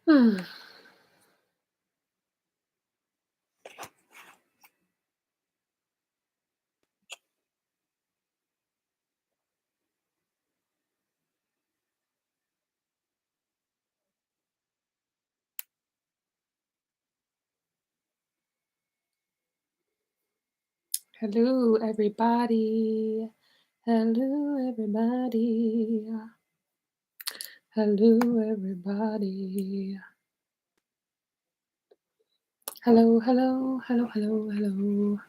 Hmm. Hello, everybody. Hello, everybody. Hello, everybody. Hello, hello, hello, hello, hello.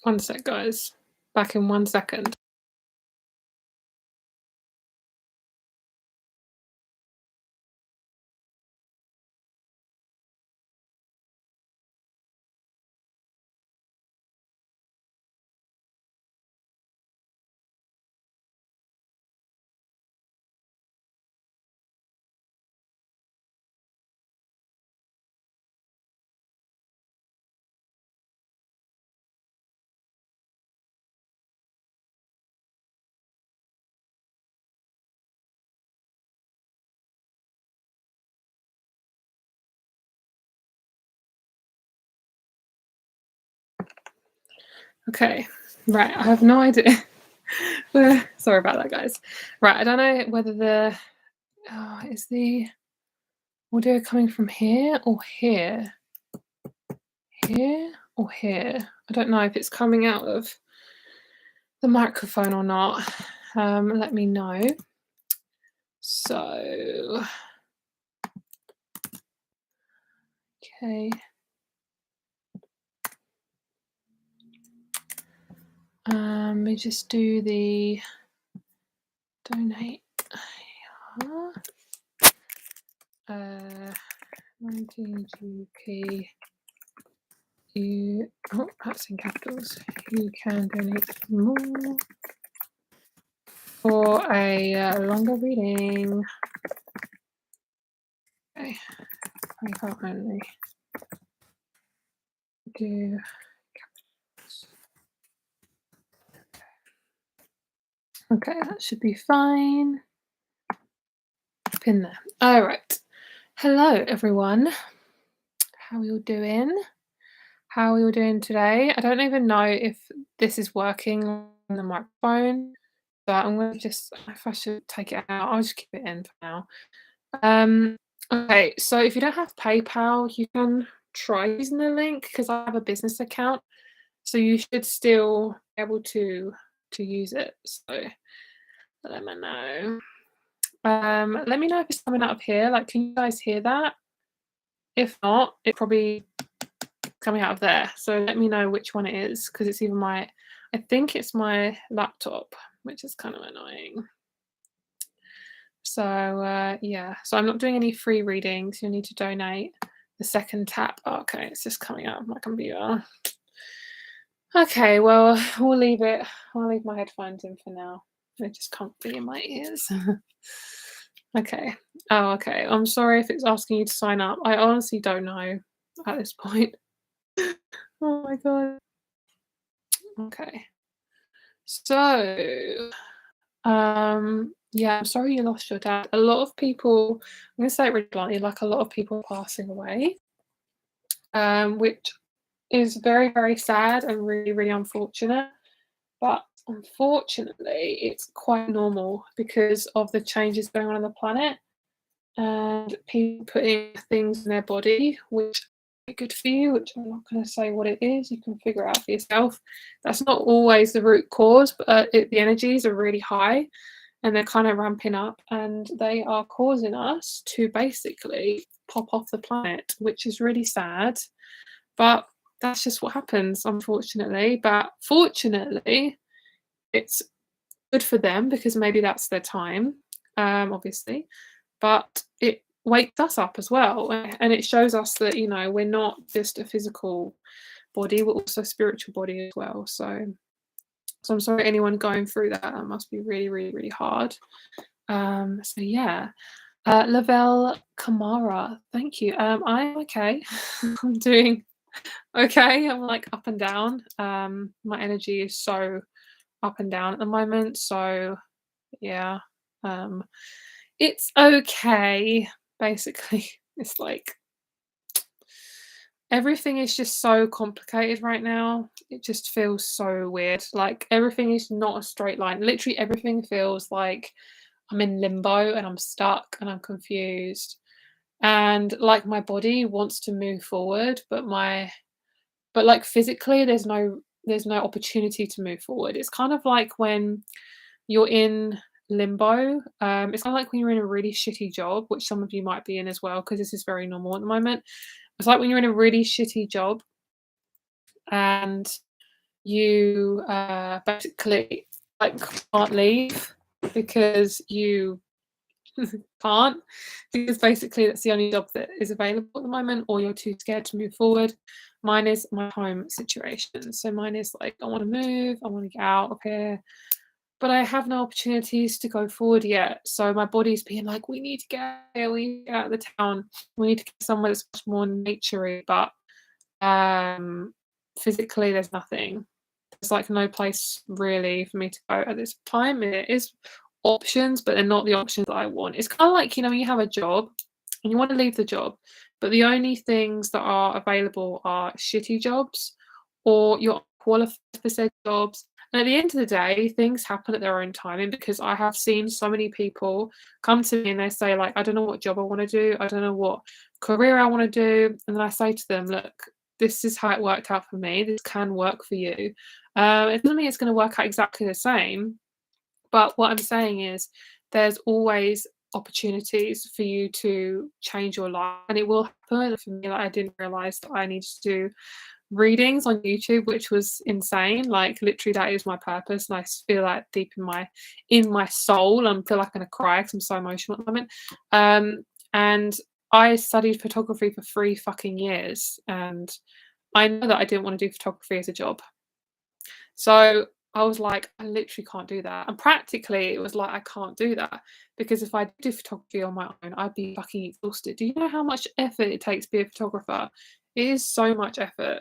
One sec, guys. Back in 1 second. Okay, right. I have no idea. Sorry about that, guys. Right, I don't know whether the is the audio coming from here or here? Here or here? I don't know if it's coming out of the microphone or not. Let me know. So, okay. Let me just do the donate. 19 GP. Oh, that's in capitals. You can donate more for a longer reading. Okay, I can't only do capitals. Okay, that should be fine. Pin there. All right. Hello, everyone. How are you doing? How are you doing today? I don't even know if this is working on the microphone, but I'm going to just, if I should take it out, I'll just keep it in for now. Okay, so if you don't have PayPal, you can try using the link because I have a business account, so you should still be able to use it. So let me know. Let me know if it's coming out of here. Like, can you guys hear that? If not, it's probably coming out of there. So let me know which one it is because it's either I think it's my laptop, which is kind of annoying. So yeah, so I'm not doing any free readings. You'll need to donate. The second tap. Okay, it's just coming out of my computer. Okay, well, we'll leave it. I'll leave my headphones in for now. They just can't be in my ears. Okay. Oh, okay. I'm sorry if it's asking you to sign up. I honestly don't know at this point. Oh my god. Okay. So, yeah, I'm sorry you lost your dad. A lot of people, I'm gonna say it really bluntly, like a lot of people are passing away, which is very, very sad and really, really unfortunate. But unfortunately, it's quite normal because of the changes going on the planet and people putting things in their body which are good for you, which I'm not going to say what it is. You can figure it out for yourself. That's not always the root cause, but the energies are really high and they're kind of ramping up and they are causing us to basically pop off the planet, which is really sad. But that's just what happens, unfortunately. But fortunately, it's good for them because maybe that's their time, obviously. But it wakes us up as well, and it shows us that we're not just a physical body; we're also a spiritual body as well. So I'm sorry anyone going through that. That must be really, really, really hard. So yeah. Lavelle Kamara, thank you. I'm okay. I'm doing okay. I'm like up and down. My energy is so up and down at the moment. So Yeah. It's okay, basically. It's like everything is just so complicated right now. It just feels so weird. Like everything is not a straight line. Literally everything feels like I'm in limbo and I'm stuck and I'm confused. And like my body wants to move forward, but like physically there's no opportunity to move forward. It's kind of like when you're in limbo. It's kind of like when you're in a really shitty job, which some of you might be in as well, because this is very normal at the moment. It's like when you're in a really shitty job and you basically like can't leave because you can't, because basically that's the only job that is available at the moment, or you're too scared to move forward. Mine is my home situation. So mine is like, I want to move, I want to get out of here, but I have no opportunities to go forward yet. So my body's being like, we need to get out here, we need to get out of the town, we need to get somewhere that's much more naturey. But physically, there's nothing. There's like no place really for me to go at this time. It is options, but they're not the options that I want. It's kind of like, you know, you have a job and you want to leave the job, but the only things that are available are shitty jobs or you're qualified for said jobs. And at the end of the day, things happen at their own timing, because I have seen so many people come to me and they say, like, I don't know what job I want to do. I don't know what career I want to do. And then I say to them, look, this is how it worked out for me. This can work for you. It doesn't mean it's going to work out exactly the same. But what I'm saying is there's always opportunities for you to change your life, and it will happen. For me, like, I didn't realize that I needed to do readings on YouTube, which was insane. Like literally that is my purpose, and I feel like deep in my soul, I feel like I'm gonna cry because I'm so emotional at the moment. And I studied photography for 3 fucking years, and I know that I didn't want to do photography as a job. So I was like, I literally can't do that. And practically, it was like, I can't do that, because if I did do photography on my own, I'd be fucking exhausted. Do you know how much effort it takes to be a photographer? It is so much effort.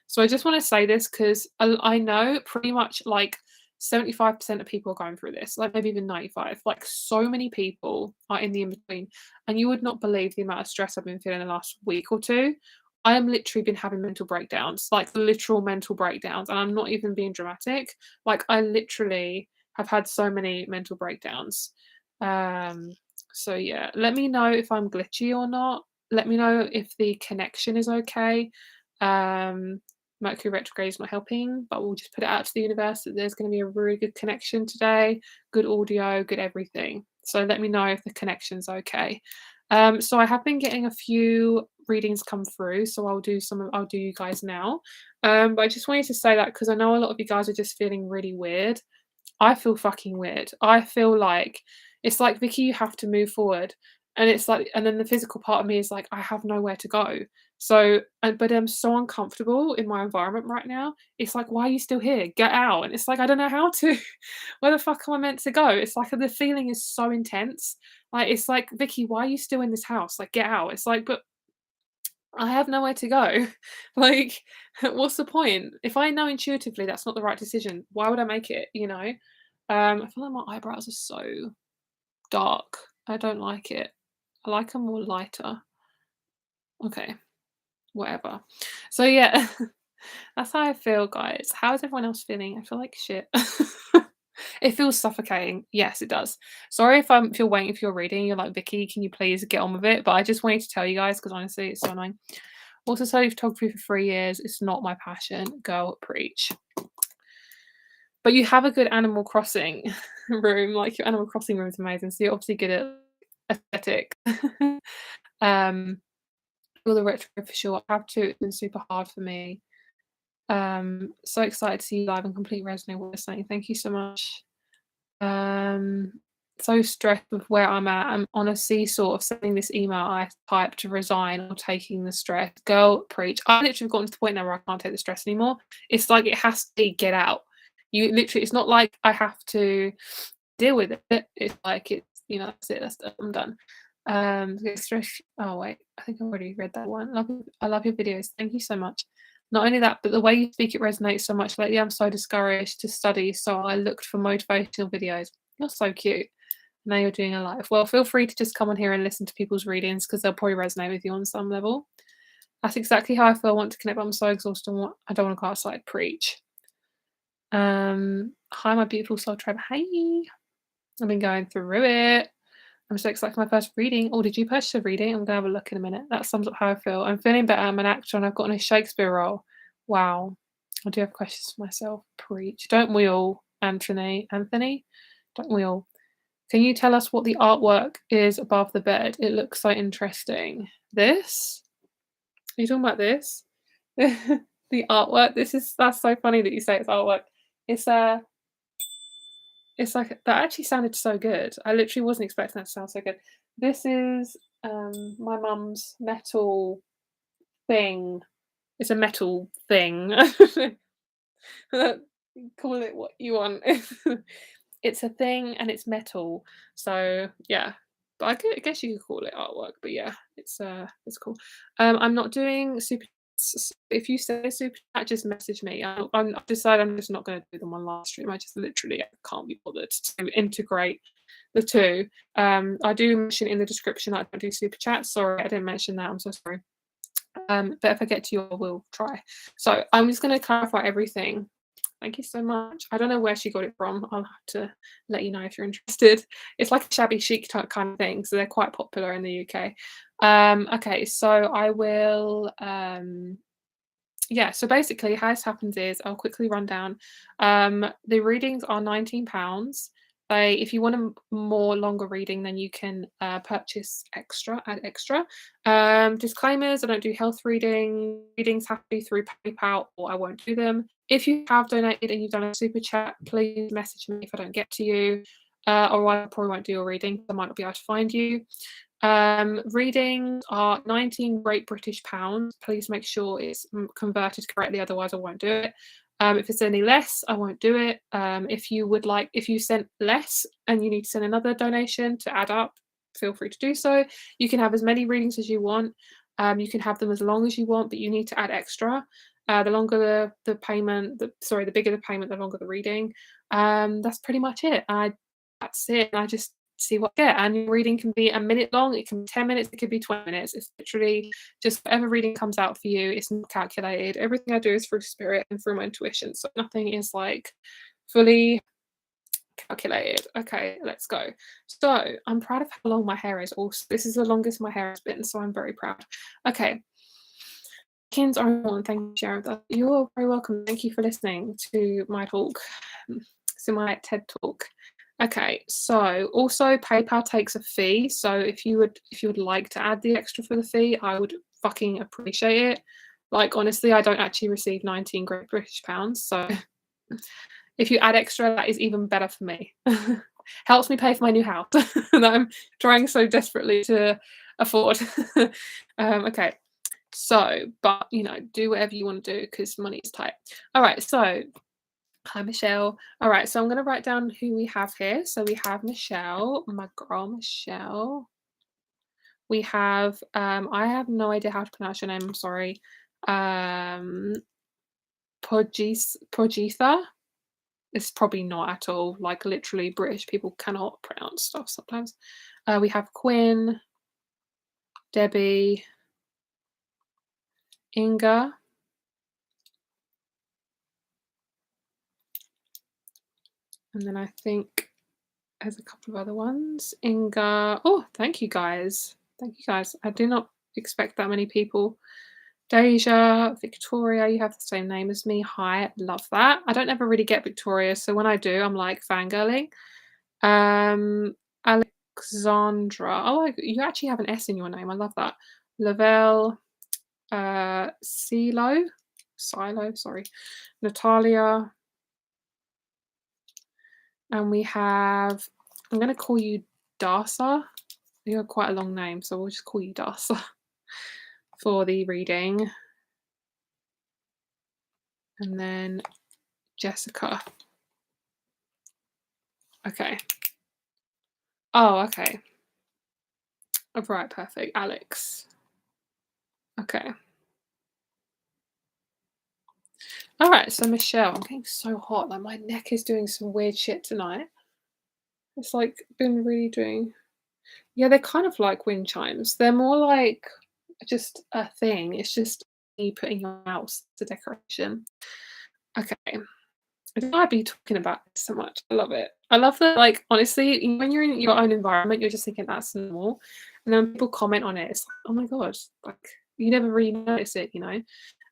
So I just want to say this because I know pretty much like 75% of people are going through this, like maybe even 95. Like so many people are in the in between. And you would not believe the amount of stress I've been feeling the last week or two. I am literally been having mental breakdowns, like literal mental breakdowns, and I'm not even being dramatic. Like I literally have had so many mental breakdowns. Um, so yeah, let me know if I'm glitchy or not. Let me know if the connection is okay. Mercury retrograde is not helping, but we'll just put it out to the universe that there's going to be a really good connection today, good audio, good everything. So let me know if the connection's okay. So I have been getting a few readings come through, so I'll do you guys now. But I just wanted to say that because I know a lot of you guys are just feeling really weird. I feel fucking weird. I feel like it's like, Vicky, you have to move forward. And it's like, and then the physical part of me is like, I have nowhere to go. So, but I'm so uncomfortable in my environment right now. It's like, why are you still here? Get out. And it's like, I don't know how to. Where the fuck am I meant to go? It's like the feeling is so intense. Like, it's like, Vicky, why are you still in this house? Like, get out. It's like, but I have nowhere to go. Like, what's the point? If I know intuitively that's not the right decision, why would I make it? You know? I feel like my eyebrows are so dark. I don't like it. I like them more lighter. Okay, whatever. So yeah, that's how I feel, guys. How is everyone else feeling? I feel like shit. It feels suffocating. Yes, it does. Sorry if you're waiting for your reading, you're like, Vicky, can you please get on with it? But I just wanted to tell you guys because honestly, it's so annoying. Also studied photography for 3 years. It's not my passion. Girl, preach. But you have a good Animal Crossing room. Like your Animal Crossing room is amazing. So you're obviously good at aesthetic. All the retro for sure. I have to. It's been super hard for me. So excited to see you live and complete resonate with saying. Thank you so much. So stressed with where I'm at. I'm on a seesaw of sending this email I typed to resign or taking the stress. Girl, preach. I literally gotten to the point now where I can't take the stress anymore. It's like it has to be get out. You literally, it's not like I have to deal with it. It's like it's, you know, that's it. I'm done. Get stress. Oh wait, I think I already read that one. I love your videos. Thank you so much. Not only that, but the way you speak, it resonates so much. Lately, I'm so discouraged to study, so I looked for motivational videos. You're so cute. Now you're doing a live. Well, feel free to just come on here and listen to people's readings because they'll probably resonate with you on some level. That's exactly how I feel. I want to connect, but I'm so exhausted. I don't want to go outside. Preach. Hi, my beautiful soul tribe. Hey. I've been going through it. I'm so excited for my first reading. Oh, did you purchase a reading? I'm going to have a look in a minute. That sums up how I feel. I'm feeling better. I'm an actor and I've gotten a Shakespeare role. Wow. I do have questions for myself. Preach. Don't we all, Anthony? Anthony? Don't we all? Can you tell us what the artwork is above the bed? It looks so interesting. This? Are you talking about this? The artwork? That's so funny that you say it's artwork. It's like that actually sounded so good. I literally wasn't expecting that to sound so good. This is my mum's metal thing. It's a metal thing. Call it what you want. It's a thing and it's metal. So yeah. But I guess you could call it artwork, but yeah, it's cool. I'm not doing super if you say super chat, just message me. I've decided I'm just not going to do them on live stream. I just literally can't be bothered to integrate the two. I do mention in the description that I don't do super chats. Sorry, I didn't mention that. I'm so sorry. But if I get to you, I will try. So I'm just going to clarify everything. Thank you so much. I don't know where she got it from. I'll have to let you know if you're interested. It's like a shabby chic type kind of thing, so they're quite popular in the UK. Okay, so I will. Yeah, so basically, how this happens is I'll quickly run down. The readings are £19. If you want a more longer reading, then you can purchase extra, add extra. Disclaimers: I don't do health reading. Readings have to be through PayPal, or I won't do them. If you have donated and you've done a super chat, please message me if I don't get to you, or I probably won't do your reading. I might not be able to find you. Readings are 19 Great British pounds. Please make sure it's converted correctly, otherwise I won't do it. If it's any less, I won't do it. If you sent less and you need to send another donation to add up, feel free to do so. You can have as many readings as you want. You can have them as long as you want, but you need to add extra. The longer the payment, the bigger the payment, the longer the reading. That's pretty much it. That's it. I just see what I get. And your reading can be a minute long, it can be 10 minutes, it could be 20 minutes. It's literally just whatever reading comes out for you. It's not calculated. Everything I do is through spirit and through my intuition. So nothing is like fully calculated. Okay, let's go. So I'm proud of how long my hair is. Also, this is the longest my hair has been, so I'm very proud. Okay. Kins are on. Thank you, Sharon. You're very welcome. Thank you for listening to my talk. So my TED talk. Okay, so also PayPal takes a fee. So if you would like to add the extra for the fee, I would fucking appreciate it. Like honestly, I don't actually receive 19 Great British pounds. So if you add extra, that is even better for me. Helps me pay for my new house that I'm trying so desperately to afford. Okay. So, but do whatever you want to do because money is tight. All right, so hi Michelle. All right, so I'm going to write down who we have here. So we have Michelle, my girl Michelle. We have I have no idea how to pronounce your name, I'm sorry. Pajitha. It's probably not at all. Like literally British people cannot pronounce stuff sometimes. We have Quinn, Debbie, Inga, and then I think there's a couple of other ones. Inga. Oh, thank you guys. Thank you guys. I do not expect that many people. Deja, Victoria, you have the same name as me. Hi, love that. I don't ever really get Victoria, so when I do, I'm like fangirling. Alexandra. Oh, you actually have an S in your name. I love that. Lavelle, CeeLo, sorry. Natalia. And we have, I'm going to call you Daisa. You have quite a long name, so we'll just call you Daisa for the reading. And then Jessica. Okay. Oh, okay. Oh, right, perfect. Alex. Okay. All right, so Michelle, I'm getting so hot. Like my neck is doing some weird shit tonight. It's like been really doing. Yeah, they're kind of like wind chimes. They're more like just a thing. It's just you putting your house as a decoration. Okay. I don't know I'd be talking about it so much. I love it. I love that, like, honestly, when you're in your own environment, you're just thinking that's normal. And then when people comment on it, it's like, oh my God, like you never really notice it, you know?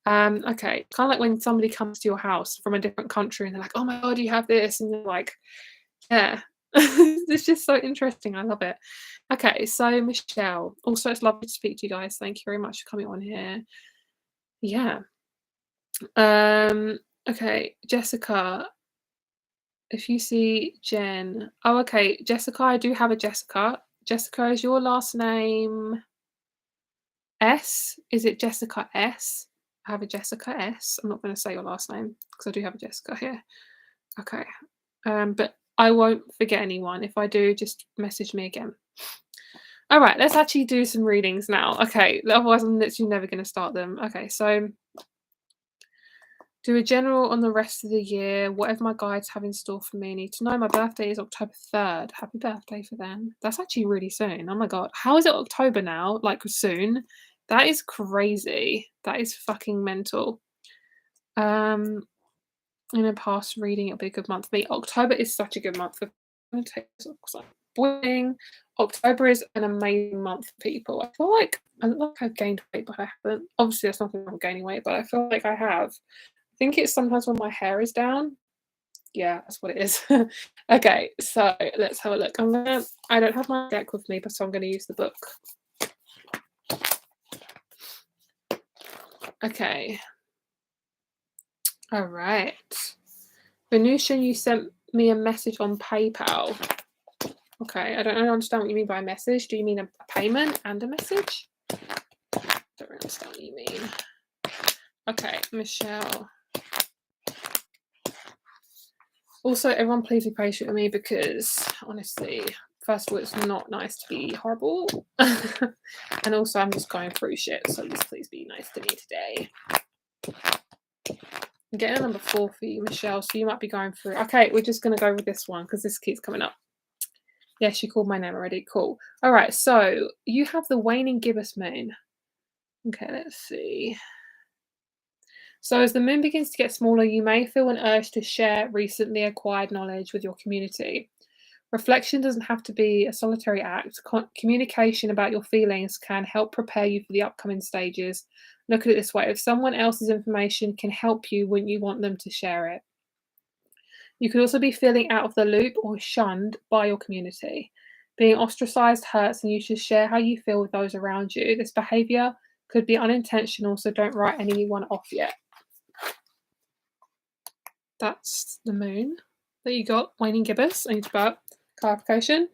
Okay. Kind of like when somebody comes to your house from a different country and they're like, oh my God, you have this. And you're like, yeah. It's just so interesting. I love it. Okay, so Michelle. Also, it's lovely to speak to you guys. Thank you very much for coming on here. Yeah. Okay, Jessica. If you see Jen. Oh, okay. Jessica, I do have a Jessica. Jessica, is your last name S? Is it Jessica S? I have a Jessica S. I'm not going to say your last name because I do have a Jessica here. Okay. But I won't forget anyone. If I do, just message me again. All right, let's actually do some readings now. Okay, otherwise I'm literally never going to start them. Okay, so do a general on the rest of the year. Whatever my guides have in store for me. I need to know my birthday is October 3rd. Happy birthday for them. That's actually really soon. Oh my God. How is it October now? Like soon? That is crazy. That is fucking mental. In a past reading, it'll be a good month for me. October is such a good month for. I'm going to take this off because I'm boiling. October is an amazing month for people. I feel like I look like I've gained weight, but I haven't. Obviously, there's nothing wrong with gaining weight, but I feel like I have. I think it's sometimes when my hair is down. Yeah, that's what it is. Okay, so let's have a look. I don't have my deck with me, but so I'm gonna use the book. Okay. All right. Venusian, you sent me a message on PayPal. Okay, I don't understand what you mean by a message. Do you mean a payment and a message? I don't really understand what you mean. Okay, Michelle. Also, everyone please be patient with me because, honestly, first of all, it's not nice to be horrible. And also, I'm just going through shit, so just please be nice to me today. I'm getting a number 4 for you, Michelle, so you might be going through. Okay, we're just going to go with this one because this keeps coming up. Yes, you called my name already. Cool. All right, so you have the waning gibbous moon. Okay, let's see. So as the moon begins to get smaller, you may feel an urge to share recently acquired knowledge with your community. Reflection doesn't have to be a solitary act. Communication about your feelings can help prepare you for the upcoming stages. Look at it this way. If someone else's information can help you, wouldn't you want them to share it? You could also be feeling out of the loop or shunned by your community. Being ostracized hurts, and you should share how you feel with those around you. This behavior could be unintentional, so don't write anyone off yet. That's the moon that you got, waning gibbous. I need about clarification.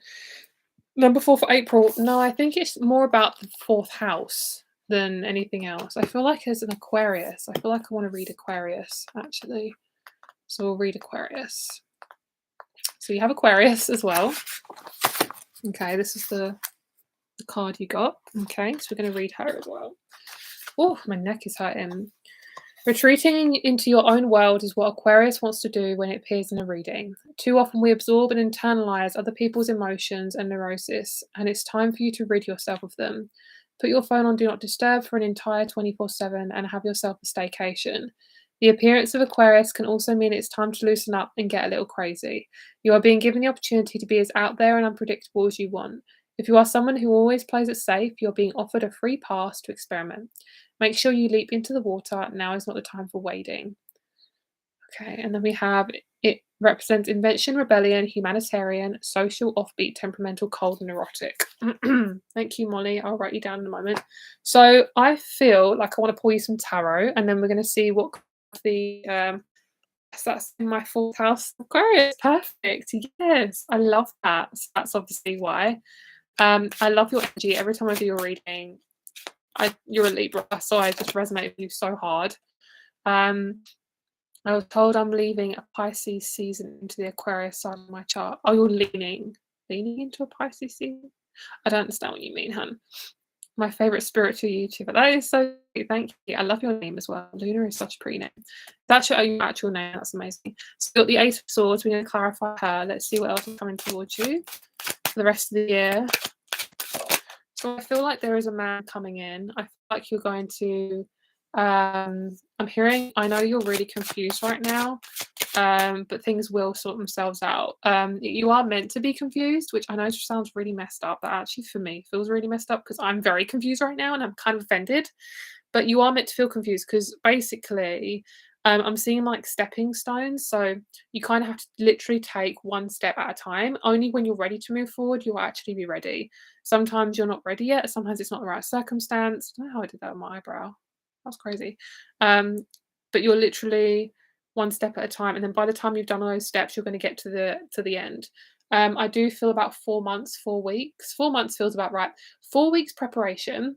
Number 4 for April. No, I think it's more about the 4th house than anything else. I feel like there's an Aquarius. I feel like I want to read Aquarius, actually. So we'll read Aquarius. So you have Aquarius as well. Okay, this is the card you got. Okay, so we're going to read her as well. Oh, my neck is hurting. Retreating into your own world is what Aquarius wants to do when it appears in a reading. Too often we absorb and internalize other people's emotions and neurosis, and it's time for you to rid yourself of them. Put your phone on Do Not Disturb for an entire 24/7 and have yourself a staycation. The appearance of Aquarius can also mean it's time to loosen up and get a little crazy. You are being given the opportunity to be as out there and unpredictable as you want. If you are someone who always plays it safe, you're being offered a free pass to experiment. Make sure you leap into the water. Now is not the time for wading. Okay, and then we have it represents invention, rebellion, humanitarian, social, offbeat, temperamental, cold, and erotic. Thank you, Molly. I'll write you down in a moment. So I feel like I want to pour you some tarot, and then we're going to see what the that's in my 4th house. Aquarius, perfect. Yes, I love that. So that's obviously why. I love your energy. Every time I do your reading, you're a Libra, so I just resonate with you so hard. I was told I'm leaving a Pisces season into the Aquarius side of my chart. Oh, you're leaning into a Pisces season? I don't understand what you mean, hun. My favorite spiritual YouTuber. That is so cute. Thank you. I love your name as well. Luna is such a pretty name. That's your actual name. That's amazing. So you got the Ace of Swords. We're going to clarify her. Let's see what else is coming towards you for the rest of the year. So I feel like there is a man coming in. I feel like you're going to I'm hearing, I know you're really confused right now, but things will sort themselves out. You are meant to be confused, which I know sounds really messed up, but actually for me feels really messed up because I'm very confused right now and I'm kind of offended. But you are meant to feel confused because basically I'm seeing like stepping stones. So you kind of have to literally take one step at a time. Only when you're ready to move forward, you'll actually be ready. Sometimes you're not ready yet. Sometimes it's not the right circumstance. I don't know how I did that with my eyebrow. That's crazy. But you're literally one step at a time. And then by the time you've done all those steps, you're going to get to the end. I do feel about 4 months, 4 weeks. 4 months feels about right. 4 weeks preparation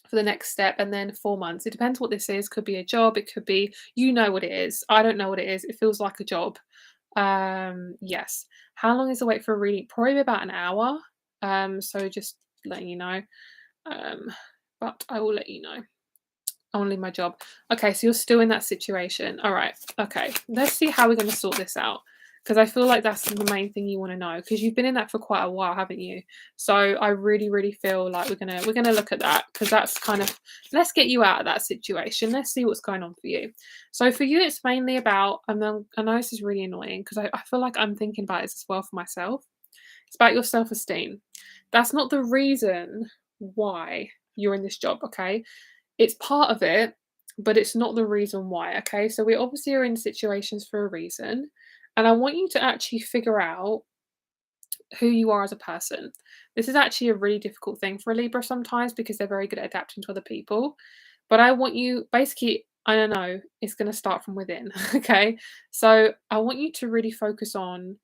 for the next step, and then 4 months. It depends what this is. Could be a job. It could be, you know what it is. I don't know what it is. It feels like a job. Yes. How long is the wait for a reading? Probably about an hour. So just letting you know. But I will let you know. Only my job. Okay, so you're still in that situation. All right. Okay. Let's see how we're going to sort this out. Because I feel like that's the main thing you want to know. Because you've been in that for quite a while, haven't you? So I really, really feel like we're gonna look at that because that's kind of, let's get you out of that situation. Let's see what's going on for you. So for you, it's mainly about, I know this is really annoying because I feel like I'm thinking about this as well for myself. It's about your self-esteem. That's not the reason why you're in this job, okay? It's part of it, but it's not the reason why, okay? So we obviously are in situations for a reason, and I want you to actually figure out who you are as a person. This is actually a really difficult thing for a Libra sometimes because they're very good at adapting to other people. But I want you, basically, I don't know, it's going to start from within, okay? So I want you to really focus on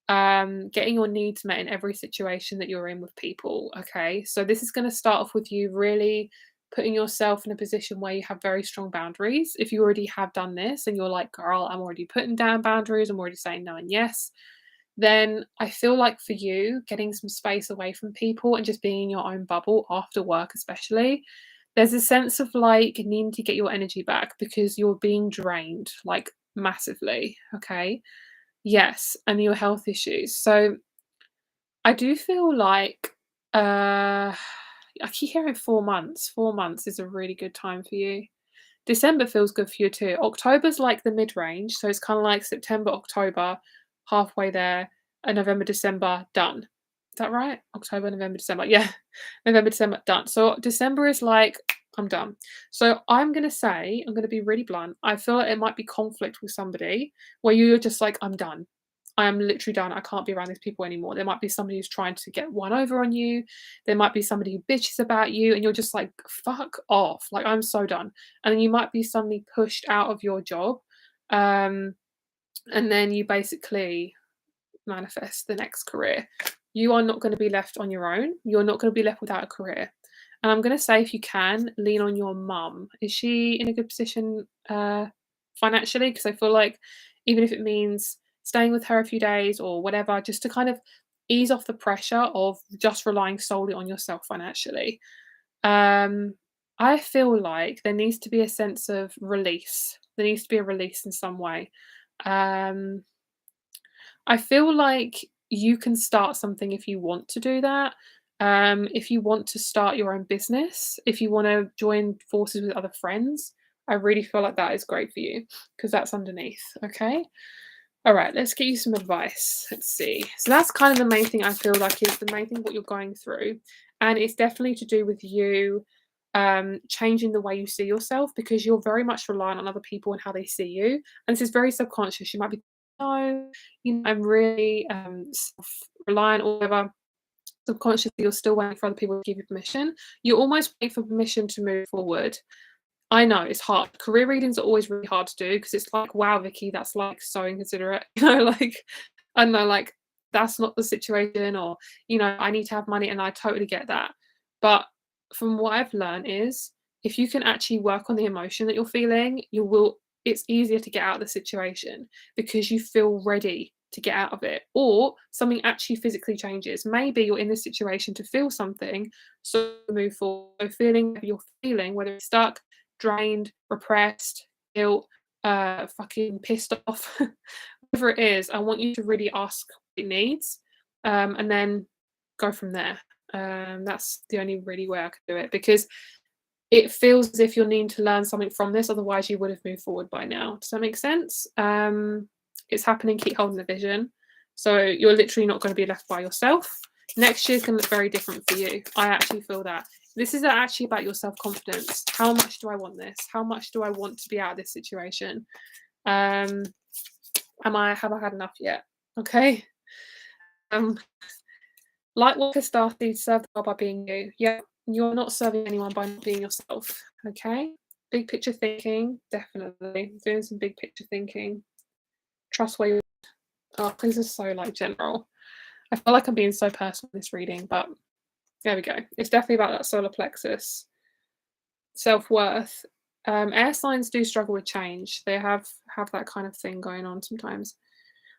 getting your needs met in every situation that you're in with people, okay? So this is going to start off with you really putting yourself in a position where you have very strong boundaries. If you already have done this and you're like, girl, I'm already putting down boundaries, I'm already saying no and yes, then I feel like for you, getting some space away from people and just being in your own bubble after work, especially, there's a sense of like needing to get your energy back because you're being drained like massively. Okay. Yes. And your health issues. So I do feel like, I keep hearing 4 months. 4 months is a really good time for you. December feels good for you too. October's like the mid-range, so it's kind of like September, October, halfway there, and November, December, done. Is that right? October, November, December. Yeah. November, December, done. So December is like, I'm done. So I'm going to say, I'm going to be really blunt. I feel like it might be conflict with somebody where you're just like, I'm done. I am literally done. I can't be around these people anymore. There might be somebody who's trying to get one over on you. There might be somebody who bitches about you, and you're just like, fuck off. Like, I'm so done. And then you might be suddenly pushed out of your job. And then you basically manifest the next career. You are not going to be left on your own. You're not going to be left without a career. And I'm going to say, if you can, lean on your mum. Is she in a good position financially? Because I feel like even if it means staying with her a few days or whatever, just to kind of ease off the pressure of just relying solely on yourself financially. I feel like there needs to be a sense of release. There needs to be a release in some way. Um, I feel like you can start something if you want to do that. If you want to start your own business, if you want to join forces with other friends, I really feel like that is great for you because that's underneath. Okay. All right, let's get you some advice. Let's see. So that's kind of the main thing I feel like is the main thing what you're going through. And it's definitely to do with you changing the way you see yourself because you're very much reliant on other people and how they see you. And this is very subconscious. You might be, no, I'm really self-reliant or whatever. Subconsciously, you're still waiting for other people to give you permission. You're almost waiting for permission to move forward. I know it's hard. Career readings are always really hard to do because it's like, wow, Vicky, that's like so inconsiderate. Like, I don't know, like that's not the situation, or I need to have money, and I totally get that. But from what I've learned is if you can actually work on the emotion that you're feeling, it's easier to get out of the situation because you feel ready to get out of it, or something actually physically changes. Maybe you're in this situation to feel something, so move forward. So feeling whatever you're feeling, whether it's stuck, drained, repressed, guilt, fucking pissed off, whatever it is, I want you to really ask what it needs, and then go from there. That's the only really way I could do it, because it feels as if you're needing to learn something from this, otherwise you would have moved forward by now. Does that make sense? It's happening, keep holding the vision. So you're literally not going to be left by yourself. Next year's going to look very different for you. I actually feel that. This is actually about your self-confidence. How much do I want this? How much do I want to be out of this situation? Have I had enough yet? Okay. Light worker started, serve the world by being you. Yeah, you're not serving anyone by not being yourself. Okay. Big picture thinking, definitely. Doing some big picture thinking. Trust where you're. Oh, this is so like general. I feel like I'm being so personal in this reading, but there we go. It's definitely about that solar plexus. Self-worth. Air signs do struggle with change. They have that kind of thing going on sometimes.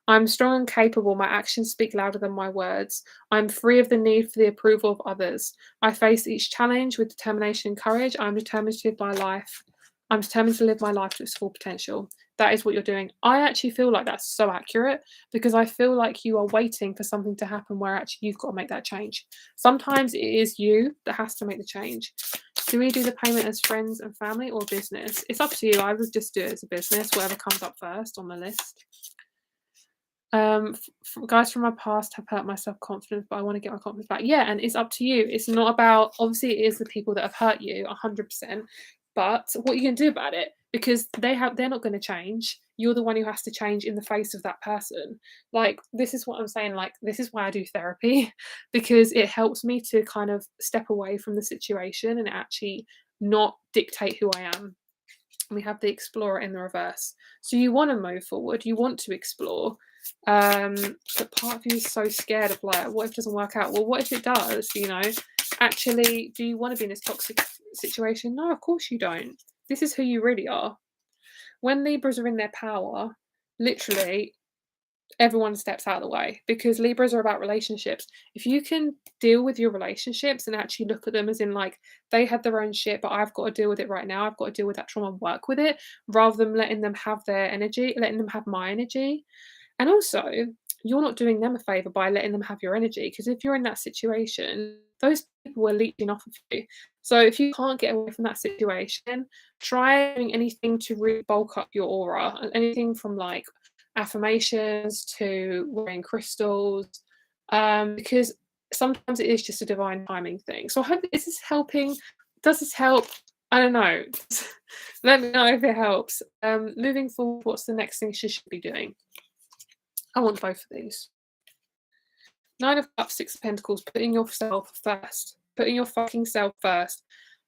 I'm strong and capable. My actions speak louder than my words. I'm free of the need for the approval of others. I face each challenge with determination and courage. I'm determined to live my life. I'm determined to live my life to its full potential. That is what you're doing. I actually feel like that's so accurate, because I feel like you are waiting for something to happen where actually you've got to make that change. Sometimes it is you that has to make the change. Do we do the payment as friends and family or business? It's up to you. I would just do it as a business, whatever comes up first on the list. Guys from my past have hurt my self-confidence, but I want to get my confidence back. Yeah, and it's up to you. It's not about, obviously it is the people that have hurt you 100%, but what you can do about it, because they're not going to change. You're the one who has to change in the face of that person. Like, this is what I'm saying, like, this is why I do therapy, because it helps me to kind of step away from the situation and actually not dictate who I am. We have the explorer in the reverse. So you want to move forward, you want to explore, but part of you is so scared of, like, what if it doesn't work out? Well, what if it does? Actually, do you want to be in this toxic situation? No, of course you don't. This is who you really are. When Libras are in their power, literally everyone steps out of the way, because Libras are about relationships. If you can deal with your relationships and actually look at them as in, like, they had their own shit, but I've got to deal with it right now. I've got to deal with that trauma and work with it, rather than letting them have their energy, letting them have my energy. And also, you're not doing them a favor by letting them have your energy, because if you're in that situation, those people are leeching off of you. So if you can't get away from that situation, try doing anything to really bulk up your aura. Anything from, like, affirmations to wearing crystals, because sometimes it is just a divine timing thing. So I hope this is helping. Does this help? I don't know. Let me know if it helps. Moving forward, what's the next thing she should be doing? I want both of these. 9 of Cups, 6 of Pentacles, putting yourself first. Putting your fucking self first.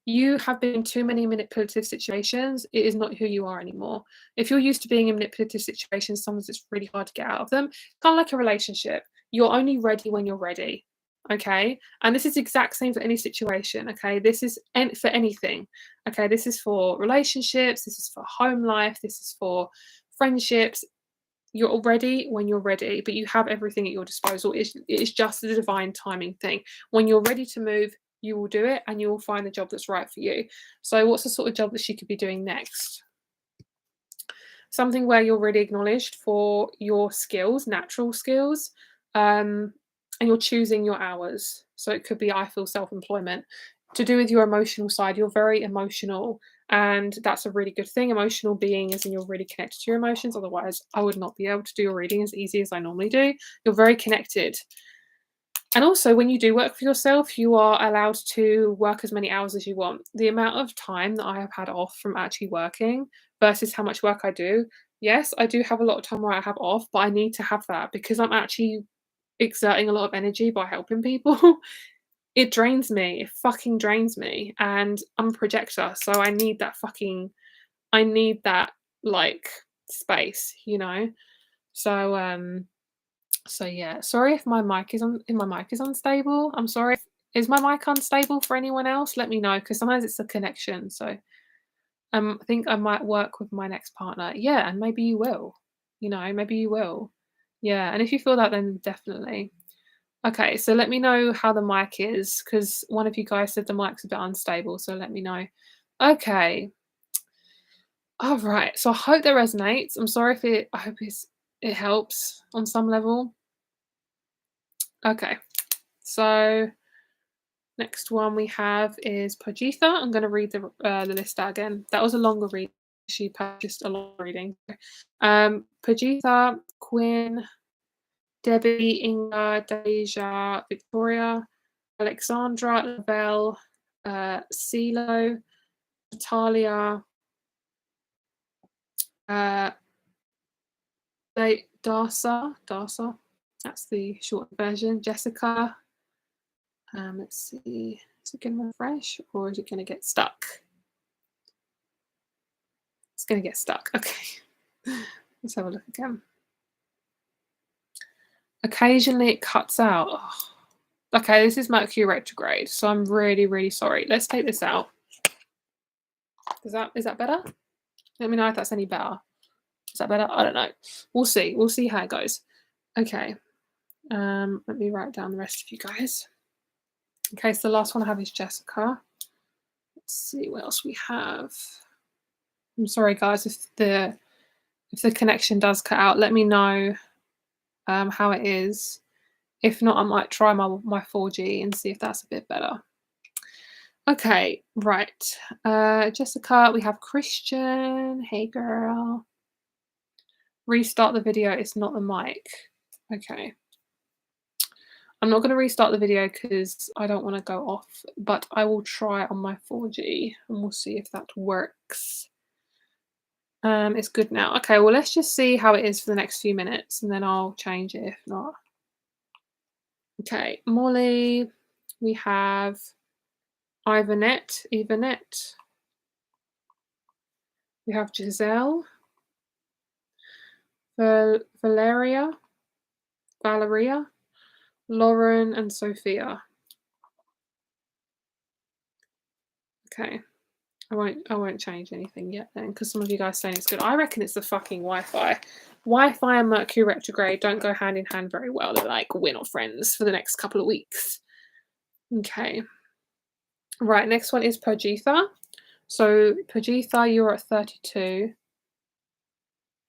You have been in too many manipulative situations. It is not who you are anymore. If you're used to being in manipulative situations, sometimes it's really hard to get out of them. Kind of like a relationship. You're only ready when you're ready. Okay? And this is the exact same for any situation. Okay? This is for anything. Okay? This is for relationships. This is for home life. This is for friendships. You're ready when you're ready, but you have everything at your disposal. It is just a divine timing thing. When you're ready to move, you will do it, and you will find the job that's right for you. So what's the sort of job that she could be doing next? Something where you're really acknowledged for your skills, natural skills, and you're choosing your hours. So it could be, I feel, self-employment. To do with your emotional side, you're very emotional, and that's a really good thing. Emotional being is in you're really connected to your emotions. Otherwise, I would not be able to do your reading as easy as I normally do. You're very connected. And also, when you do work for yourself, you are allowed to work as many hours as you want. The amount of time that I have had off from actually working versus how much work I do, yes, I do have a lot of time where I have off, but I need to have that because I'm actually exerting a lot of energy by helping people. It drains me. It fucking drains me. And I'm a projector, so I need that, like, space, So yeah, sorry if my mic is unstable. I'm sorry. Is my mic unstable for anyone else? Let me know, because sometimes it's a connection. So I think I might work with my next partner. Yeah, and maybe you will. Maybe you will. Yeah, and if you feel that, then definitely. Okay, so let me know how the mic is, because one of you guys said the mic's a bit unstable, so let me know. Okay. Alright, so I hope that resonates. I'm sorry if I hope it helps on some level. Okay, so next one we have is Pajitha. I'm gonna read the list out again. That was a longer read. She purchased a long reading. Pajitha, Quinn, Debbie, Inga, Deja, Victoria, Alexandra, Lavelle, CeeLo, Natalia, uh, Daisa. That's the short version. Jessica. Let's see. Is it going to refresh or is it going to get stuck? It's going to get stuck. Okay. Let's have a look again. Occasionally it cuts out. Oh. Okay, this is Mercury retrograde, so I'm really, really sorry. Let's take this out. Is that better? Let me know if that's any better. Is that better? I don't know. We'll see. We'll see how it goes. Okay. Let me write down the rest of you guys. Okay, so the last one I have is Jessica. Let's see what else we have. I'm sorry, guys, if the connection does cut out. Let me know how it is. If not, I might try my 4G and see if that's a bit better. Okay, right. Jessica, we have Christian. Hey, girl. Restart the video. It's not the mic. Okay. I'm not going to restart the video because I don't want to go off, but I will try on my 4G and we'll see if that works. It's good now. Okay, well, let's just see how it is for the next few minutes and then I'll change it if not. Okay, Molly, we have Ivanette. We have Giselle, Valeria, Lauren, and Sophia. Okay. I won't change anything yet then, because some of you guys saying it's good. I reckon it's the fucking Wi-Fi. Wi-Fi and Mercury retrograde don't go hand in hand very well. They're like, we're not friends for the next couple of weeks. Okay. Right, next one is Pajitha. So Pajitha, you're at 32.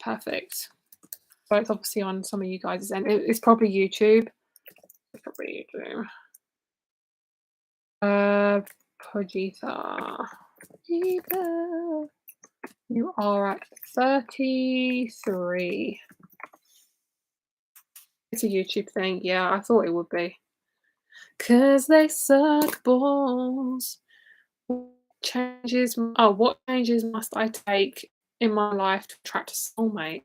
Perfect. So it's obviously on some of you guys' end. It's probably YouTube. It's probably YouTube. Pajitha. You are at 33. It's a YouTube thing. Yeah, I thought it would be. 'Cause they suck balls. What changes must I take in my life to attract a soulmate?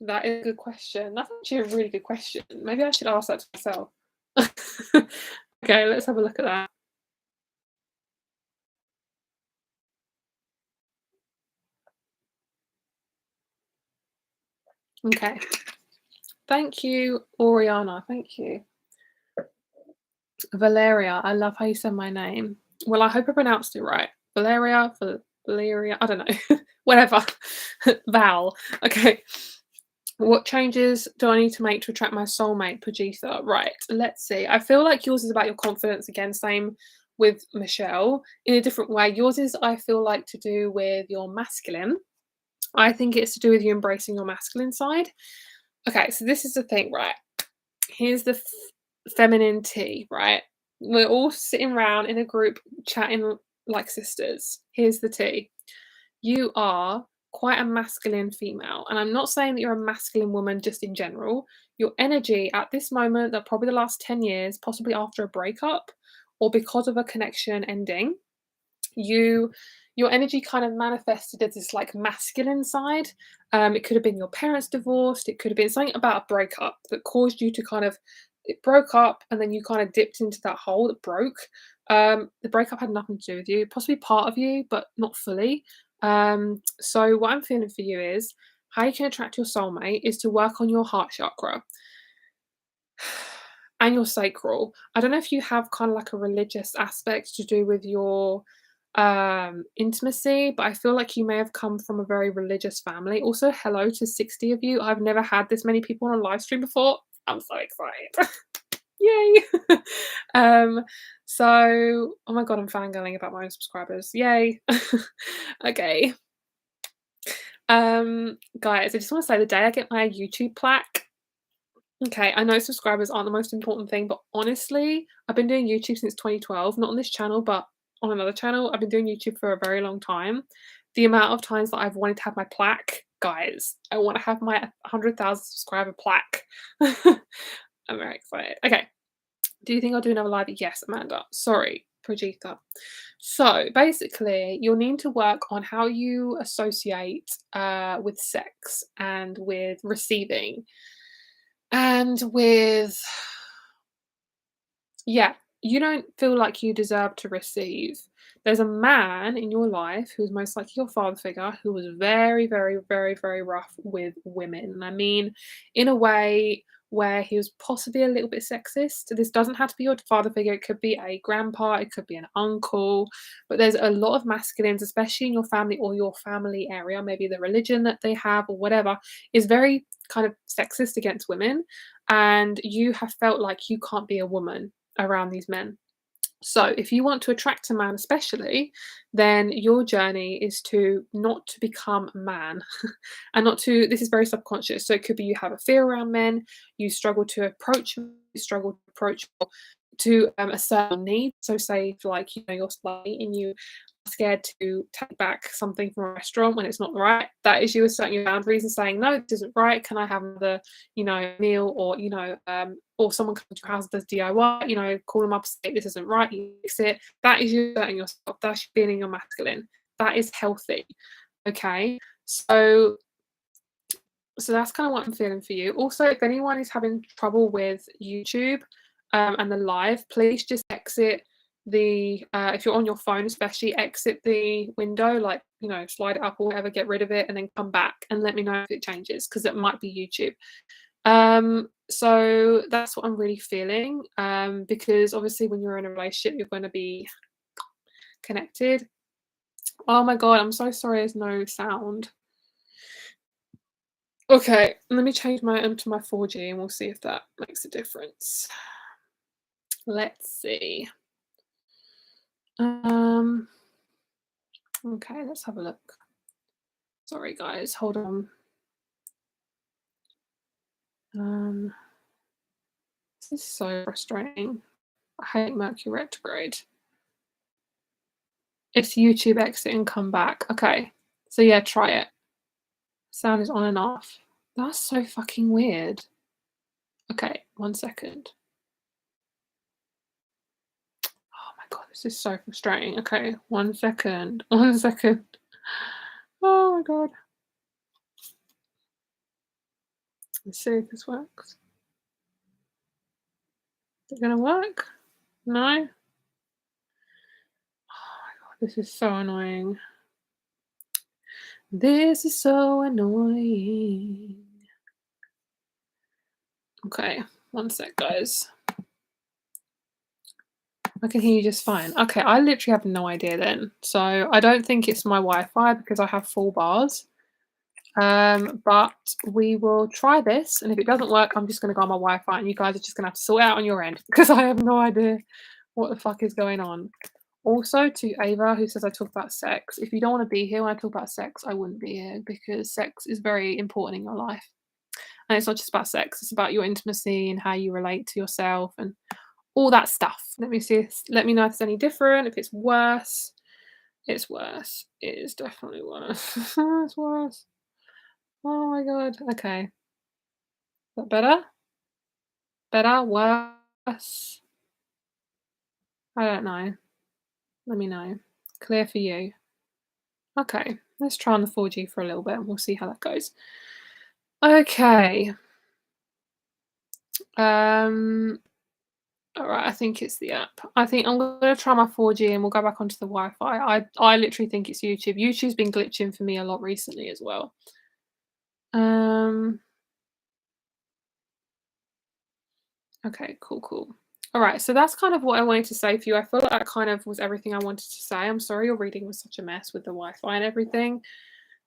That is a good question. That's actually a really good question. Maybe I should ask that to myself. Okay, let's have a look at that. Okay. Thank you, Oriana. Thank you. Valeria. I love how you said my name. Well, I hope I pronounced it right. Valeria, I don't know. Whatever. Val. Okay. What changes do I need to make to attract my soulmate, Pajitha? Right. Let's see. I feel like yours is about your confidence again. Same with Michelle. In a different way. Yours is, I feel like, to do with your masculine. I think it's to do with you embracing your masculine side. Okay, so this is the thing, right? Here's the feminine tea, right? We're all sitting around in a group chatting like sisters. Here's the tea. You are quite a masculine female. And I'm not saying that you're a masculine woman just in general. Your energy at this moment, that probably the last 10 years, possibly after a breakup or because of a connection ending, your energy kind of manifested as this like masculine side. It could have been your parents divorced. It could have been something about a breakup that caused you to kind of, it broke up and then you kind of dipped into that hole that broke. The breakup had nothing to do with you, possibly part of you, but not fully. So what I'm feeling for you is how you can attract your soulmate is to work on your heart chakra and your sacral. I don't know if you have kind of like a religious aspect to do with your intimacy, but I feel like you may have come from a very religious family. Also, hello to 60 of you. I've never had this many people on a live stream before. I'm so excited. Yay. um, so oh my god, I'm fangirling about my own subscribers. Yay. Okay. Guys, I just want to say the day I get my YouTube plaque. Okay, I know subscribers aren't the most important thing, but honestly, I've been doing YouTube since 2012, not on this channel, but on another channel. I've been doing YouTube for a very long time. The amount of times that I've wanted to have my plaque, guys, I want to have my 100,000 subscriber plaque. I'm very excited. Okay. Do you think I'll do another live? Yes, Amanda. Sorry, Pajitha. So basically, you'll need to work on how you associate with sex and with receiving and with, yeah, you don't feel like you deserve to receive. There's a man in your life who's most likely your father figure who was very, very, very, very rough with women. And I mean, in a way where he was possibly a little bit sexist. This doesn't have to be your father figure, it could be a grandpa, it could be an uncle, but there's a lot of masculines, especially in your family or your family area, maybe the religion that they have or whatever, is very kind of sexist against women. And you have felt like you can't be a woman around these men. So if you want to attract a man especially, then your journey is to not to become a man and not to, this is very subconscious. So it could be you have a fear around men, you struggle to approach, you struggle to approach to a certain need. So say if, like, you know, you're slutty and you are scared to take back something from a restaurant when it's not right, that is you asserting your boundaries and saying, no, this isn't right. Can I have another, you know, meal? Or, you know, or someone comes to your house and does DIY, you know, call them up, say this isn't right, you fix it. That is you asserting yourself. That's you feeling your masculine. That is healthy. Okay. So that's kind of what I'm feeling for you. Also, if anyone is having trouble with YouTube and the live, please just exit the, if you're on your phone especially, exit the window, like, you know, slide it up or whatever, get rid of it and then come back and let me know if it changes, because it might be YouTube. So that's what I'm really feeling, because obviously when you're in a relationship, you're going to be connected. Oh my God, I'm so sorry there's no sound. Okay, let me change my to my 4G and we'll see if that makes a difference. Let's see. Okay, let's have a look. Sorry guys, hold on. This is so frustrating. I hate Mercury retrograde. It's YouTube exit and come back. Okay, so yeah, try it. Sound is on and off. That's so fucking weird. Okay, 1 second. Oh my God, this is so frustrating. Okay, 1 second. 1 second. Oh my God. Let's see if this works. Is it gonna work? No? Oh my God, this is so annoying. This is so annoying. Okay, 1 sec, guys. I can hear you just fine. Okay, I literally have no idea then. So I don't think it's my Wi-Fi because I have full bars. But we will try this, and if it doesn't work, I'm just gonna go on my Wi-Fi and you guys are just gonna have to sort it out on your end because I have no idea what the fuck is going on. Also, to Ava, who says I talk about sex, if you don't want to be here when I talk about sex, I wouldn't be here because sex is very important in your life. And it's not just about sex, it's about your intimacy and how you relate to yourself and all that stuff. Let me see. Let me know if it's any different, if it's worse. It's worse. It is definitely worse. It's worse. Oh my God. Okay. Is that better? Better? Worse? I don't know. Let me know. Clear for you. Okay. Let's try on the 4G for a little bit and we'll see how that goes. Okay. All right, I think it's the app. I think I'm gonna try my 4G and we'll go back onto the Wi-Fi. I literally think it's YouTube. YouTube's been glitching for me a lot recently as well. Okay, cool. All right, so that's kind of what I wanted to say for you. I feel like that kind of was everything I wanted to say. I'm sorry your reading was such a mess with the Wi-Fi and everything.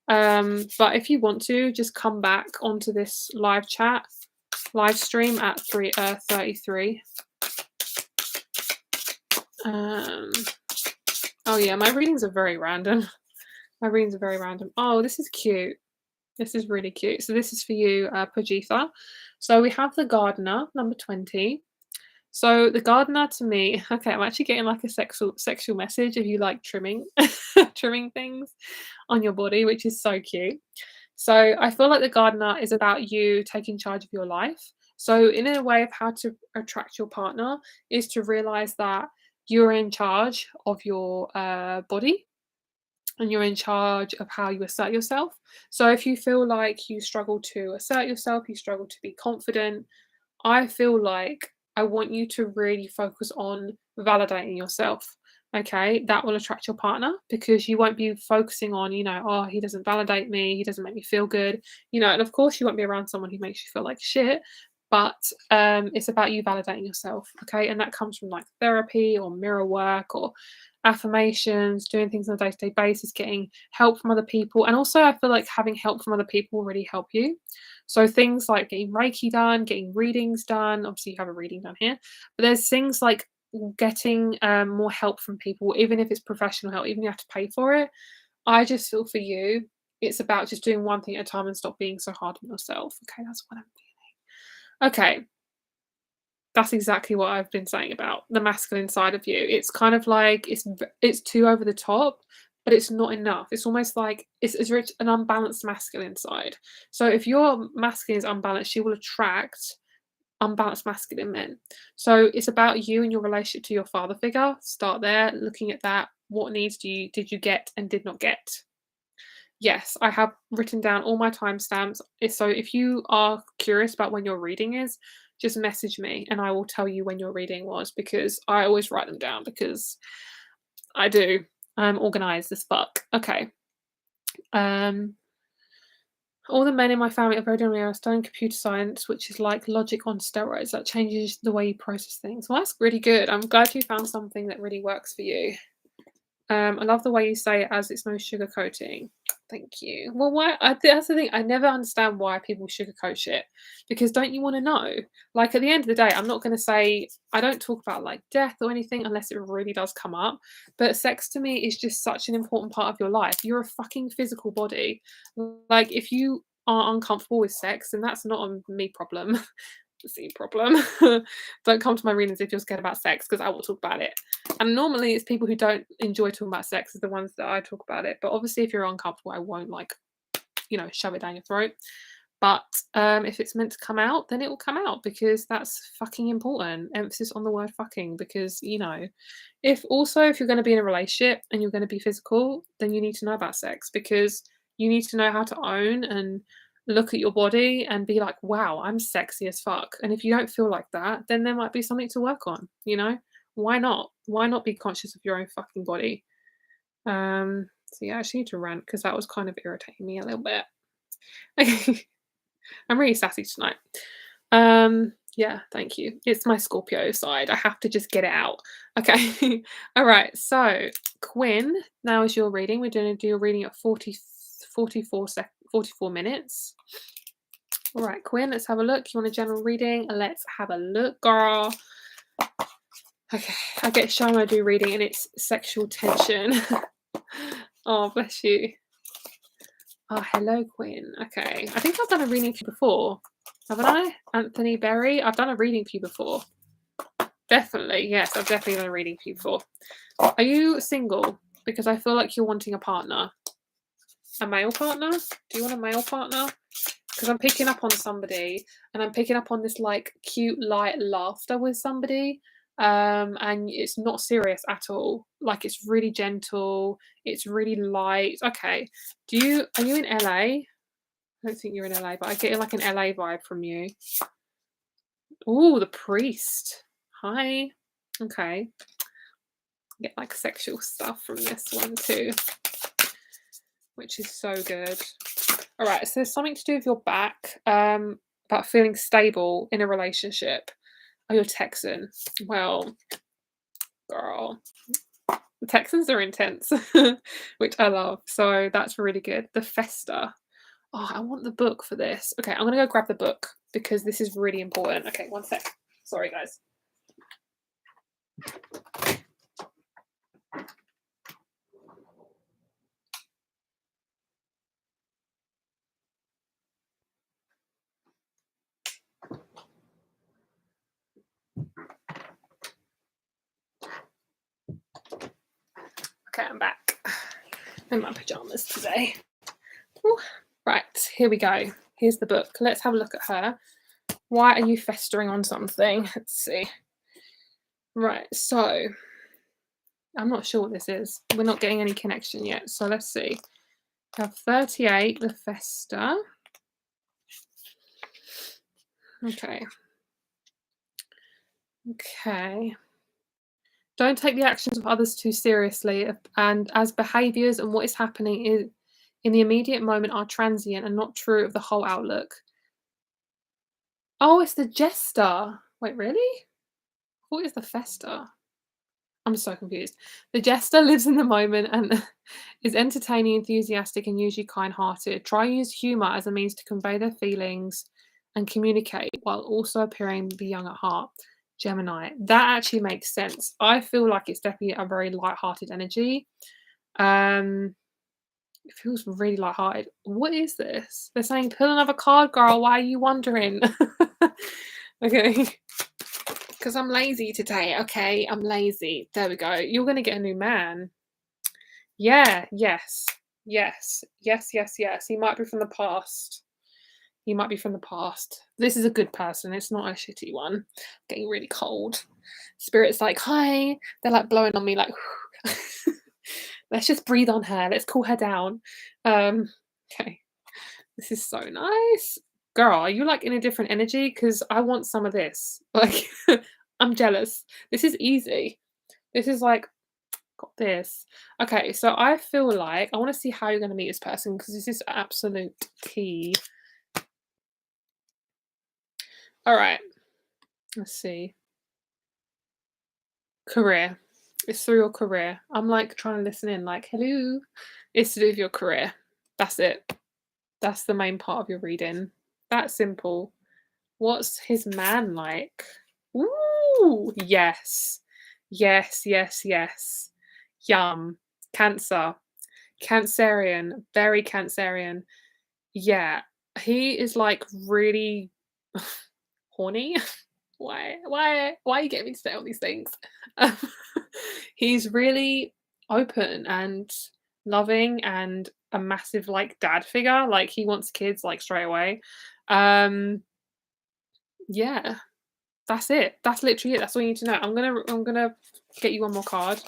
But if you want to, just come back onto this live stream at 33. Oh yeah, my readings are very random. My readings are very random. Oh, this is cute. This is really cute. So this is for you, Pajitha. So we have the gardener, number 20. So the gardener to me, okay, I'm actually getting like a sexual message if you like trimming trimming things on your body, which is so cute. So I feel like the gardener is about you taking charge of your life. So in a way of how to attract your partner is to realize that you're in charge of your body and you're in charge of how you assert yourself. So if you feel like you struggle to assert yourself, you struggle to be confident, I feel like I want you to really focus on validating yourself. Okay, that will attract your partner because you won't be focusing on, oh, he doesn't validate me, he doesn't make me feel good, and of course you won't be around someone who makes you feel like shit, but it's about you validating yourself, okay? And that comes from like therapy or mirror work or affirmations, doing things on a day-to-day basis, getting help from other people. And also I feel like having help from other people will really help you. So things like getting Reiki done, getting readings done. Obviously, you have a reading done here, but there's things like getting more help from people, even if it's professional help, even if you have to pay for it. I just feel for you, it's about just doing one thing at a time and stop being so hard on yourself. Okay, that's what I'm feeling. Okay, that's exactly what I've been saying about the masculine side of you. It's kind of like it's too over the top, but it's not enough. It's almost like it's rich an unbalanced masculine side. So if your masculine is unbalanced, you will attract unbalanced masculine men. So it's about you and your relationship to your father figure. Start there, looking at that. What needs did you get and did not get? Yes, I have written down all my timestamps. So if you are curious about when your reading is, just message me and I will tell you when your reading was because I always write them down because I do. I'm organized as fuck. Okay. Um, all the men in my family are very generally studying computer science, which is like logic on steroids. That changes the way you process things. Well, that's really good. I'm glad you found something that really works for you. I love the way you say it as it's no sugarcoating. Thank you. Well, why? That's the thing. I never understand why people sugarcoat shit. Because don't you want to know? Like at the end of the day, I'm not going to say I don't talk about like death or anything unless it really does come up. But sex to me is just such an important part of your life. You're a fucking physical body. Like if you are uncomfortable with sex, then that's not a me problem. See problem. Don't come to my readings if you're scared about sex because I will talk about it. And normally it's people who don't enjoy talking about sex is the ones that I talk about it. But obviously if you're uncomfortable, I won't like, shove it down your throat. But if it's meant to come out, then it will come out because that's fucking important. Emphasis on the word fucking because, if you're going to be in a relationship and you're going to be physical, then you need to know about sex because you need to know how to own and look at your body and be like, wow, I'm sexy as fuck. And if you don't feel like that, then there might be something to work on, Why not? Why not be conscious of your own fucking body? So yeah, I actually need to rant because that was kind of irritating me a little bit. I'm really sassy tonight. Yeah, thank you. It's my Scorpio side. I have to just get it out. Okay. All right. So, Quinn, now is your reading. We're going to do your reading at 44 minutes. All right, Quinn, let's have a look. You want a general reading? Let's have a look, girl. Okay, I get shy when I do reading and it's sexual tension. Oh, bless you. Oh, hello, Quinn. Okay, I think I've done a reading for you before, haven't I? Anthony Berry. I've done a reading for you before. Definitely, yes, I've definitely done a reading for you before. Are you single? Because I feel like you're wanting a partner. A male partner? Do you want a male partner? Because I'm picking up on somebody and I'm picking up on this like cute light laughter with somebody. And it's not serious at all. Like it's really gentle, it's really light. Okay. Are you in LA? I don't think you're in LA, but I get like an LA vibe from you. Oh, the priest. Hi. Okay. Get like sexual stuff from this one too, which is so good. All right, so there's something to do with your back, about feeling stable in a relationship. Oh, you're Texan. Well, girl, the Texans are intense, which I love. So that's really good. The Festa. Oh, I want the book for this. Okay, I'm gonna go grab the book because this is really important. Okay, one sec. Sorry, guys. Okay, I'm back in my pajamas today. Ooh. Right, here we go. Here's the book. Let's have a look at her. Why are you festering on something? Let's see. Right, so I'm not sure what this is. We're not getting any connection yet. So let's see. We have 38, the Festa. Okay. Okay. Don't take the actions of others too seriously, and as behaviours and what is happening in the immediate moment are transient and not true of the whole outlook. Oh, it's the jester. Wait, really? What is the Festa? I'm so confused. The jester lives in the moment and is entertaining, enthusiastic, and usually kind-hearted. Try use humour as a means to convey their feelings and communicate while also appearing to be young at heart. Gemini. That actually makes sense. I feel like it's definitely a very light-hearted energy. It feels really light-hearted. What is this? They're saying, pull another card, girl. Why are you wondering? Okay. Because I'm lazy today. Okay, I'm lazy. There we go. You're going to get a new man. Yeah, yes. Yes. Yes, yes, yes. He might be from the past. He might be from the past. This is a good person. It's not a shitty one. Getting really cold. Spirit's like, hi. They're like blowing on me like, let's just breathe on her. Let's cool her down. Okay. This is so nice. Girl, are you like in a different energy? Because I want some of this. Like, I'm jealous. This is easy. This is like, got this. Okay, so I feel like I want to see how you're going to meet this person because this is absolute key. All right. Let's see. Career. It's through your career. I'm like trying to listen in, like, hello. It's to do with your career. That's it. That's the main part of your reading. That's simple. What's his man like? Ooh, yes. Yes, yes, yes. Yum. Cancer. Cancerian. Very Cancerian. Yeah. He is like really horny. Why are you getting me to say all these things? He's really open and loving and a massive like dad figure. Like he wants kids like straight away. Yeah, that's it. That's literally it. That's all you need to know. I'm gonna get you one more card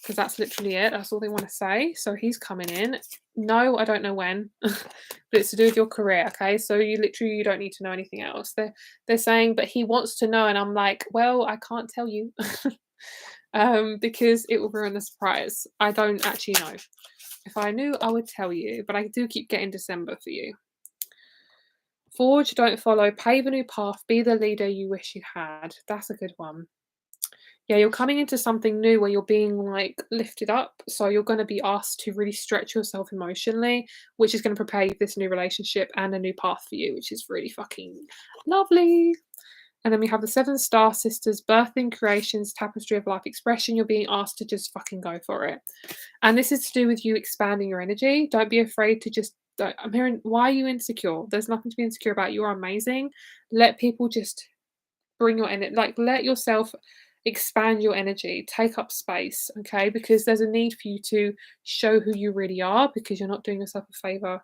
because that's literally it. That's all they want to say. So he's coming in. No, I don't know when, but it's to do with your career. Okay, so you don't need to know anything else. They're saying, but he wants to know, and I'm like, well, I can't tell you, because it will ruin the surprise. I don't actually know. If I knew, I would tell you, but I do keep getting December for you. Forge, don't follow. Pave a new path. Be the leader you wish you had. That's a good one. Yeah, you're coming into something new where you're being like lifted up. So you're going to be asked to really stretch yourself emotionally, which is going to prepare you for this new relationship and a new path for you, which is really fucking lovely. And then we have the 7 Star Sisters, Birthing Creations, Tapestry of Life Expression. You're being asked to just fucking go for it. And this is to do with you expanding your energy. Don't be afraid to just. I'm hearing, why are you insecure? There's nothing to be insecure about. You're amazing. Let people just bring your energy. Like, let yourself expand your energy, take up space, okay? Because there's a need for you to show who you really are because you're not doing yourself a favor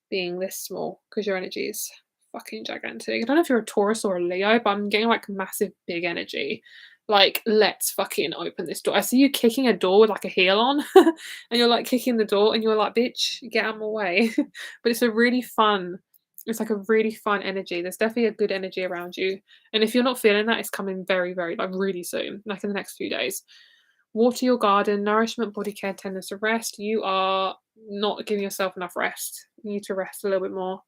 being this small because your energy is fucking gigantic. I don't know if you're a Taurus or a Leo, but I'm getting like massive big energy. Like, let's fucking open this door. I see you kicking a door with like a heel on and you're like kicking the door and you're like, bitch, get out of my way. But it's like a really fun energy. There's definitely a good energy around you. And if you're not feeling that, it's coming very, very, like really soon, like in the next few days. Water your garden, nourishment, body care, tenderness, and rest. You are not giving yourself enough rest. You need to rest a little bit more.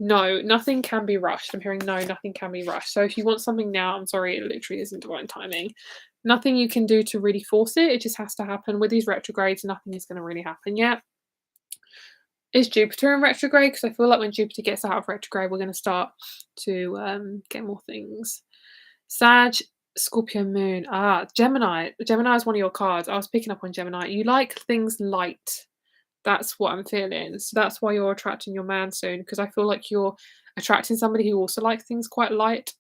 No, nothing can be rushed. I'm hearing no, nothing can be rushed. So if you want something now, I'm sorry, it literally isn't divine timing. Nothing you can do to really force it. It just has to happen. With these retrogrades, nothing is going to really happen yet. Is Jupiter in retrograde? Because I feel like when Jupiter gets out of retrograde, we're going to start to get more things. Sag, Scorpio moon. Gemini. Gemini is one of your cards. I was picking up on Gemini. You like things light. That's what I'm feeling. So that's why you're attracting your man soon, because I feel like you're attracting somebody who also likes things quite light.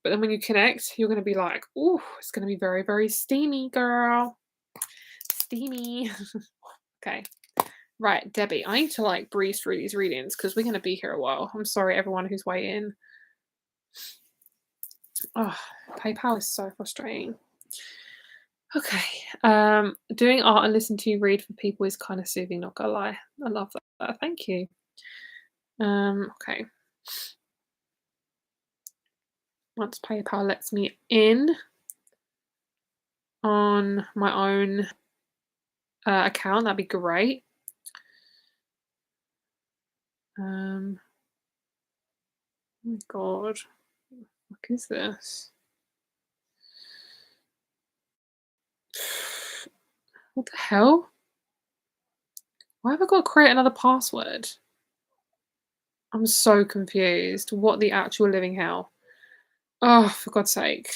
But then when you connect, you're going to be like, "Ooh, it's going to be very, very steamy, girl. Steamy." Okay. Right, Debbie, I need to like breeze through these readings because we're going to be here a while. I'm sorry, everyone who's waiting. Oh, PayPal is so frustrating. Okay. Doing art and listen to you read for people is kind of soothing, not gonna lie. I love that. Thank you. Okay. Once PayPal lets me in on my own account, that'd be great. Oh my god. What is this? What the hell? Why have I got to create another password? I'm so confused. What the actual living hell? Oh, for God's sake.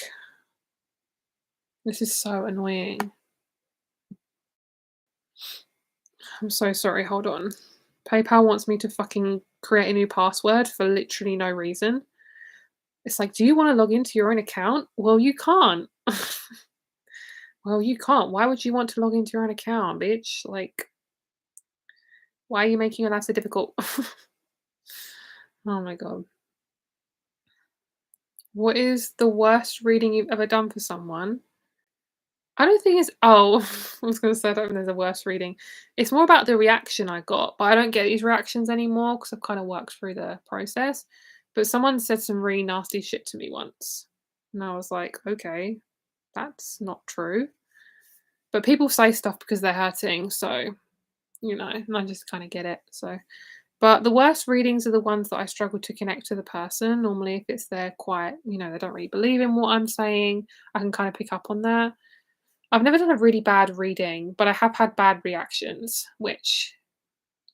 This is so annoying. I'm so sorry. Hold on. PayPal wants me to fucking create a new password for literally no reason. It's like, do you want to log into your own account? Well, you can't. Well, you can't. Why would you want to log into your own account, bitch? Like, why are you making your life so difficult? Oh my god. What is the worst reading you've ever done for someone? I don't think it's oh, I was gonna say I don't think there's a worse reading. It's more about the reaction I got, but I don't get these reactions anymore because I've kind of worked through the process. But someone said some really nasty shit to me once. And I was like, okay, that's not true. But people say stuff because they're hurting, so and I just kind of get it. So but the worst readings are the ones that I struggle to connect to the person. Normally, if it's they're quite, they don't really believe in what I'm saying, I can kind of pick up on that. I've never done a really bad reading, but I have had bad reactions, which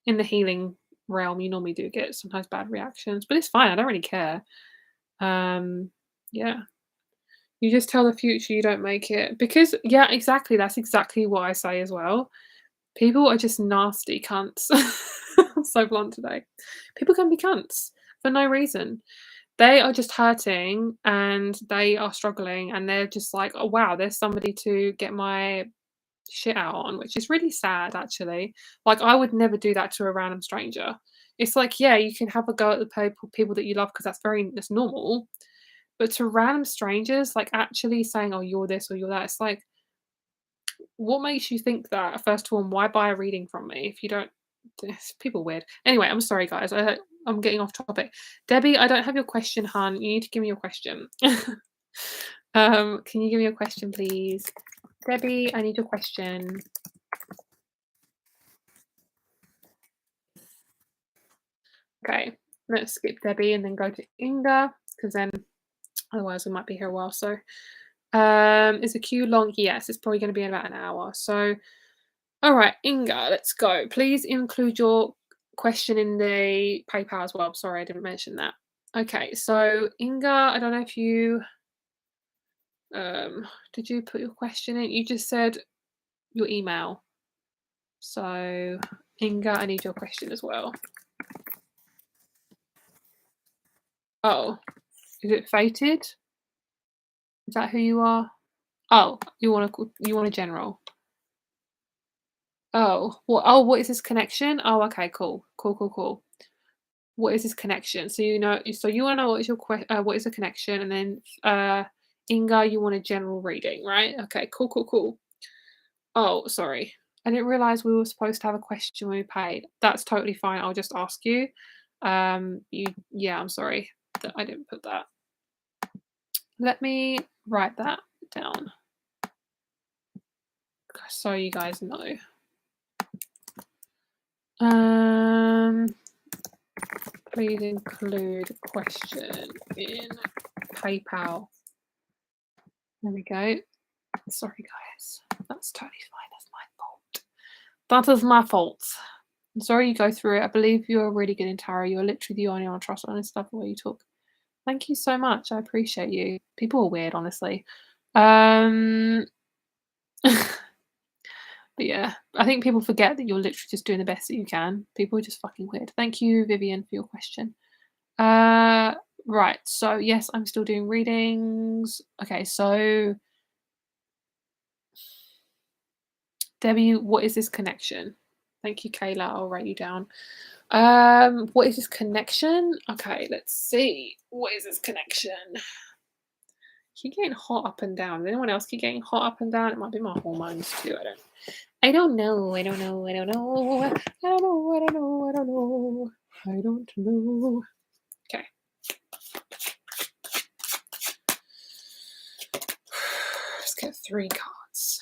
in the healing realm, you normally do get sometimes bad reactions, but it's fine. I don't really care. Yeah. You just tell the future you don't make it. Because, yeah, exactly. That's exactly what I say as well. People are just nasty cunts. I'm so blunt today. People can be cunts for no reason. They are just hurting and they are struggling and they're just like, oh wow, there's somebody to get my shit out on, which is really sad actually. Like I would never do that to a random stranger. It's like, yeah, you can have a go at the people that you love because that's normal. But to random strangers, like actually saying, oh, you're this or you're that, it's like, what makes you think that? First of all, why buy a reading from me if you don't? It's people weird. Anyway, I'm sorry, guys. I'm getting off topic. Debbie, I don't have your question, hun. You need to give me your question. Can you give me a question, please? Debbie, I need your question. Okay, let's skip Debbie and then go to Inga, because then otherwise we might be here a while. So, is the queue long? Yes, it's probably going to be in about an hour. So, all right, Inga, let's go. Please include your question in the PayPal as well. Sorry, I didn't mention that. Okay, so Inga, I don't know if you did you put your question in? You just said your email. So Inga, I need your question as well. Oh, is it fated? Is that who you are? Oh, you want a general. Oh, what is this connection? Oh, okay, cool. What is this connection? So you want to know what is your what is the connection, and then Inga, you want a general reading, right? Okay, cool. Oh, sorry. I didn't realize we were supposed to have a question when we paid. That's totally fine. I'll just ask you. Yeah, I'm sorry that I didn't put that. Let me write that down so you guys know. Please include question in PayPal. There we go. Sorry, guys. That's totally fine. That's my fault. That is my fault. I'm sorry you go through it. I believe you're really good in tarot. You're literally the only one I trust on this stuff the way you talk. Thank you so much. I appreciate you. People are weird, honestly. But yeah, I think people forget that you're literally just doing the best that you can. People are just fucking weird. Thank you, Vivian, for your question. Right, so yes, I'm still doing readings. Okay, so Debbie, what is this connection? Thank you, Kayla. I'll write you down. What is this connection? Okay, let's see. What is this connection? Keep getting hot up and down. Does anyone else keep getting hot up and down? It might be my hormones too. I don't know. Okay. Let's get 3 cards.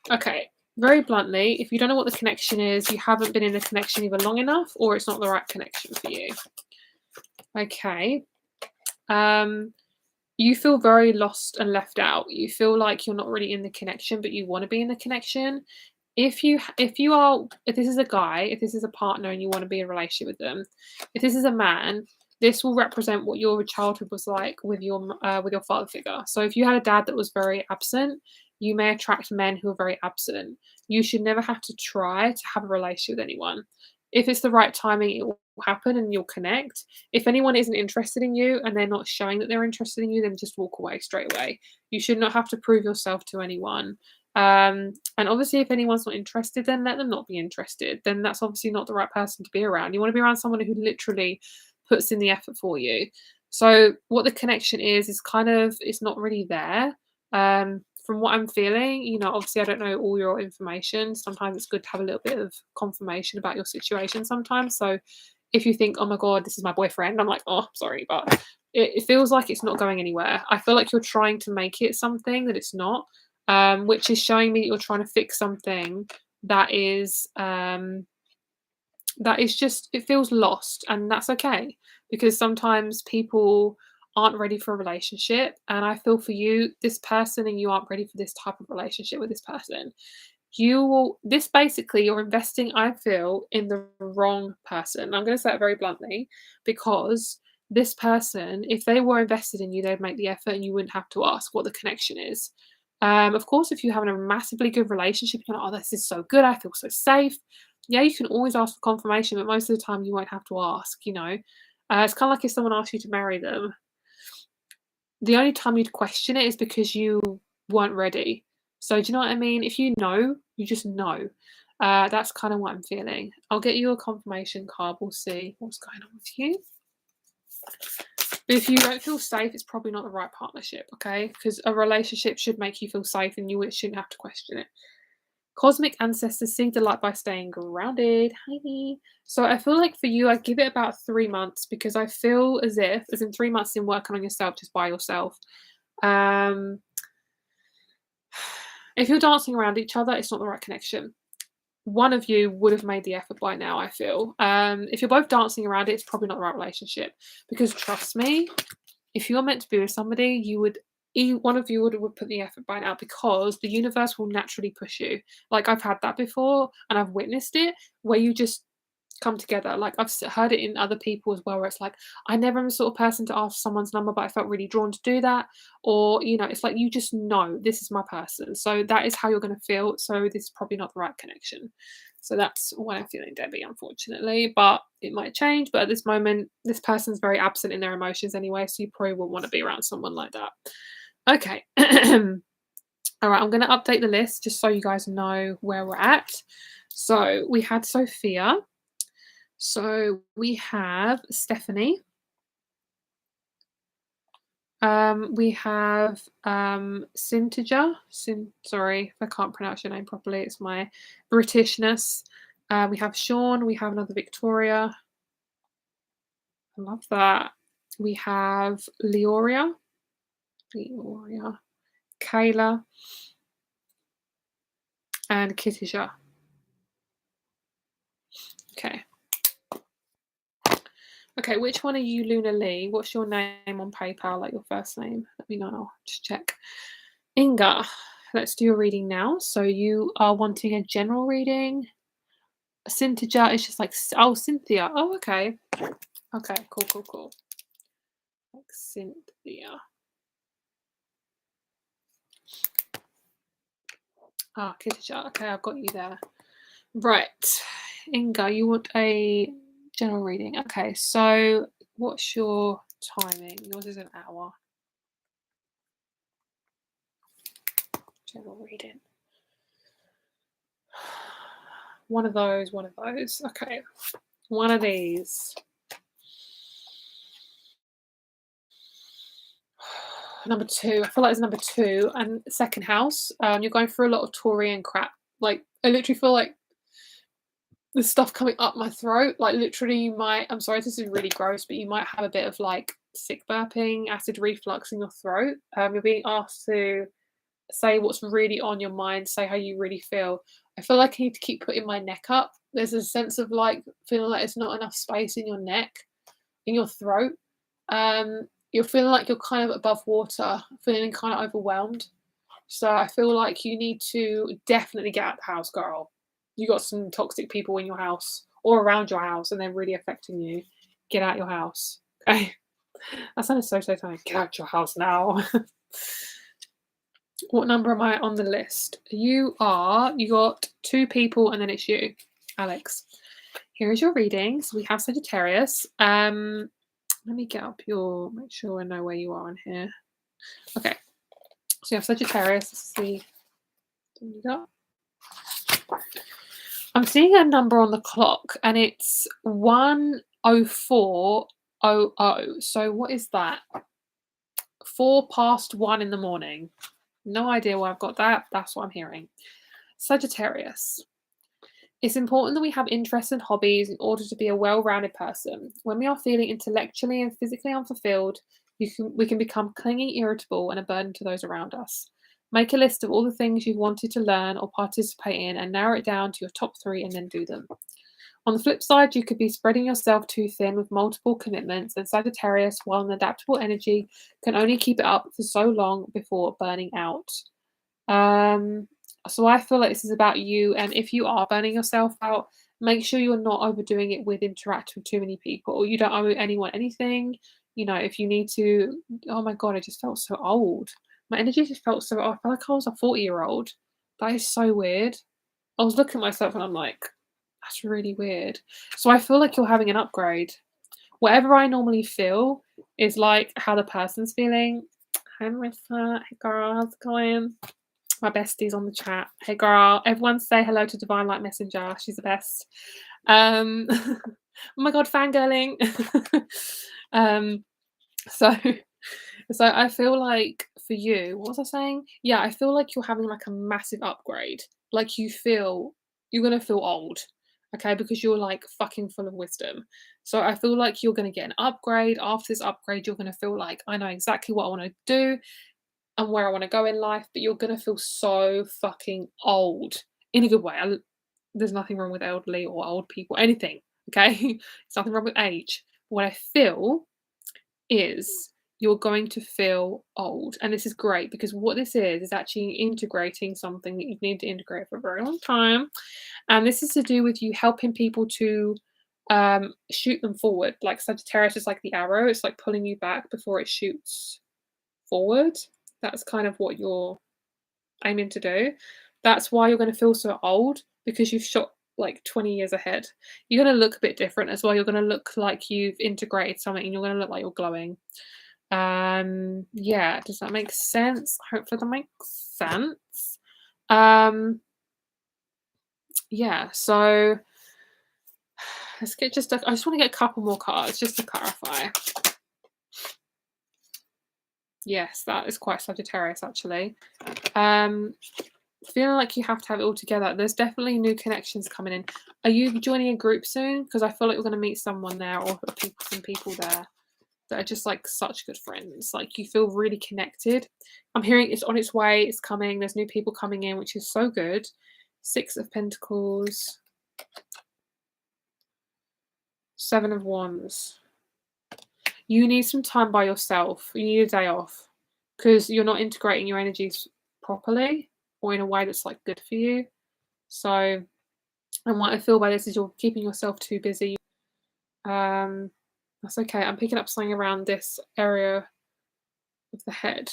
Okay. Very bluntly, if you don't know what the connection is, you haven't been in a connection either long enough or it's not the right connection for you. Okay. You feel very lost and left out. You feel like you're not really in the connection, but you want to be in the connection. If this is a guy, if this is a partner and you want to be in a relationship with them, if this is a man, this will represent what your childhood was like with your father figure. So if you had a dad that was very absent, you may attract men who are very absent. You should never have to try to have a relationship with anyone. If it's the right timing, it will happen and you'll connect. If anyone isn't interested in you and they're not showing that they're interested in you, then just walk away straight away. You should not have to prove yourself to anyone. And obviously, if anyone's not interested, then let them not be interested. Then that's obviously not the right person to be around. You want to be around someone who literally puts in the effort for you. So what the connection is kind of, it's not really there. From what I'm feeling, obviously I don't know all your information. Sometimes it's good to have a little bit of confirmation about your situation sometimes. So if you think, oh my God, this is my boyfriend, I'm like, oh, sorry, but it feels like it's not going anywhere. I feel like you're trying to make it something that it's not, which is showing me that you're trying to fix something that is just, it feels lost, and that's okay, because sometimes people aren't ready for a relationship, and I feel for you, this person, and you aren't ready for this type of relationship with this person. You're investing, I feel, in the wrong person. I'm going to say it very bluntly, because this person, if they were invested in you, they'd make the effort and you wouldn't have to ask what the connection is. Of course, if you're having a massively good relationship, you're like, oh, this is so good, I feel so safe. Yeah, you can always ask for confirmation, but most of the time you won't have to ask, It's kind of like if someone asked you to marry them. The only time you'd question it is because you weren't ready. So do you know what I mean? If you know, you just know. That's kind of what I'm feeling. I'll get you a confirmation card. We'll see what's going on with you. But if you don't feel safe, it's probably not the right partnership, okay? Because a relationship should make you feel safe and you shouldn't have to question it. Cosmic ancestors see the light by staying grounded. Hi. So I feel like for you, I give it about 3 months, because I feel as in 3 months in working on yourself just by yourself. If you're dancing around each other, it's not the right connection. One of you would have made the effort by now, I feel. If you're both dancing around it, it's probably not the right relationship, because trust me, if you're meant to be with somebody, one of you would put the effort by now, because the universe will naturally push you. Like, I've had that before and I've witnessed it, where you just come together. Like, I've heard it in other people as well, where it's like, I never am the sort of person to ask someone's number, but I felt really drawn to do that. Or, it's like, you just know this is my person. So that is how you're going to feel. So this is probably not the right connection. So that's what I'm feeling, Debbie, unfortunately. But it might change. But at this moment, this person's very absent in their emotions anyway. So you probably wouldn't want to be around someone like that. Okay. All right, I'm going to update the list just so you guys know where we're at. So we had Sophia. So we have Stephanie. We have Sintaja. Sorry if I can't pronounce your name properly. It's my Britishness. We have Sean. We have another Victoria. I love that. We have Leoria, Kayla, and Kittisha. Okay. Okay, which one are you, Luna Lee? What's your name on PayPal, like your first name? Let me know. I'll just check. Inga, let's do a reading now. So you are wanting a general reading. Cynthia is just like, oh, Cynthia. Oh, okay. Okay, cool. Like Cynthia. Ah, Kitija. Okay, I've got you there. Right. Inga, you want a general reading. Okay, so what's your timing? Yours is an hour. General reading. One of those. Okay. One of these. Number 2. I feel like it's number 2 and second house. You're going through a lot of Tori and crap. Like, I literally feel like there's stuff coming up my throat. Like, literally, you might, I'm sorry, this is really gross, but you might have a bit of like sick burping, acid reflux in your throat. You're being asked to say what's really on your mind, say how you really feel. I feel like I need to keep putting my neck up. There's a sense of like feeling like there's not enough space in your neck, in your throat. You're feeling like you're kind of above water, feeling kind of overwhelmed. So I feel like you need to definitely get out of the house, girl. You got some toxic people in your house or around your house, and they're really affecting you. Get out your house. Okay. That sounded so tired. Get out your house now. What number am I on the list? You got 2 people and then it's you, Alex. Here is your reading. So we have Sagittarius. Let me get up make sure I know where you are in here. Okay. So you have Sagittarius. Let's see. I'm seeing a number on the clock and it's 1:04:00. So what is that? 1:04 in the morning. No idea why I've got that. That's what I'm hearing. Sagittarius. It's important that we have interests and hobbies in order to be a well-rounded person. When we are feeling intellectually and physically unfulfilled, we can become clingy, irritable, and a burden to those around us. Make a list of all the things you've wanted to learn or participate in and narrow it down to your top 3 and then do them. On the flip side, you could be spreading yourself too thin with multiple commitments, and Sagittarius, while an adaptable energy, can only keep it up for so long before burning out. So I feel like this is about you, and if you are burning yourself out, make sure you're not overdoing it with interacting with too many people. You don't owe anyone anything. You know, if you need to, oh my god, I just felt so old. My energy just felt so old. I felt like I was a 40-year-old. That is so weird. I was looking at myself and I'm like, that's really weird. So I feel like you're having an upgrade. Whatever I normally feel is like how the person's feeling. Hi Marissa, hey girl, how's it going? My bestie's on the chat. Hey girl, everyone say hello to Divine Light Messenger. She's the best. Oh my god, fangirling. So I feel like for you, what was I saying? Yeah, I feel like you're having like a massive upgrade. Like you're gonna feel old, okay, because you're like fucking full of wisdom. So I feel like you're gonna get an upgrade. After this upgrade, you're gonna feel like I know exactly what I want to do and where I want to go in life, but you're gonna feel so fucking old in a good way. There's nothing wrong with elderly or old people, anything, okay? There's nothing wrong with age. What I feel is you're going to feel old. And this is great because what this is actually integrating something that you've needed to integrate for a very long time. And this is to do with you helping people to shoot them forward. Like Sagittarius is like the arrow, it's like pulling you back before it shoots forward. That's kind of what you're aiming to do. That's why you're going to feel so old because you've shot like 20 years ahead. You're going to look a bit different as well. You're going to look like you've integrated something and you're going to look like you're glowing. Yeah, does that make sense? Hopefully that makes sense. Yeah, so let's get I just want to get a couple more cards just to clarify. Yes, that is quite Sagittarius actually. Feeling like you have to have it all together. There's definitely new connections coming in. Are you joining a group soon? Because I feel like we're going to meet someone there or some people there that are just like such good friends. Like you feel really connected. I'm hearing it's on its way. It's coming. There's new people coming in, which is so good. 6 of Pentacles. 7 of Wands. You need some time by yourself. You need a day off because you're not integrating your energies properly or in a way that's like good for you. So, and what I feel by this is you're keeping yourself too busy. That's okay. I'm picking up something around this area of the head.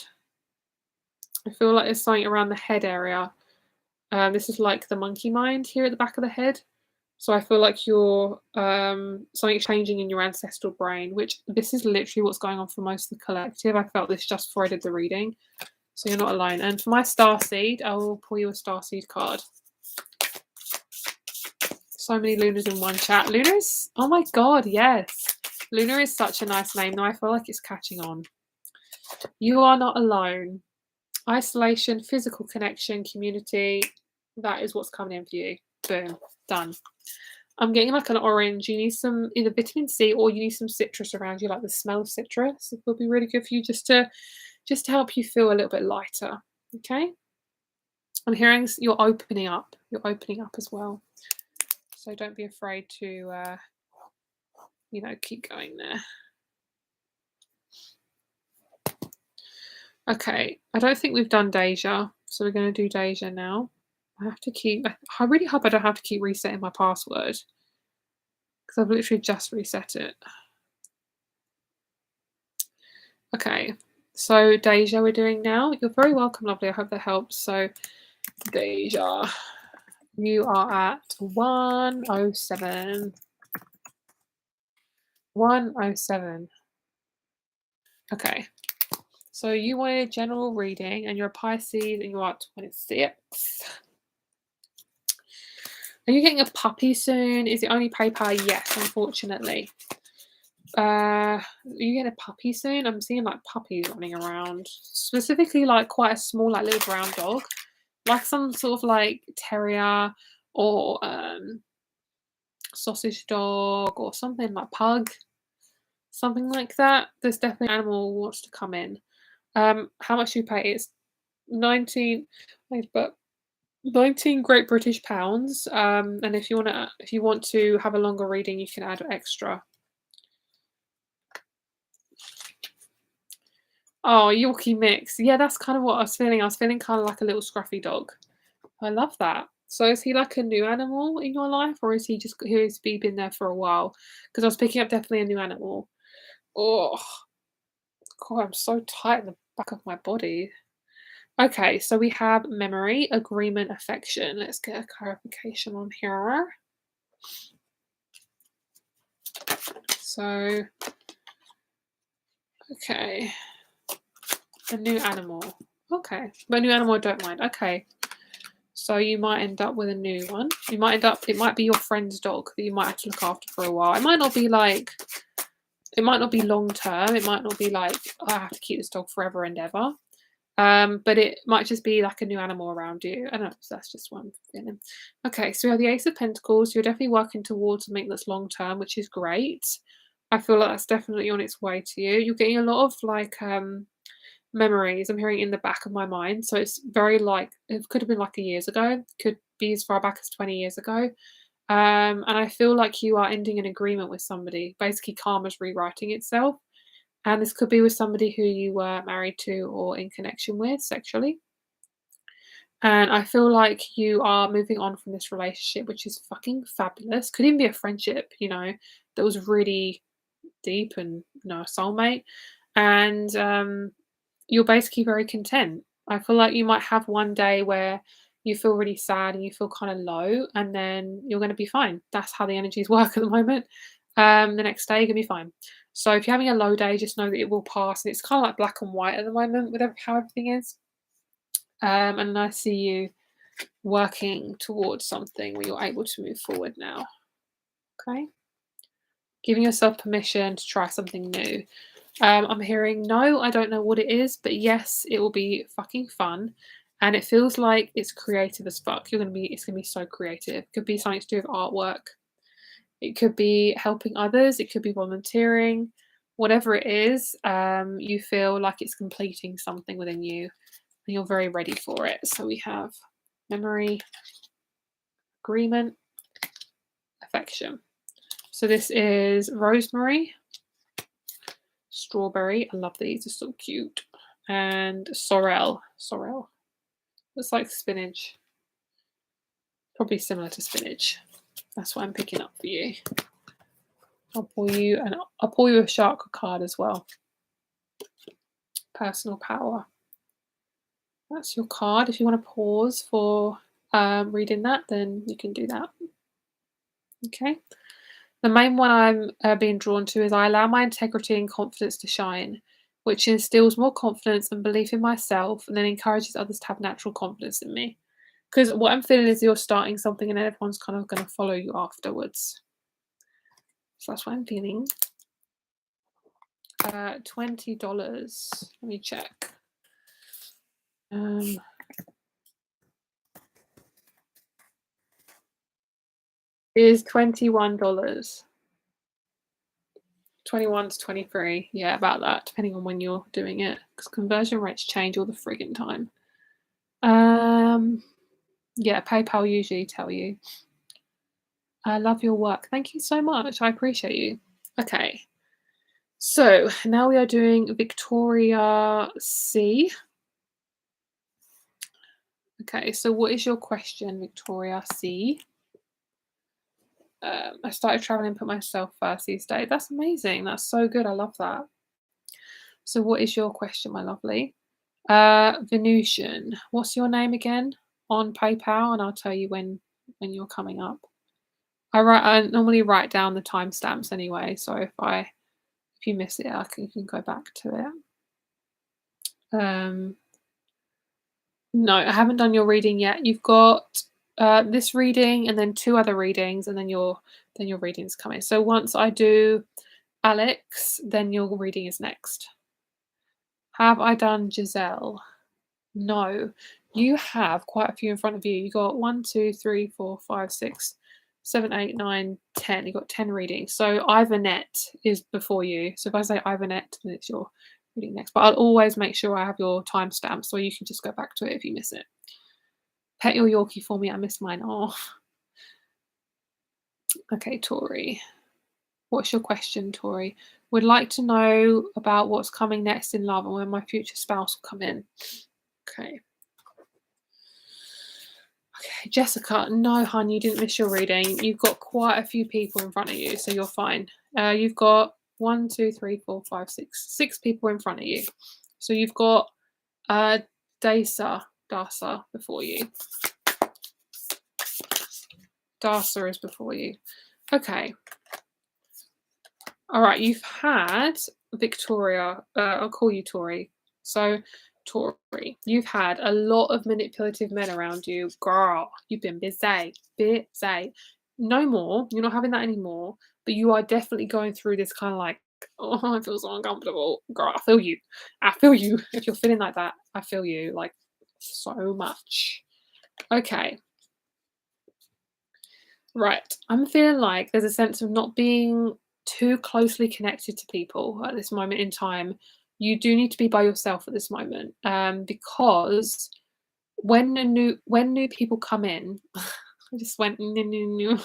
I feel like there's something around the head area. This is like the monkey mind here at the back of the head. So I feel like you're something's changing in your ancestral brain, which this is literally what's going on for most of the collective. I felt this just before I did the reading. So you're not alone. And for my star seed, I will pull you a star seed card. So many Lunas in one chat. Luna is, oh my god, yes. Luna is such a nice name. Now I feel like it's catching on. You are not alone. Isolation, physical connection, community. That is what's coming in for you. Boom. Done. I'm getting like an orange. You need some either vitamin C or you need some citrus around you, like the smell of citrus. It will be really good for you just to help you feel a little bit lighter. Okay. I'm hearing you're opening up. You're opening up as well. So don't be afraid to, keep going there. Okay, I don't think we've done Deja, so we're going to do Deja now. I really hope I don't have to keep resetting my password because I've literally just reset it. Okay, so Deja we're doing now. You're very welcome, lovely. I hope that helps. So Deja, you are at 107. 107. Okay. So you want a general reading and you're a Pisces and you're at 26. Are you getting a puppy soon? Is it only paper? Yes, unfortunately. Are you getting a puppy soon? I'm seeing like puppies running around. Specifically like quite a small like little brown dog. Like some sort of like terrier or sausage dog or something like pug. Something like that. There's definitely an animal who wants to come in. How much do you pay? It's 19 Great British pounds. And if you want to have a longer reading, you can add extra. Oh, Yorkie mix. Yeah, that's kind of what I was feeling. I was feeling kind of like a little scruffy dog. I love that. So is he like a new animal in your life, or is he been there for a while? Because I was picking up definitely a new animal. Oh, God, I'm so tight in the back of my body. Okay, so we have memory, agreement, affection. Let's get a clarification on here. So, okay, a new animal. Okay, but a new animal I don't mind. Okay, so you might end up with a new one. It might be your friend's dog that you might have to look after for a while. It might not be long term. It might not be like, oh, I have to keep this dog forever and ever. But it might just be like a new animal around you. I don't know, so that's just what I'm feeling. Okay, so we have the Ace of Pentacles. You're definitely working towards something that's long term, which is great. I feel like that's definitely on its way to you. You're getting a lot of like memories. I'm hearing in the back of my mind. So it's very like it could have been like a years ago, could be as far back as 20 years ago. And I feel like you are ending an agreement with somebody. Basically, karma's rewriting itself. And this could be with somebody who you were married to or in connection with sexually. And I feel like you are moving on from this relationship, which is fucking fabulous. Could even be a friendship, that was really deep and, a soulmate. And you're basically very content. I feel like you might have one day where you feel really sad and you feel kind of low, and then you're going to be fine. That's how the energies work at the moment. The next day, you're going to be fine. So if you're having a low day, just know that it will pass. And it's kind of like black and white at the moment with how everything is. And I see you working towards something where you're able to move forward now. Okay? Giving yourself permission to try something new. I'm hearing, no, I don't know what it is, but yes, it will be fucking fun. And it feels like it's creative as fuck. It's gonna be so creative. It could be something to do with artwork. It could be helping others. It could be volunteering. Whatever it is, you feel like it's completing something within you and you're very ready for it. So we have memory, agreement, affection. So this is Rosemary. Strawberry. I love these. They're so cute. And sorrel. Sorrel. Looks like spinach. Probably similar to spinach. That's what I'm picking up for you. I'll pull you a shark card as well. Personal power. That's your card. If you want to pause for reading that, then you can do that. Okay. The main one I'm being drawn to is I allow my integrity and confidence to shine, which instills more confidence and belief in myself and then encourages others to have natural confidence in me. Because what I'm feeling is you're starting something and everyone's kind of going to follow you afterwards. So that's what I'm feeling. $20. Let me check. Is $21. 21 to 23. Yeah, about that, depending on when you're doing it. Because conversion rates change all the friggin' time. Yeah, PayPal usually tell you. I love your work. Thank you so much. I appreciate you. Okay. So now we are doing Victoria C. Okay, so what is your question, Victoria C? I started traveling and put myself first these days. That's amazing. That's so good. I love that. So what is your question, my lovely? Venusian. What's your name again on PayPal? And I'll tell you when you're coming up. I normally write down the timestamps anyway, so if you miss it, you can go back to it. No, I haven't done your reading yet. You've got this reading and then 2 other readings, and then your reading's coming. So once I do Alex, then your reading is next. Have I done Giselle? No. You have quite a few in front of you. You got 1, 2, 3, 4, 5, 6, 7, 8, 9, 10. You got 10 readings. So Ivanette is before you. So if I say Ivanette, then it's your reading next. But I'll always make sure I have your timestamp so you can just go back to it if you miss it. Pet your Yorkie for me. I missed mine. Oh. Okay, Tori. What's your question, Tori? Would like to know about what's coming next in love and when my future spouse will come in. Okay. Okay, Jessica. No, hon, you didn't miss your reading. You've got quite a few people in front of you, so you're fine. You've got 1, 2, 3, 4, 5, 6. 6 people in front of you. So you've got Daisa before you. Daisa is before you. Okay. All right, you've had Victoria. I'll call you Tori. So, Tori, you've had a lot of manipulative men around you. Girl, you've been busy. Busy. No more. You're not having that anymore. But you are definitely going through this kind of like, oh, I feel so uncomfortable. Girl, I feel you. I feel you. If you're feeling like that, I feel you. Like, so much. Okay. Right. I'm feeling like there's a sense of not being too closely connected to people at this moment in time. You do need to be by yourself at this moment, because when new people come in, I just went new.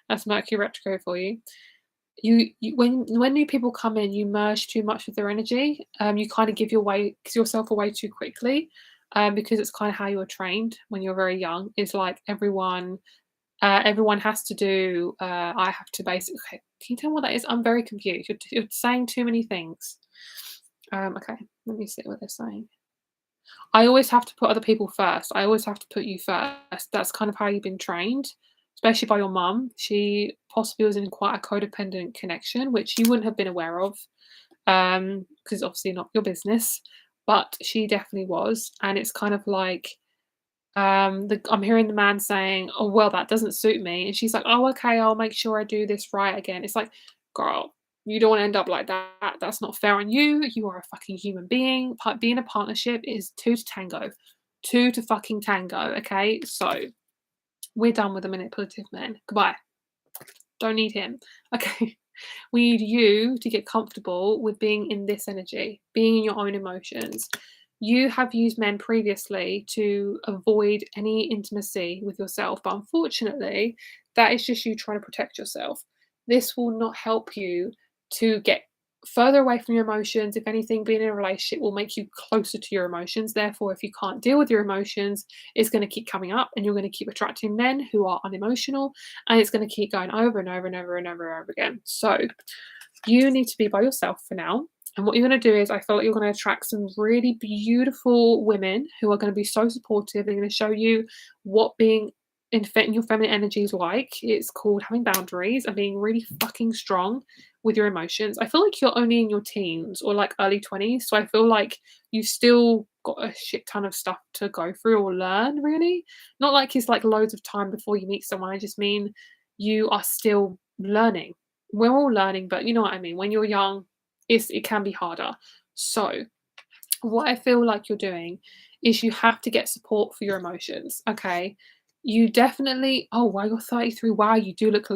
That's Mercury retrograde for you. When new people come in, you merge too much with their energy. You kind of give yourself away too quickly, because it's kind of how you're trained when you're very young. It's like everyone has to do. I have to basically. Okay, can you tell me what that is? I'm very confused. You're saying too many things. Okay, let me see what they're saying. I always have to put other people first. I always have to put you first. That's kind of how you've been trained, especially by your mum. She possibly was in quite a codependent connection, which you wouldn't have been aware of, because obviously not your business. But she definitely was, and it's kind of like. I'm hearing the man saying, "Oh well, that doesn't suit me," and she's like, "Oh okay, I'll make sure I do this right again." It's like, girl, you don't want to end up like that. That's not fair on you. You are a fucking human being. Being a partnership is 2 to tango, 2 to fucking tango. Okay, so we're done with the manipulative men. Goodbye. Don't need him. Okay. We need you to get comfortable with being in this energy, being in your own emotions. You have used men previously to avoid any intimacy with yourself, but unfortunately, that is just you trying to protect yourself. This will not help you to get further away from your emotions. If anything, being in a relationship will make you closer to your emotions. Therefore, if you can't deal with your emotions, it's going to keep coming up and you're going to keep attracting men who are unemotional, and it's going to keep going over and over and over and over and over again. So you need to be by yourself for now. And what you're going to do is, I feel like you're going to attract some really beautiful women who are going to be so supportive. They're going to show you what being in your feminine energy is like. It's called having boundaries and being really fucking strong with your emotions. I feel like you're only in your teens or like early 20s. So I feel like you've still got a shit ton of stuff to go through or learn, really. Not like it's like loads of time before you meet someone. I just mean you are still learning. We're all learning, but you know what I mean. When you're young, it can be harder. So what I feel like you're doing is you have to get support for your emotions. Okay. You definitely, oh wow, you're 33. Wow, you do look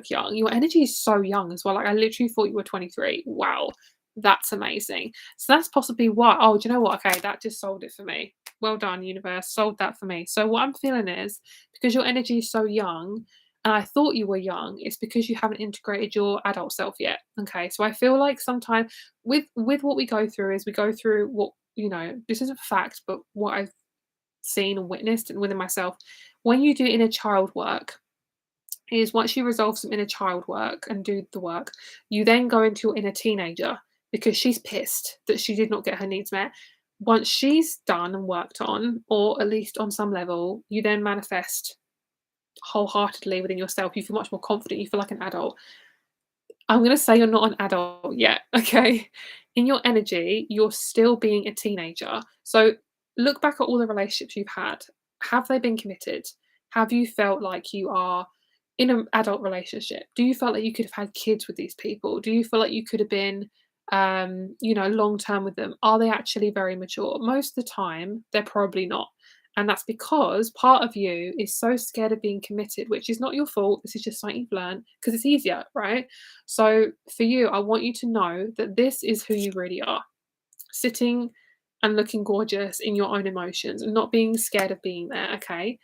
young. Your energy is so young as well. Like I literally thought you were 23. Wow. That's amazing. So that's possibly why. Oh, do you know what? Okay, that just sold it for me. Well done, universe. Sold that for me. So what I'm feeling is, because your energy is so young, and I thought you were young, it's because you haven't integrated your adult self yet. Okay. So I feel like sometimes with what we go through is we go through what, this is a fact, but what I've seen and witnessed and within myself, when you do inner child work, is once you resolve some inner child work and do the work, you then go into your inner teenager because she's pissed that she did not get her needs met. Once she's done and worked on, or at least on some level, you then manifest wholeheartedly within yourself. You feel much more confident. You feel like an adult. I'm going to say you're not an adult yet, okay? In your energy, you're still being a teenager. So look back at all the relationships you've had. Have they been committed? Have you felt like you are in an adult relationship? Do you feel like you could have had kids with these people? Do you feel like you could have been, long term with them? Are they actually very mature? Most of the time, they're probably not. And that's because part of you is so scared of being committed, which is not your fault. This is just something you've learned because it's easier, right? So for you, I want you to know that this is who you really are, sitting and looking gorgeous in your own emotions and not being scared of being there, okay?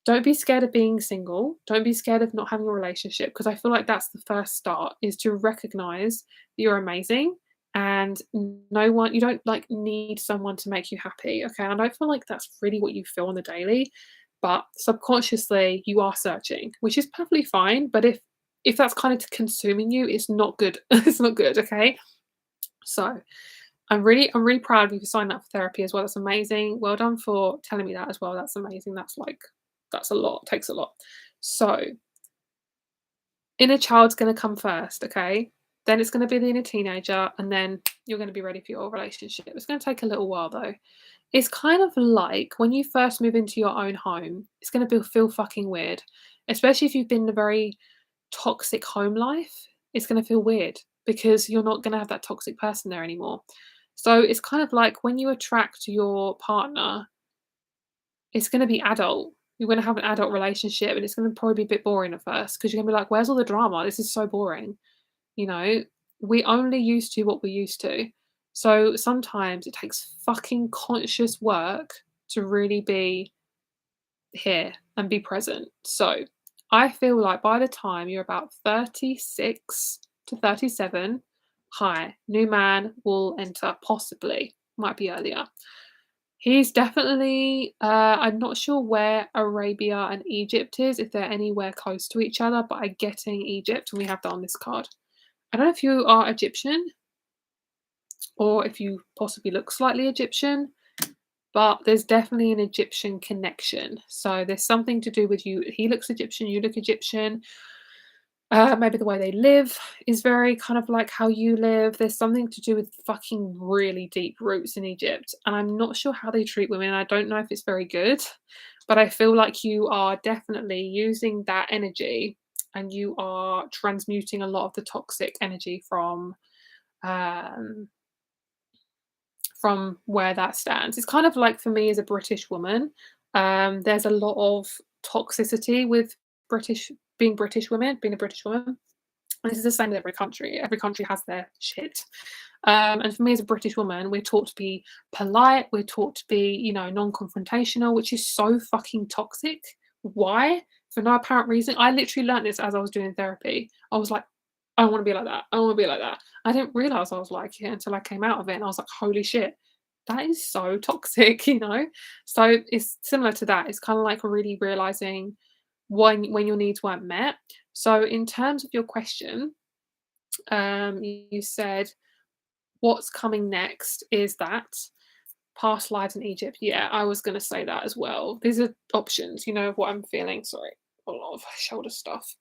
Don't be scared of being single. Don't be scared of not having a relationship, because I feel like that's the first start, is to recognize that you're amazing and no one, you don't like need someone to make you happy, okay? And I don't feel like that's really what you feel on the daily, but subconsciously you are searching, which is perfectly fine. But if that's kind of consuming you, it's not good. It's not good, okay? So I'm really proud of you for signing up for therapy as well. That's amazing. Well done for telling me that as well. That's amazing. That's a lot. Takes a lot. So inner child's going to come first, okay? Then it's going to be the inner teenager, and then you're going to be ready for your relationship. It's going to take a little while though. It's kind of like when you first move into your own home, it's going to feel fucking weird, especially if you've been in a very toxic home life. It's going to feel weird because you're not going to have that toxic person there anymore. So it's kind of like when you attract your partner, it's going to be adult. You're going to have an adult relationship, and it's going to probably be a bit boring at first because you're going to be like, where's all the drama? This is so boring. You know, we only used to what we're used to. So sometimes it takes fucking conscious work to really be here and be present. So I feel like by the time you're about 36 to 37, hi, new man will enter, possibly, might be earlier. He's definitely, I'm not sure where Arabia and Egypt is, if they're anywhere close to each other, but I'm getting Egypt, and we have that on this card. I don't know if you are Egyptian or if you possibly look slightly Egyptian, but there's definitely an Egyptian connection. So there's something to do with you. He looks Egyptian, you look Egyptian. Maybe the way they live is very kind of like how you live. There's something to do with fucking really deep roots in Egypt. And I'm not sure how they treat women. I don't know if it's very good, but I feel like you are definitely using that energy, and you are transmuting a lot of the toxic energy um, from where that stands. It's kind of like, for me as a British woman, there's a lot of toxicity with being a British woman. And this is the same with every country. Every country has their shit. And for me as a British woman, we're taught to be polite. We're taught to be, non-confrontational, which is so fucking toxic. Why? For no apparent reason. I literally learned this as I was doing therapy. I was like, I wanna be like that. I wanna be like that. I didn't realize I was like it until I came out of it, and I was like, "Holy shit, that is so toxic," you know? So, it's similar to that. It's kinda like really realizing when your needs weren't met. So, in terms of your question, you said, "What's coming next is that past lives in Egypt." Yeah, I was gonna say that as well. These are options, of what I'm feeling. Sorry, a lot of shoulder stuff.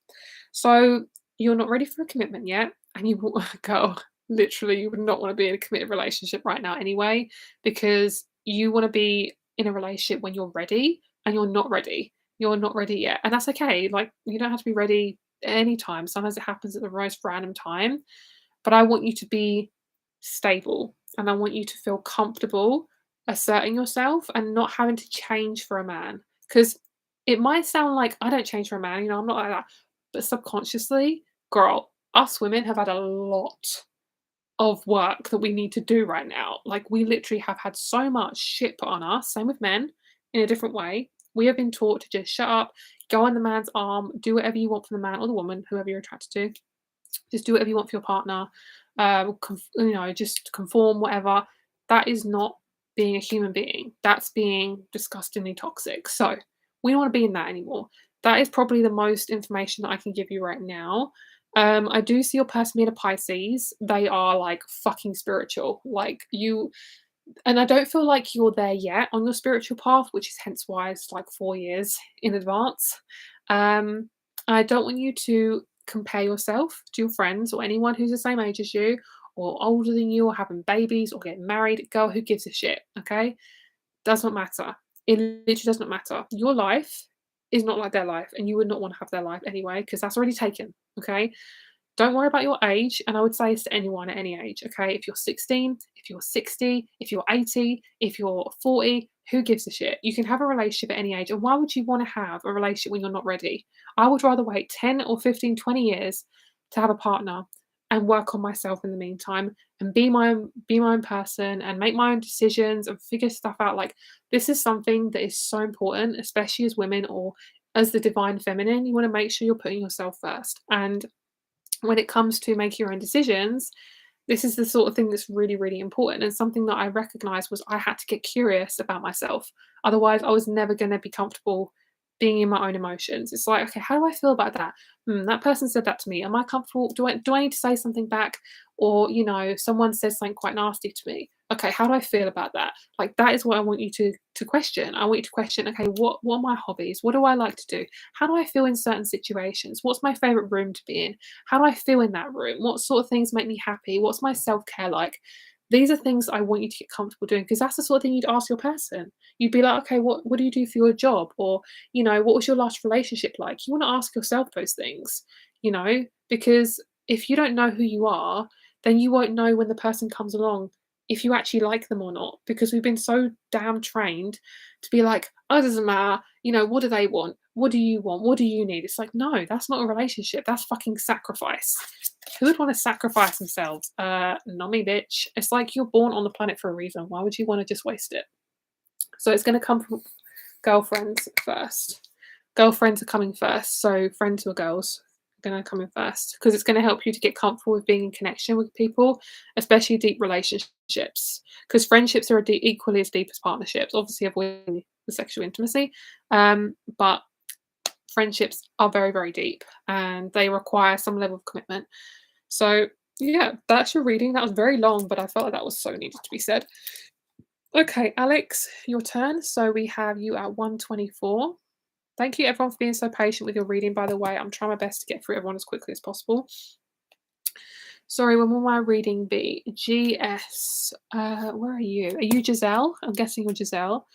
So you're not ready for a commitment yet, and you girl, literally, you would not want to be in a committed relationship right now anyway, because you want to be in a relationship when you're ready, and you're not ready. You're not ready yet, and that's okay. Like you don't have to be ready at any time. Sometimes it happens at the most random time, but I want you to be stable and I want you to feel comfortable asserting yourself and not having to change for a man. Because it might sound like I don't change for a man, I'm not like that. But subconsciously, girl, us women have had a lot of work that we need to do right now. Like, we literally have had so much shit put on us, same with men, in a different way. We have been taught to just shut up, go on the man's arm, do whatever you want for the man or the woman, whoever you're attracted to. Just do whatever you want for your partner. Just conform, whatever. That is not being a human being. That's being disgustingly toxic. So we don't want to be in that anymore. That is probably the most information that I can give you right now. I do see your person being a Pisces. They are like fucking spiritual. Like you, and I don't feel like you're there yet on your spiritual path, which is hence why it's like 4 years in advance. Um, I don't want you to compare yourself to your friends or anyone who's the same age as you or older than you or having babies or getting married. Girl, who gives a shit? Okay. Does not matter. It literally does not matter. Your life is not like their life, and you would not want to have their life anyway, because that's already taken. Okay. Don't worry about your age, and I would say this to anyone at any age, okay? If you're 16, if you're 60, if you're 80, if you're 40, who gives a shit? You can have a relationship at any age, and why would you want to have a relationship when you're not ready? I would rather wait 10 or 15, 20 years to have a partner and work on myself in the meantime and be my own person and make my own decisions and figure stuff out. Like, this is something that is so important, especially as women or as the divine feminine. You want to make sure you're putting yourself first. And when it comes to making your own decisions, this is the sort of thing that's really, really important. And something that I recognized was I had to get curious about myself. Otherwise, I was never going to be comfortable being in my own emotions. It's like, okay, how do I feel about that? That person said that to me. Am I comfortable? Do I need to say something back? Or, someone says something quite nasty to me. Okay, how do I feel about that? Like, that is what I want you to question. I want you to question, okay, what are my hobbies? What do I like to do? How do I feel in certain situations? What's my favorite room to be in? How do I feel in that room? What sort of things make me happy? What's my self-care like? These are things I want you to get comfortable doing, because that's the sort of thing you'd ask your person. You'd be like, okay, what do you do for your job? Or, what was your last relationship like? You want to ask yourself those things, because if you don't know who you are, then you won't know when the person comes along if you actually like them or not, because we've been so damn trained to be like, oh, it doesn't matter, what do they want? What do you want? What do you need? It's like, no, that's not a relationship. That's fucking sacrifice. Who would want to sacrifice themselves? Not me, bitch. It's like you're born on the planet for a reason. Why would you want to just waste it? So it's going to come from girlfriends first. Girlfriends are coming first. So friends who are girls are going to come in first, because it's going to help you to get comfortable with being in connection with people, especially deep relationships. Because friendships are equally as deep as partnerships, obviously avoiding the sexual intimacy. But friendships are very, very deep and they require some level of commitment. So, yeah, that's your reading. That was very long, but I felt like that was so needed to be said. Okay, Alex, your turn. So we have you at 124. Thank you, everyone, for being so patient with your reading, by the way. I'm trying my best to get through everyone as quickly as possible. Sorry, when will my reading be? GS. Where are you? Are you Giselle? I'm guessing you're Giselle.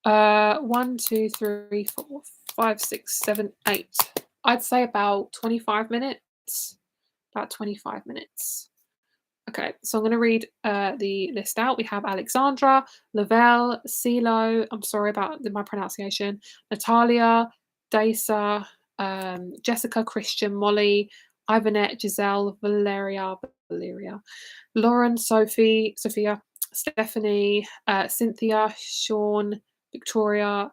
1, 2, 3, 4, 5, 6, 7, 8. I'd say about 25 minutes. About 25 minutes. Okay, so I'm going to read the list out. We have Alexandra, Lavelle, CeeLo, I'm sorry about my pronunciation, Natalia, Daisa, Jessica, Christian, Molly, Ivanette, Giselle, Valeria, Lauren, Sophia, Stephanie, Cynthia, Sean, Victoria,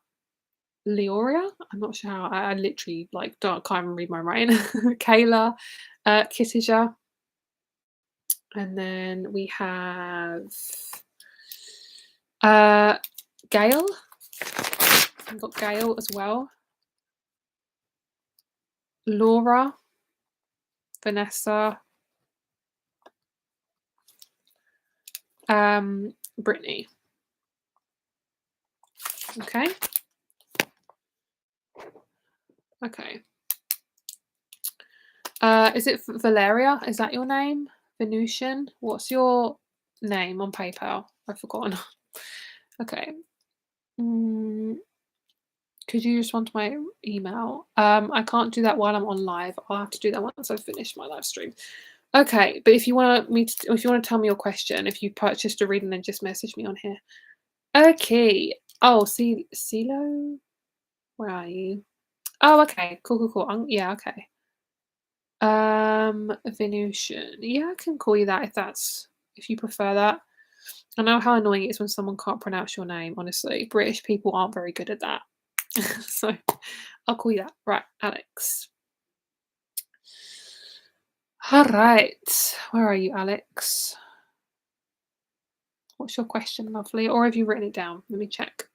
Leoria. I'm not sure how. I literally like can't even read my writing. Kayla, Kitija, and then we have Gail. We've got Gail as well. Laura, Vanessa, Brittany. Okay. Okay. Is it Valeria? Is that your name? Venusian? What's your name on PayPal? I've forgotten. Okay. Could you respond to my email? I can't do that while I'm on live. I'll have to do that once I've finished my live stream. Okay, but if you want to tell me your question, if you purchased a reading, then just message me on here. Okay. Oh, CeeLo? Where are you? Oh, okay. Cool. Yeah, okay. Venusian. Yeah, I can call you that if you prefer that. I know how annoying it is when someone can't pronounce your name, honestly. British people aren't very good at that. So I'll call you that. Right, Alex. All right. Where are you, Alex? What's your question, lovely? Or have you written it down? Let me check.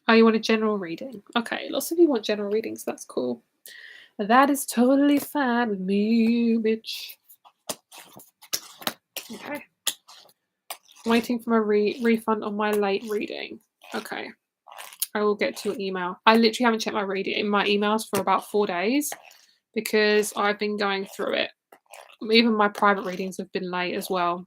Oh, you want a general reading? Okay, lots of you want general readings. That's cool. That is totally fine with me, bitch. Okay. Waiting for my refund on my late reading. Okay. I will get to your email. I literally haven't checked my emails for about 4 days because I've been going through it. Even my private readings have been late as well.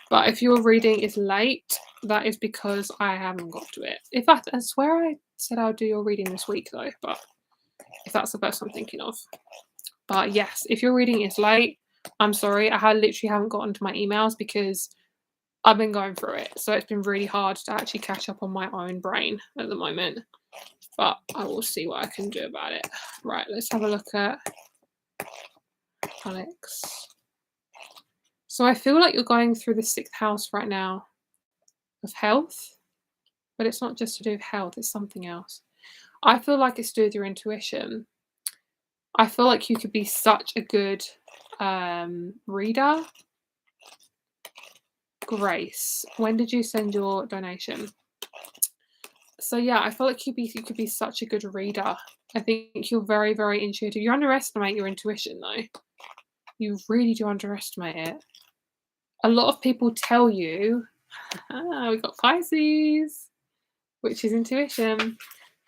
But if your reading is late, that is because I haven't got to it. In fact, I swear I said I'll do your reading this week though, but if that's the first I'm thinking of. But yes, if your reading is late, I'm sorry. I literally haven't gotten to my emails because I've been going through it. So it's been really hard to actually catch up on my own brain at the moment. But I will see what I can do about it. Right, let's have a look at Alex. So I feel like you're going through the 6th house right now of health, but it's not just to do with health, it's something else. I feel like it's to do with your intuition. I feel like you could be such a good reader. Grace, when did you send your donation? So yeah, I feel like you could be such a good reader. I think you're very, very intuitive. You underestimate your intuition though. You really do underestimate it. A lot of people tell you, we got Pisces, which is intuition.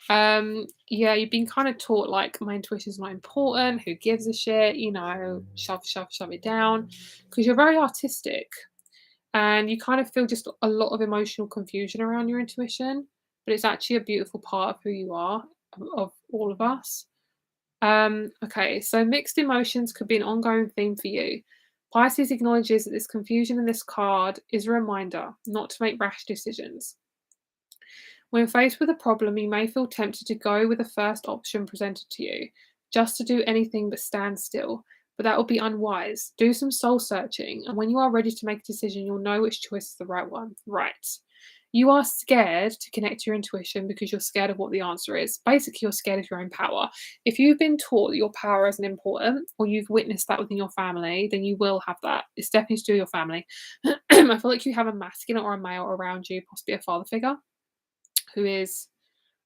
Yeah, you've been kind of taught like my intuition is not important, who gives a shit, shove it down, because you're very artistic and you kind of feel just a lot of emotional confusion around your intuition, but it's actually a beautiful part of who you are, of all of us. Okay, so mixed emotions could be an ongoing theme for you. Pisces acknowledges that this confusion in this card is a reminder not to make rash decisions. When faced with a problem, you may feel tempted to go with the first option presented to you, just to do anything but stand still, but that will be unwise. Do some soul searching, and when you are ready to make a decision, you'll know which choice is the right one. Right. You are scared to connect to your intuition because you're scared of what the answer is. Basically, you're scared of your own power. If you've been taught that your power isn't important, or you've witnessed that within your family, then you will have that. It's definitely to do with your family. I feel like you have a masculine or a male around you, possibly a father figure, who is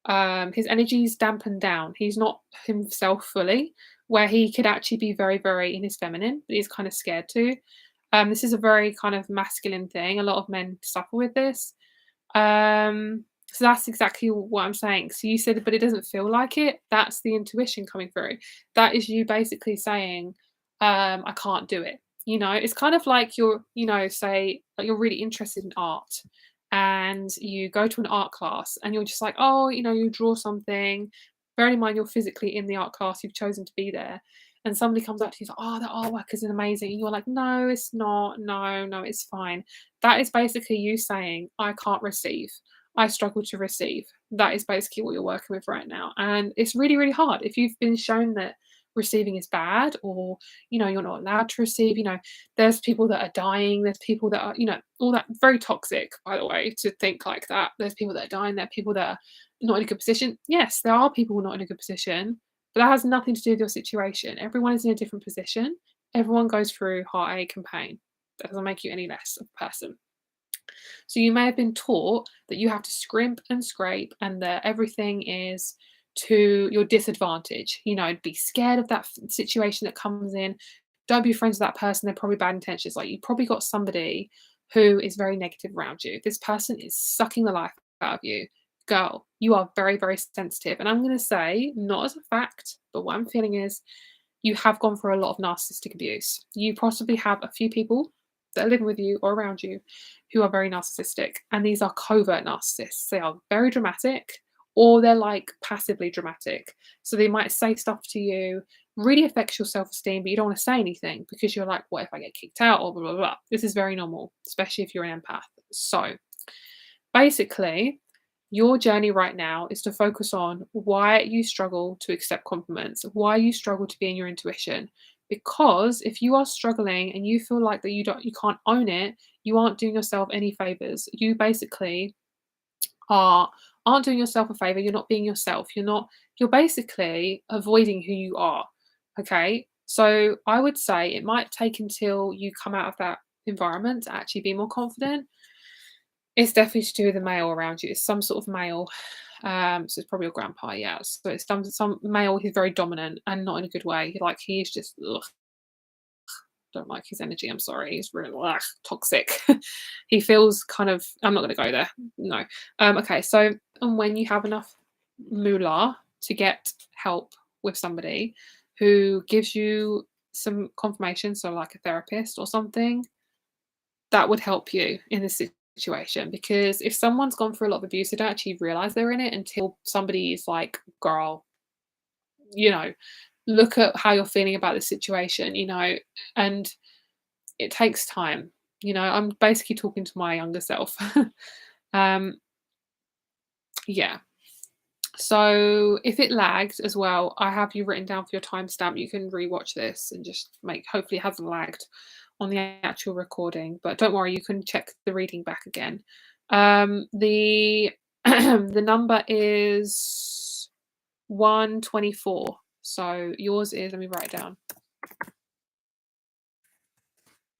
his energy is dampened down. He's not himself fully, where he could actually be very, very in his feminine, but he's kind of scared to. This is a very kind of masculine thing. A lot of men suffer with this. So that's exactly what I'm saying. So you said, but it doesn't feel like it. That's the intuition coming through. That is you basically saying, I can't do it. It's kind of like say like you're really interested in art and you go to an art class and you're just like, oh, you draw something. Bearing in mind you're physically in the art class, you've chosen to be there. And somebody comes up to you like, oh, that artwork is amazing. And you're like, no, it's not. No, it's fine. That is basically you saying, I can't receive. I struggle to receive. That is basically what you're working with right now. And it's really, really hard. If you've been shown that receiving is bad, or, you're not allowed to receive. There's people that are dying, there's people that are, all that very toxic, by the way, to think like that. There's people that are dying, there are people that are not in a good position. Yes, there are people not in a good position, but that has nothing to do with your situation. Everyone is in a different position. Everyone goes through heartache and pain. That doesn't make you any less of a person. So you may have been taught that you have to scrimp and scrape and that everything is to your disadvantage. Be scared of that situation that comes in. Don't be friends with that person. They're probably bad intentions. Like, you probably got somebody who is very negative around you. This person is sucking the life out of you. Girl, you are very, very sensitive. And I'm going to say, not as a fact, but what I'm feeling is you have gone through a lot of narcissistic abuse. You possibly have a few people that are living with you or around you who are very narcissistic. And these are covert narcissists. They are very dramatic, or they're like passively dramatic. So they might say stuff to you, really affects your self-esteem, but you don't want to say anything because you're like, what if I get kicked out, or blah, blah, blah. This is very normal, especially if you're an empath. So basically, your journey right now is to focus on why you struggle to accept compliments, why you struggle to be in your intuition. Because if you are struggling and you feel like that you can't own it, you aren't doing yourself any favors. You basically aren't doing yourself a favor. You're not being yourself. You're basically avoiding who you are. Okay? So I would say it might take until you come out of that environment to actually be more confident. It's definitely to do with the male around you. It's some sort of male. So it's probably your grandpa, yeah. So it's some male who's very dominant and not in a good way. Like, he's just, ugh, don't like his energy. I'm sorry. He's really toxic. He feels kind of, I'm not going to go there. No. Okay. So, and when you have enough moolah to get help with somebody who gives you some confirmation, so like a therapist or something, that would help you in this situation. Because if someone's gone through a lot of abuse, they don't actually realize they're in it until somebody is like, girl, look at how you're feeling about this situation, and it takes time. I'm basically talking to my younger self. Yeah. So if it lagged as well, I have you written down for your timestamp. You can rewatch this and just hopefully it hasn't lagged on the actual recording. But don't worry, you can check the reading back again. The the number is 124. So yours is, let me write it down.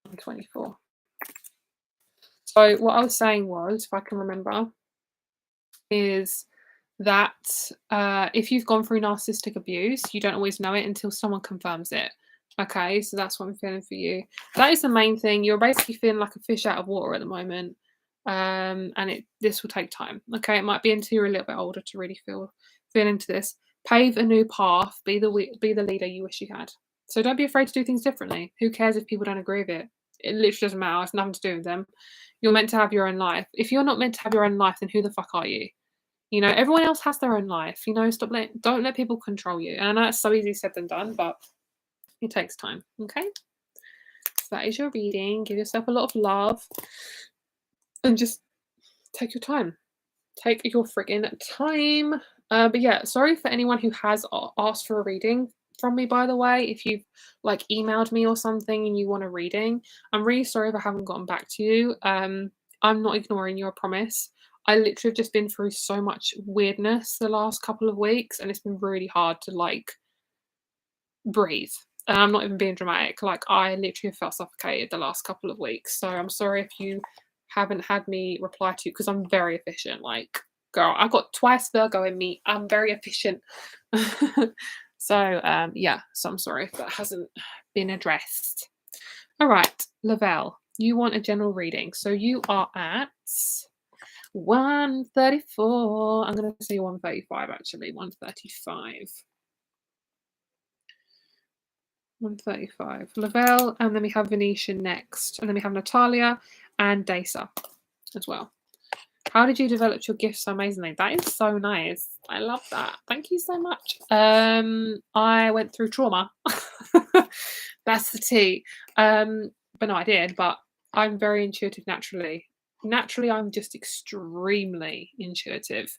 124. So what I was saying was, if I can remember, is that if you've gone through narcissistic abuse, you don't always know it until someone confirms it. Okay, so that's what I'm feeling for you. That is the main thing. You're basically feeling like a fish out of water at the moment, and this will take time. Okay, it might be until you're a little bit older to really feel into this. Pave a new path. Be the leader you wish you had. So don't be afraid to do things differently. Who cares if people don't agree with it? It literally doesn't matter. It's nothing to do with them. You're meant to have your own life. If you're not meant to have your own life, then who the fuck are you? Everyone else has their own life. Don't let people control you. And I know it's so easy said than done, but it takes time. Okay? So that is your reading. Give yourself a lot of love. And just take your time. Take your freaking time. But yeah, sorry for anyone who has asked for a reading from me, by the way. If you've emailed me or something and you want a reading, I'm really sorry if I haven't gotten back to you. I'm not ignoring you, I promise. I literally have just been through so much weirdness the last couple of weeks, and it's been really hard to breathe. And I'm not even being dramatic. I literally have felt suffocated the last couple of weeks. So I'm sorry if you haven't had me reply to you, because I'm very efficient. Girl, I've got twice Virgo in me. I'm very efficient. So yeah, so I'm sorry if that hasn't been addressed. All right, Lavelle, you want a general reading. So you are at 134. I'm going to say 135, actually. 135. 135. Lavelle, and then we have Venetian next. And then we have Natalia and Daisa as well. How did you develop your gift so amazingly? That is so nice. I love that. Thank you so much. I went through trauma. That's the tea. But no, I did. But I'm very intuitive naturally. Naturally, I'm just extremely intuitive.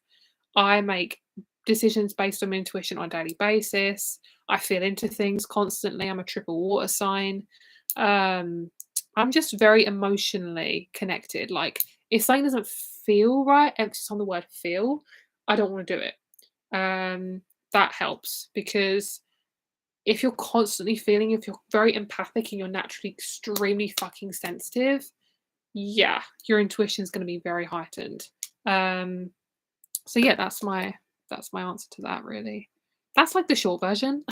I make decisions based on my intuition on a daily basis. I feel into things constantly. I'm a triple water sign. I'm just very emotionally connected. Like, if something doesn't feel right, emphasis on the word feel, I don't want to do it. That helps, because if you're constantly feeling, if you're very empathic and you're naturally extremely fucking sensitive, yeah, your intuition is going to be very heightened. So yeah, that's my answer to that, really. That's like the short version.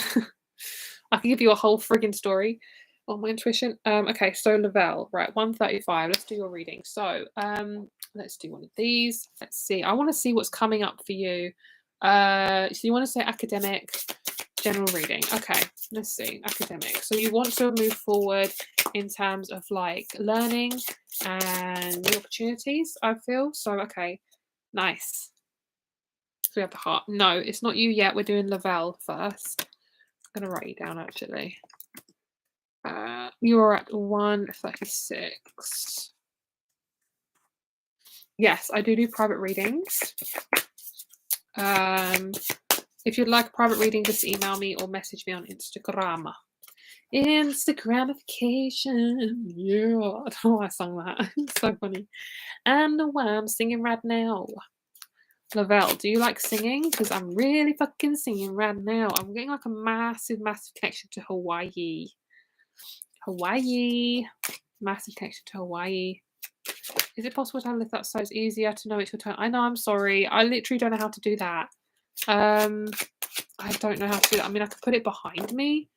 I can give you a whole friggin' story on my intuition. Okay, so Lavelle, right, 135. Let's do your reading. So let's do one of these. Let's see. I want to see what's coming up for you. So you want to say academic, general reading. Okay, let's see. Academic. So you want to move forward in terms of like learning and new opportunities, I feel. So okay, nice. So we have the heart. No, it's not you yet. We're doing Lavelle first. I'm going to write you down, actually. You're at 136. Yes, I do private readings. If you'd like a private reading, just email me or message me on Instagram. Instagramification. Yeah, I don't know why I sung that. It's so funny. And the why I'm singing right now. Lavelle, do you like singing? Because I'm really fucking singing right now. I'm getting like a massive, massive connection to Hawaii. Hawaii. Massive connection to Hawaii. Is it possible to lift that so it's easier to know it's your turn? I know, I'm sorry. I literally don't know how to do that. I don't know how to do that. I mean, I could put it behind me.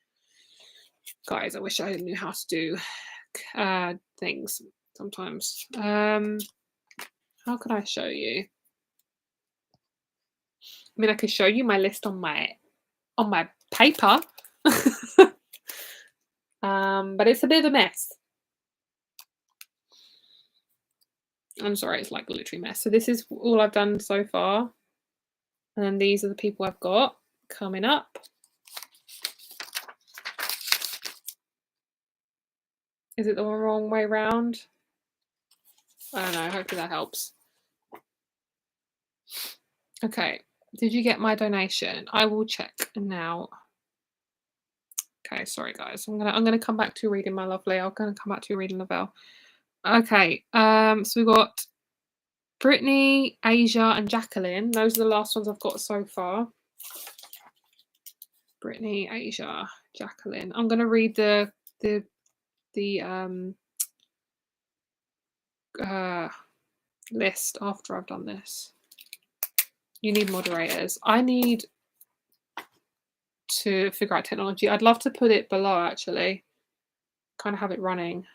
Guys, I wish I knew how to do things sometimes. How could I show you? I mean, I could show you my list on my paper. But it's a bit of a mess. I'm sorry, it's like literally a mess. So this is all I've done so far. And then these are the people I've got coming up. Is it the wrong way round? I don't know. Hopefully that helps. Okay. Did you get my donation? I will check now. Okay, sorry guys. I'm gonna come back to reading my lovely. I'm gonna come back to reading Lavelle. Okay. So we've got Brittany, Asia, and Jacqueline. Those are the last ones I've got so far. Brittany, Asia, Jacqueline. I'm gonna read the list after I've done this. You need moderators. I need to figure out technology. I'd love to put it below, actually. Kind of have it running.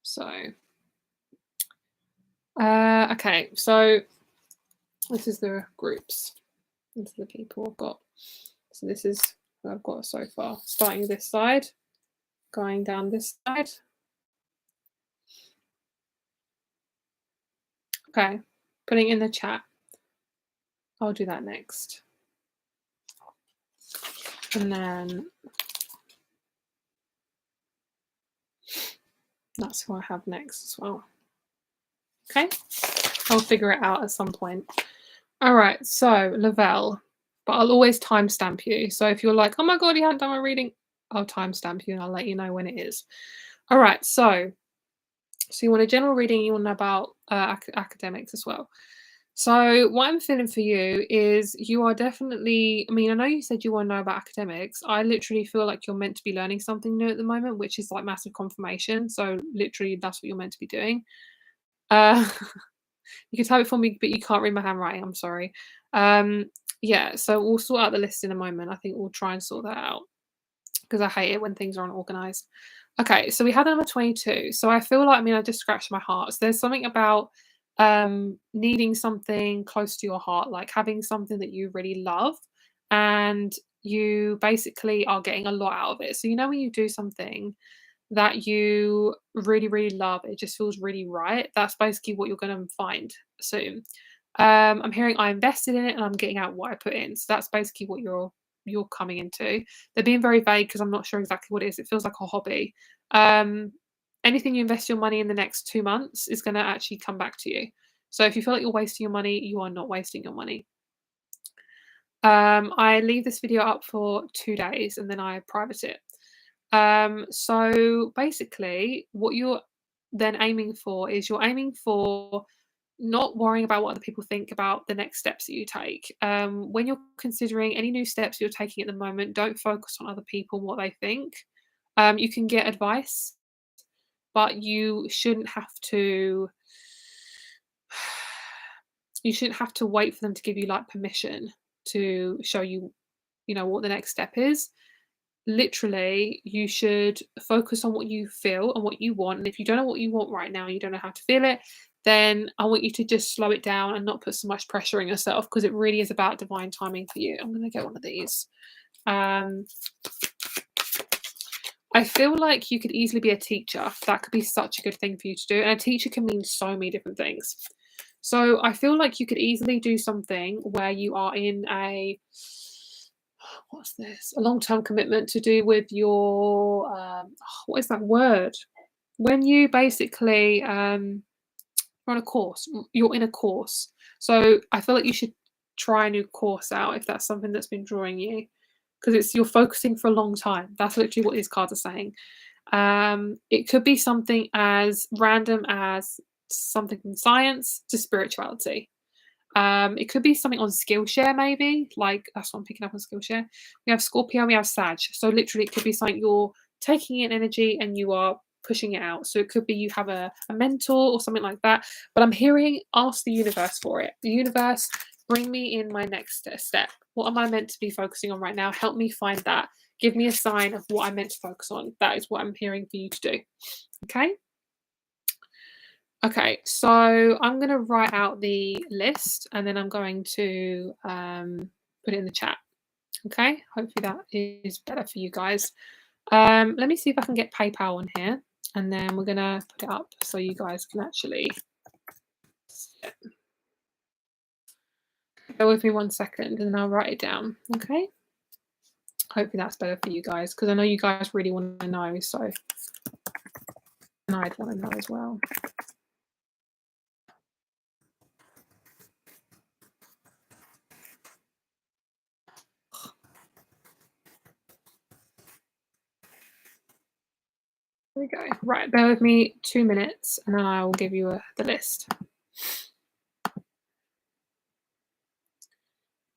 So, okay. So this is the groups. These are the people I've got. So this is what I've got so far. Starting this side, going down this side. Okay, putting in the chat. I'll do that next. And then that's who I have next as well. Okay, I'll figure it out at some point. All right, so Lavelle, but I'll always timestamp you. So if you're like, oh my God, you haven't done my reading, I'll timestamp you and I'll let you know when it is. All right, so you want a general reading, you want to know about academics as well. So what I'm feeling for you is you are definitely, I mean, I know you said you want to know about academics. I literally feel like you're meant to be learning something new at the moment, which is like massive confirmation. So literally that's what you're meant to be doing. You can type it for me, but you can't read my handwriting. I'm sorry. Yeah, so we'll sort out the list in a moment. I think we'll try and sort that out because I hate it when things are unorganized. Okay, so we had number 22. So I feel like, I mean, I just scratched my heart. So there's something about needing something close to your heart, like having something that you really love and you basically are getting a lot out of it. So you know when you do something that you really, really love, it just feels really right. That's basically what you're going to find soon. I'm hearing I invested in it and I'm getting out what I put in. So that's basically what you're coming into. They're being very vague because I'm not sure exactly what it is. It feels like a hobby. Anything you invest your money in the next 2 months is going to actually come back to you. So if you feel like you're wasting your money, you are not wasting your money. I leave this video up for 2 days and then I private it. So basically, what you're then aiming for is you're aiming for not worrying about what other people think about the next steps that you take. When you're considering any new steps you're taking at the moment, don't focus on other people and what they think. You can get advice, but you shouldn't have to wait for them to give you like permission to show you, what the next step is. Literally, you should focus on what you feel and what you want. And if you don't know what you want right now, you don't know how to feel it, then I want you to just slow it down and not put so much pressure on yourself because it really is about divine timing for you. I'm going to get one of these. I feel like you could easily be a teacher. That could be such a good thing for you to do. And a teacher can mean so many different things. So I feel like you could easily do something where you are in a long-term commitment to do with your what is that word? When you basically you're on a course, you're in a course. So I feel like you should try a new course out if that's something that's been drawing you, because you're focusing for a long time. That's literally what these cards are saying. It could be something as random as something from science to spirituality. It could be something on Skillshare, maybe. Like that's what I'm picking up on Skillshare. We have Scorpio, we have Sag. So literally, it could be something you're taking in energy and you are pushing it out. So it could be you have a mentor or something like that. But I'm hearing, ask the universe for it. The universe, bring me in my next step. What am I meant to be focusing on right now? Help me find that. Give me a sign of what I'm meant to focus on. That is what I'm hearing for you to do. Okay. Okay, so I'm going to write out the list and then I'm going to put it in the chat. Okay, hopefully that is better for you guys. Let me see if I can get PayPal on here and then we're going to put it up so you guys can actually see it. Bear with me 1 second and then I'll write it down. Okay, hopefully that's better for you guys because I know you guys really want to know, so and I'd want to know as well. There we go. Right, bear with me 2 minutes and then I will give you the list.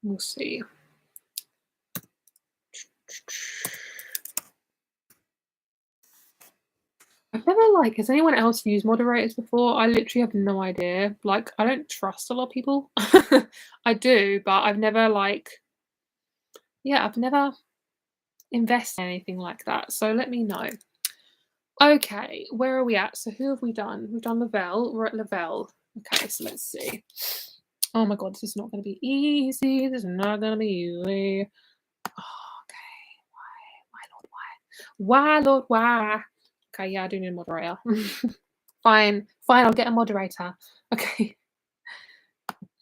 We'll see. I've never has anyone else used moderators before? I literally have no idea. Like, I don't trust a lot of people. I do, but I've never I've never invested in anything like that. So let me know. Okay, where are we at? So who have we done? We've done Lavelle. We're at Lavelle. Okay, so let's see. Oh my god, this is not going to be easy. This is not going to be easy. Oh, okay, why, Lord, why? Why, Lord, why? Okay, yeah, I do need a moderator. Fine, I'll get a moderator. Okay.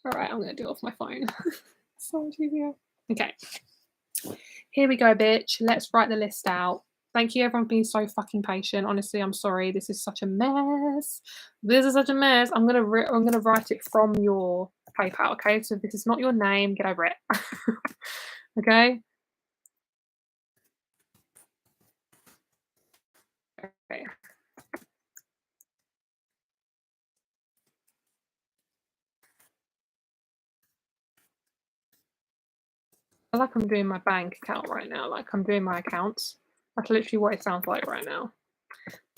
All right, I'm going to do it off my phone. So much easier. Okay. Here we go, bitch. Let's write the list out. Thank you, everyone, for being so fucking patient. Honestly, I'm sorry. This is such a mess. This is such a mess. I'm gonna write it from your PayPal. Okay, so if this is not your name, get over it. Okay. Okay. I feel like I'm doing my bank account right now. Like I'm doing my accounts. That's literally what it sounds like right now.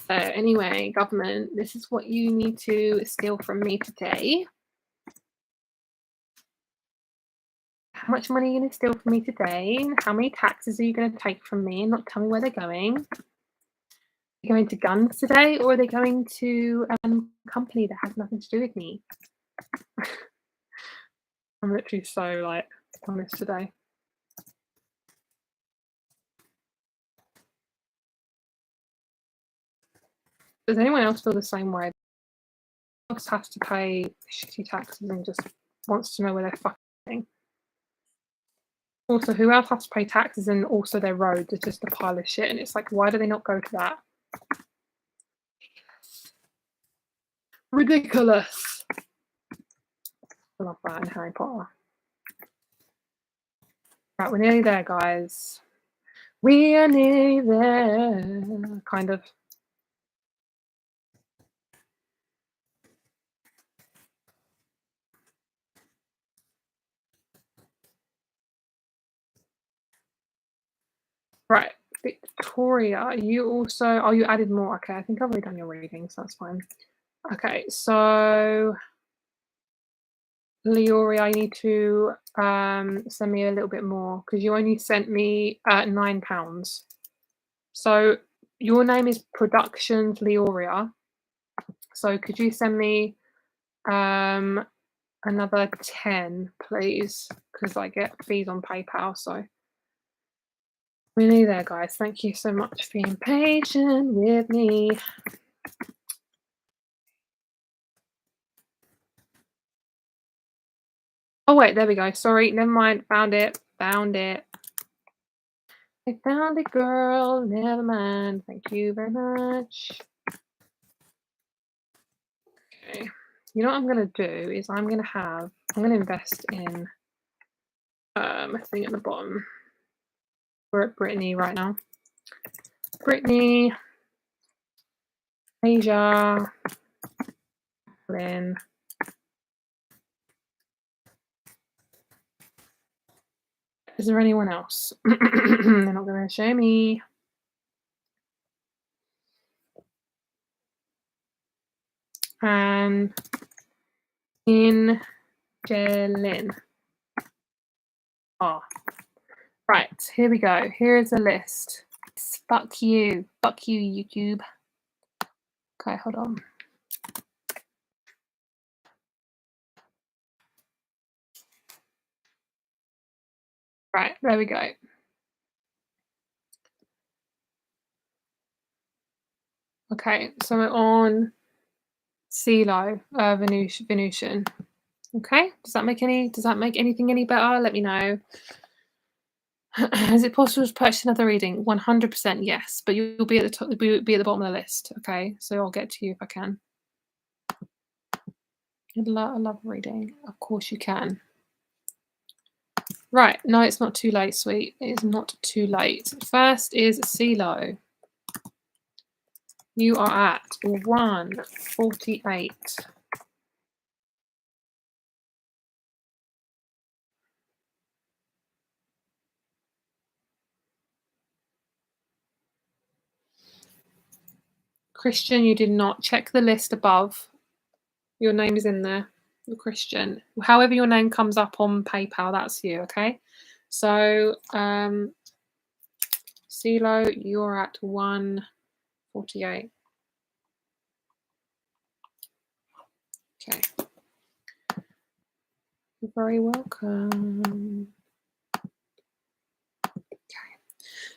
So anyway, government, this is what you need to steal from me today. How much money are you going to steal from me today? How many taxes are you going to take from me and not tell me where they're going? Are they going to guns today or are they going to a company that has nothing to do with me? I'm literally so honest today. Does anyone else feel the same way? Just has to pay shitty taxes and just wants to know where they're fucking. Also, who else has to pay taxes and also their roads are just a pile of shit? And it's like, why do they not go to that? Ridiculous. I love that in Harry Potter. Right, we're nearly there, guys. We are nearly there, kind of. Right, Victoria, you also, oh, you added more. Okay, I think I've already done your reading, so that's fine. Okay, so Leoria, you need to send me a little bit more because you only sent me £9. So your name is Productions Leoria. So could you send me another 10, please? Because I get fees on PayPal. So we're nearly there, guys. Thank you so much for being patient with me. Oh wait, there we go. Sorry, never mind. Found it. Found it. I found it, girl. Never mind. Thank you very much. Okay. You know what I'm gonna do is I'm gonna invest in a thing at the bottom. We're at Brittany right now. Brittany, Deja, Quinn. Is there anyone else? They're not gonna show me. And in Jelin. Oh, right, here we go. Here is a list. Fuck you, YouTube. Okay, hold on. Right, there we go. Okay, so we're on CeeLo, Venusian. Okay, does that make anything any better? Let me know. Is it possible to purchase another reading? 100% yes, but you'll be at the top. You'll be at the bottom of the list. Okay, so I'll get to you if I can. I love reading. Of course you can. Right, no, it's not too late, sweet. It is not too late. First is CeeLo. You are at 148. Christian, you did not check the list above. Your name is in there. You're Christian. However your name comes up on PayPal, that's you, okay? So, CeeLo, you're at 148. Okay. You're very welcome. Okay.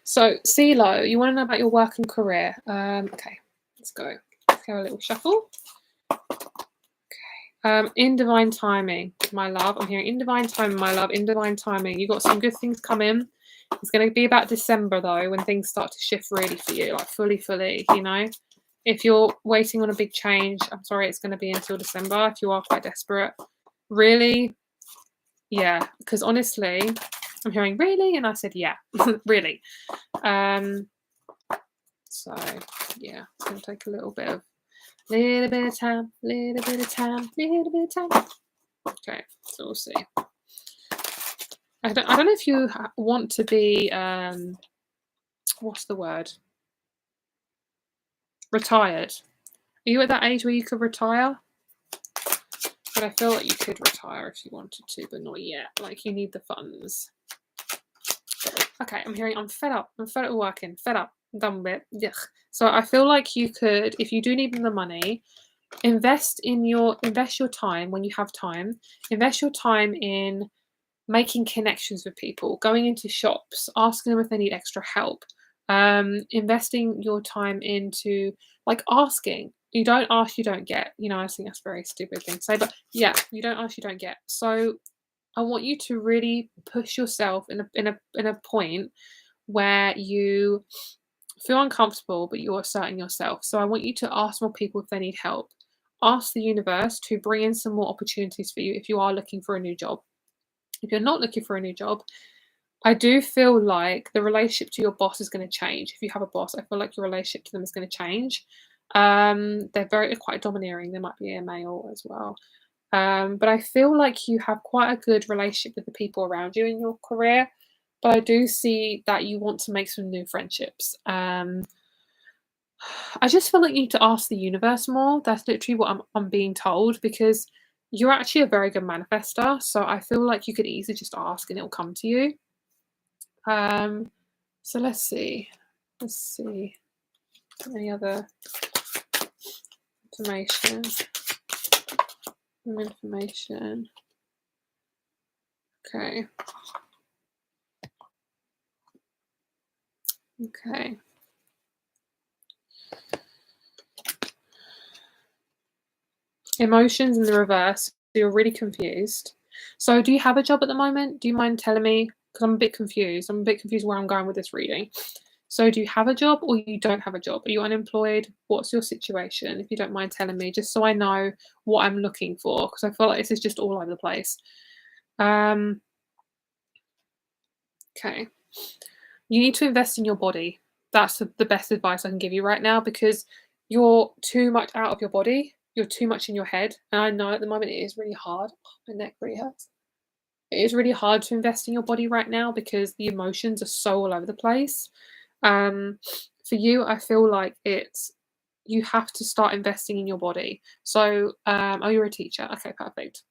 So, CeeLo, you want to know about your work and career? Okay, let's go. Let's have a little shuffle. Okay. In divine timing, my love. I'm hearing in divine timing, my love. In divine timing. You've got some good things coming. It's going to be about December, though, when things start to shift really for you, like fully, you know. If you're waiting on a big change, I'm sorry, it's going to be until December if you are quite desperate. Really? Yeah, because honestly, I'm hearing really, and I said, yeah, really. So, yeah, it's going to take a little bit of time. Okay, so we'll see. I don't know if you want to be, what's the word? Retired. Are you at that age where you could retire? But I feel like you could retire if you wanted to, but not yet. Like, you need the funds. Okay, I'm hearing I'm fed up. I'm fed up working. Fed up. I'm done with it. Yuck. So I feel like you could, if you do need the money, invest your time when you have time. Invest your time in making connections with people, going into shops, asking them if they need extra help. Investing your time into, like, asking. You don't ask, you don't get. You know, I think that's a very stupid thing to say, but yeah, you don't ask, you don't get. So I want you to really push yourself in a point where you feel uncomfortable, but you're asserting yourself. So I want you to ask more people if they need help. Ask the universe to bring in some more opportunities for you if you are looking for a new job. If you're not looking for a new job, I do feel like the relationship to your boss is gonna change. If you have a boss, I feel like your relationship to them is gonna change. They're quite domineering. They might be a male as well. But I feel like you have quite a good relationship with the people around you in your career. But I do see that you want to make some new friendships. I just feel like you need to ask the universe more. That's literally what I'm being told because you're actually a very good manifester. So I feel like you could easily just ask and it'll come to you. Um, so let's see. Let's see. Any other information? Some information. Okay. Okay. Emotions in the reverse. So you're really confused. So do you have a job at the moment? Do you mind telling me? Because I'm a bit confused. I'm a bit confused where I'm going with this reading. So do you have a job or you don't have a job? Are you unemployed? What's your situation? If you don't mind telling me, just so I know what I'm looking for, because I feel like this is just all over the place. Okay. You need to invest in your body. That's the best advice I can give you right now because you're too much out of your body. You're too much in your head. And I know at the moment it is really hard. Oh, my neck really hurts. It is really hard to invest in your body right now because the emotions are so all over the place. For you, I feel like you have to start investing in your body. So, oh, you're a teacher. Okay, perfect.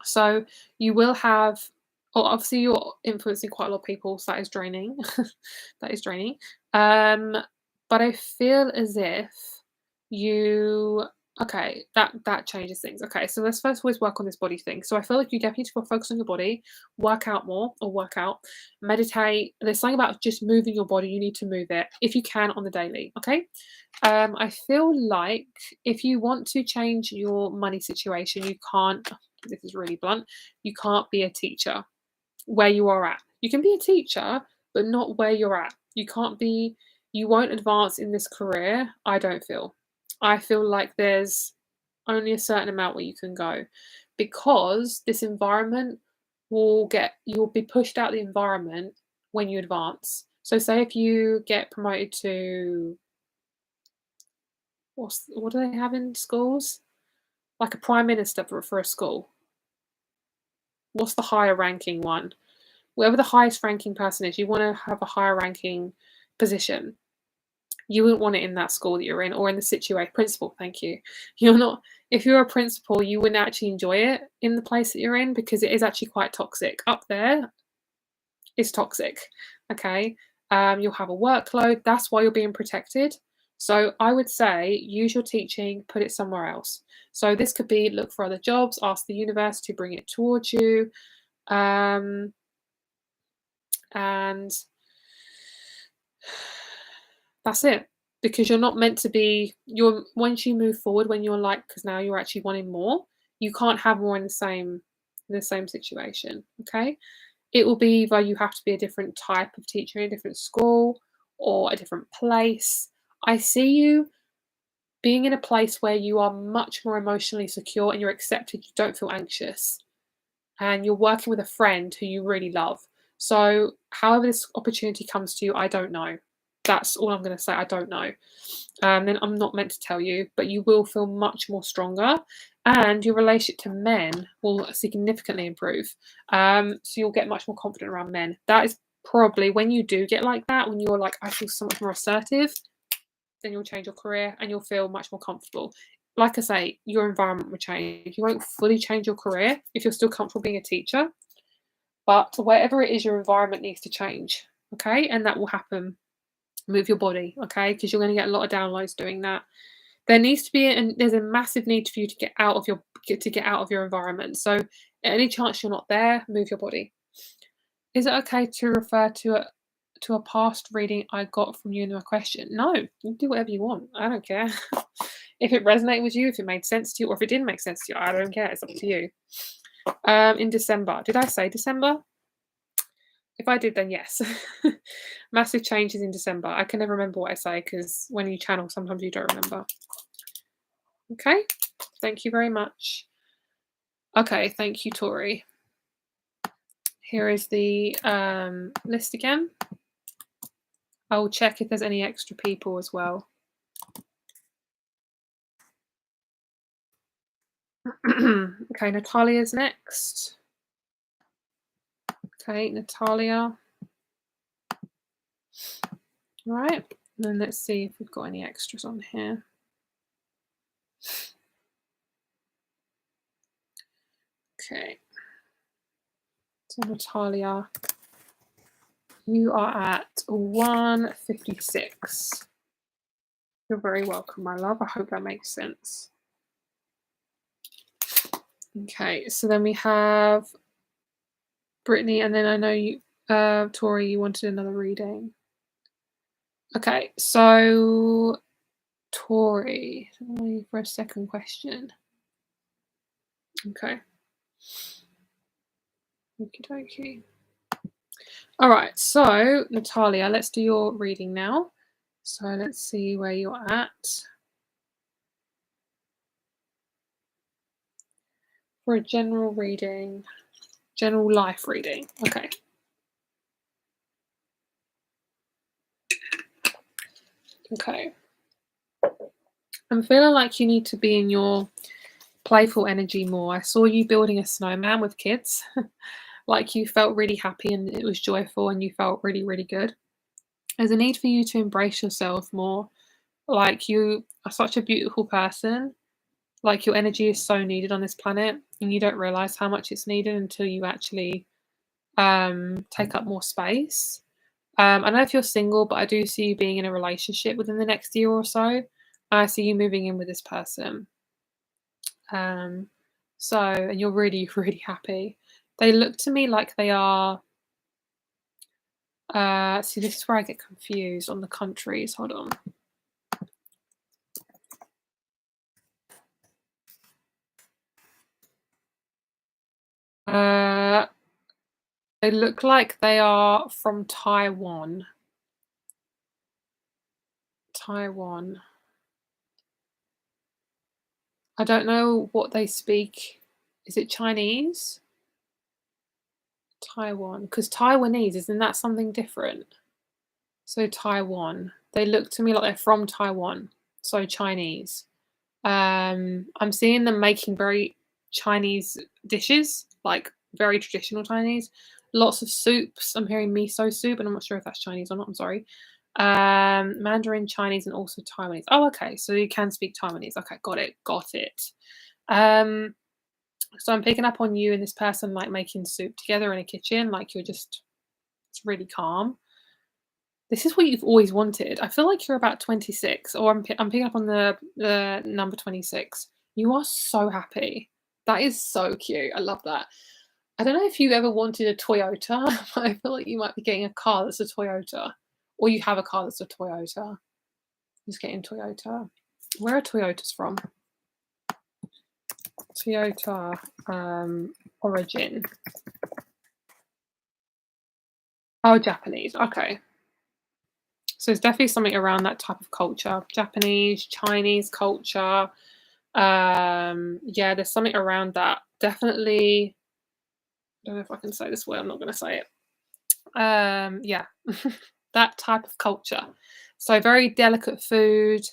So you will have, well, obviously you're influencing quite a lot of people, so that is draining. That is draining. But I feel as if you okay, that changes things. Okay, so let's first always work on this body thing. So I feel like you definitely need to focus on your body, work out more or work out, meditate. There's something about just moving your body. You need to move it if you can on the daily. Okay. I feel like if you want to change your money situation, you can't. This is really blunt. You can't be a teacher where you are at. You can be a teacher, but not where you're at. You can't be. You won't advance in this career. I don't feel. I feel like there's only a certain amount where you can go, because this environment you'll be pushed out the environment when you advance. So say if you get promoted to what do they have in schools? Like a prime minister for a school. What's the higher ranking one? Whoever the highest ranking person is, you want to have a higher ranking position. You wouldn't want it in that school that you're in or in the situation. Principal, thank you. You're not, if you're a principal, you wouldn't actually enjoy it in the place that you're in because it is actually quite toxic. Up there, it's toxic. Okay. You'll have a workload. That's why you're being protected. So I would say use your teaching, put it somewhere else. So this could be look for other jobs, ask the universe to bring it towards you. And that's it. Because you're not meant to be once you move forward, when you're like, because now you're actually wanting more, you can't have more in the same situation. Okay. It will be either you have to be a different type of teacher in a different school or a different place. I see you being in a place where you are much more emotionally secure and you're accepted, you don't feel anxious, and you're working with a friend who you really love. So, however this opportunity comes to you, I don't know. That's all I'm going to say. I don't know. Then I'm not meant to tell you, but you will feel much more stronger, and your relationship to men will significantly improve. So you'll get much more confident around men. That is probably when you do get like that, when you're like, I feel so much more assertive, then you'll change your career and you'll feel much more comfortable. Like I say, your environment will change. You won't fully change your career if you're still comfortable being a teacher, but whatever it is, your environment needs to change. Okay, and that will happen. Move your body, okay, because you're going to get a lot of downloads doing that. There needs to be, and there's a massive need for you to get out of your environment. So, at any chance you're not there, move your body. Is it okay to refer to a past reading I got from you in a question? No, you can do whatever you want. I don't care. If it resonated with you, if it made sense to you, or if it didn't make sense to you, I don't care. It's up to you. In December, did I say December? If I did, then yes. Massive changes in December. I can never remember what I say because when you channel, sometimes you don't remember. Okay, thank you very much. Okay, thank you, Tori. Here is the list again. I'll check if there's any extra people as well. Okay, Natalia's next. Okay, Natalia. All right, and then let's see if we've got any extras on here. Okay, so Natalia, you are at 156. You're very welcome, my love. I hope that makes sense. Okay, so then we have Brittany, and then I know you, Tori, you wanted another reading. Okay, so Tori, for a second question. Okay. Okie dokie. All right, so Natalia, let's do your reading now. So let's see where you're at. For a general reading, general life reading. Okay. Okay. I'm feeling like you need to be in your playful energy more. I saw you building a snowman with kids. Like you felt really happy and it was joyful and you felt really, really good. There's a need for you to embrace yourself more. Like you are such a beautiful person. Like your energy is so needed on this planet and you don't realize how much it's needed until you actually take up more space. I don't know if you're single, but I do see you being in a relationship within the next year or so. I see you moving in with this person. And you're really, really happy. They look to me like they are. See, this is where I get confused on the countries. Hold on. They look like they are from Taiwan. Taiwan. I don't know what they speak. Is it Chinese? Taiwan. Because Taiwanese, isn't that something different? So Taiwan. They look to me like they're from Taiwan. So Chinese. I'm seeing them making very Chinese dishes, like very traditional Chinese. Lots of soups. I'm hearing miso soup, and I'm not sure if that's Chinese or not. I'm sorry. Mandarin, Chinese, and also Taiwanese. Oh, okay. So you can speak Taiwanese. Okay, got it. Got it. So I'm picking up on you and this person like making soup together in a kitchen. Like you're just, it's really calm. This is what you've always wanted. I feel like you're about 26, or I'm picking up on the number 26. You are so happy. That is so cute. I love that. I don't know if you've ever wanted a Toyota, but I feel like you might be getting a car that's a Toyota. Or you have a car that's a Toyota. Just getting Toyota. Where are Toyotas from? Toyota origin. Oh, Japanese. Okay. So it's definitely something around that type of culture. Japanese, Chinese culture. Yeah, there's something around that. Definitely. I don't know if I can say this word. I'm not going to say it. Yeah, that type of culture. So very delicate food.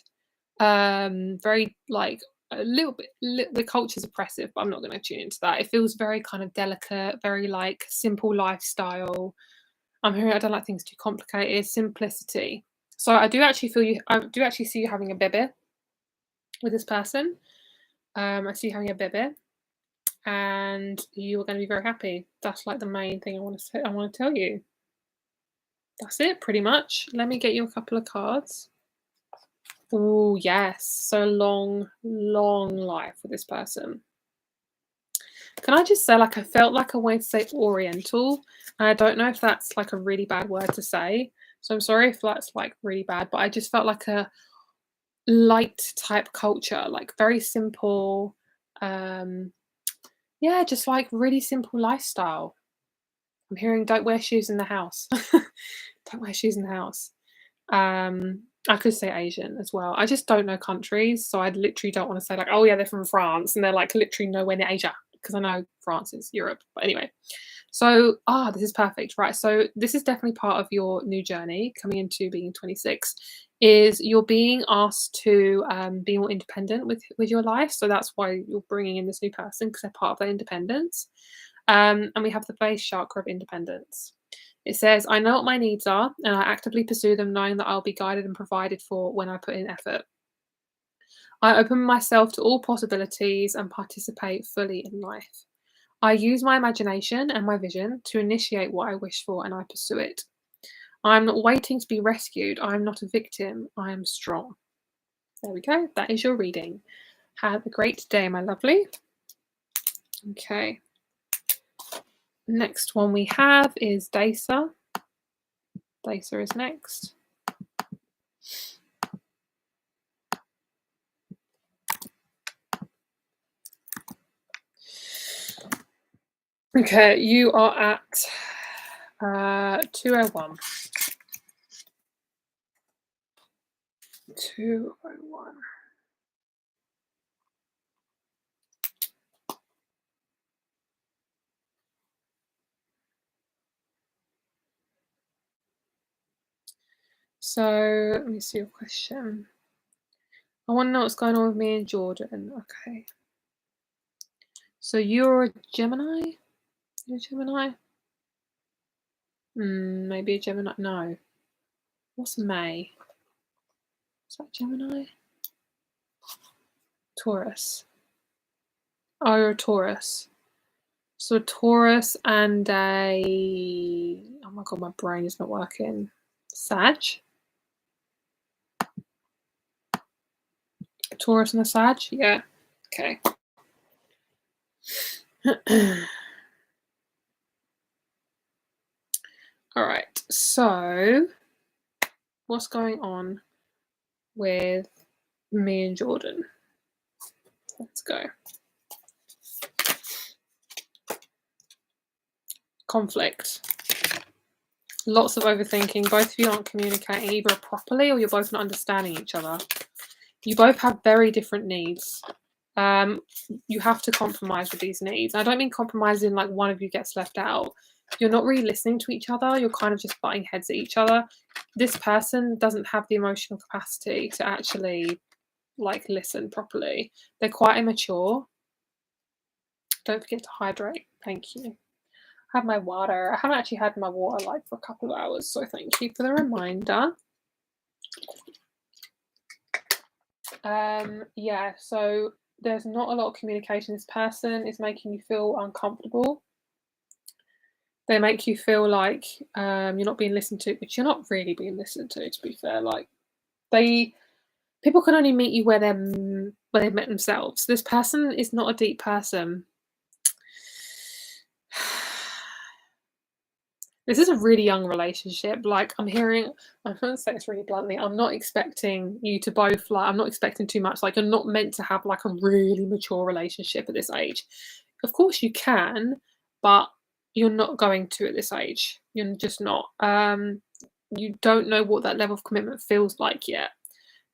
Very like a little bit. The culture's oppressive, but I'm not going to tune into that. It feels very kind of delicate, very like simple lifestyle. I'm hearing I don't like things too complicated. Simplicity. So I do actually feel you. I do actually see you having a baby with this person. I see you having a baby, and you are going to be very happy. That's like the main thing I want to say. I want to tell you. That's it, pretty much. Let me get you a couple of cards. Oh yes, so long, long life with this person. Can I just say, like, I felt like I wanted to say Oriental, and I don't know if that's like a really bad word to say. So I'm sorry if that's like really bad, but I just felt like a light type culture, like very simple. Yeah, just like really simple lifestyle. I'm hearing don't wear shoes in the house. Don't wear shoes in the house. I could say Asian as well. I just don't know countries, so I literally don't want to say like, oh yeah, they're from France, and they're like literally nowhere near Asia because I know France is Europe. But anyway, So, this is perfect, right? So this is definitely part of your new journey coming into being 26. Is you're being asked to be more independent with your life. So that's why you're bringing in this new person because they're part of their independence. And we have the base chakra of independence. It says, I know what my needs are, and I actively pursue them, knowing that I'll be guided and provided for when I put in effort. I open myself to all possibilities and participate fully in life. I use my imagination and my vision to initiate what I wish for, and I pursue it. I'm not waiting to be rescued. I'm not a victim. I am strong. There we go. That is your reading. Have a great day, my lovely. Okay. Next one we have is Daisa. Daisa is next. Okay, you are at 201. 201. So let me see your question. I want to know what's going on with me and Jordan. Okay. So you're a Gemini? You're a Gemini? Maybe a Gemini. No. What's May? Is that Gemini? Taurus. Oh, you're a Taurus. So a Taurus and a... Oh my god, my brain is not working. Sag? A Taurus and a Sag? Yeah. Okay. All right. So what's going on with me and Jordan? Let's go. Conflict. Lots of overthinking. Both of you aren't communicating either properly or you're both not understanding each other. You both have very different needs. You have to compromise with these needs. I don't mean compromising like one of you gets left out. You're not really listening to each other. You're kind of just butting heads at each other. This person doesn't have the emotional capacity to actually like listen properly. They're quite immature. Don't forget to hydrate. Thank you. Have my water. I haven't actually had my water like for a couple of hours, so thank you for the reminder. Yeah, so there's not a lot of communication. This person is making you feel uncomfortable. They make you feel like you're not being listened to, which you're not really being listened to be fair. Like people can only meet you where they've met themselves. This person is not a deep person. This is a really young relationship. Like I'm going to say this really bluntly, I'm not expecting you to both I'm not expecting too much. Like you're not meant to have like a really mature relationship at this age. Of course you can, but you're not going to at this age. You're just not. You don't know what that level of commitment feels like yet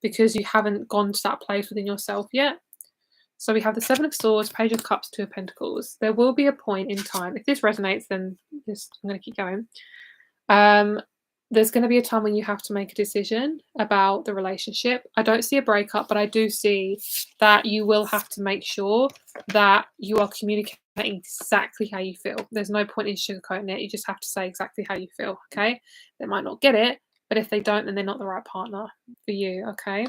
because you haven't gone to that place within yourself yet. So we have the Seven of Swords, Page of Cups, Two of Pentacles. There will be a point in time, if this resonates, then I'm going to keep going. There's going to be a time when you have to make a decision about the relationship. I don't see a breakup, but I do see that you will have to make sure that you are communicating exactly how you feel. There's no point in sugarcoating it. You just have to say exactly how you feel, okay? They might not get it, but if they don't, then they're not the right partner for you, okay?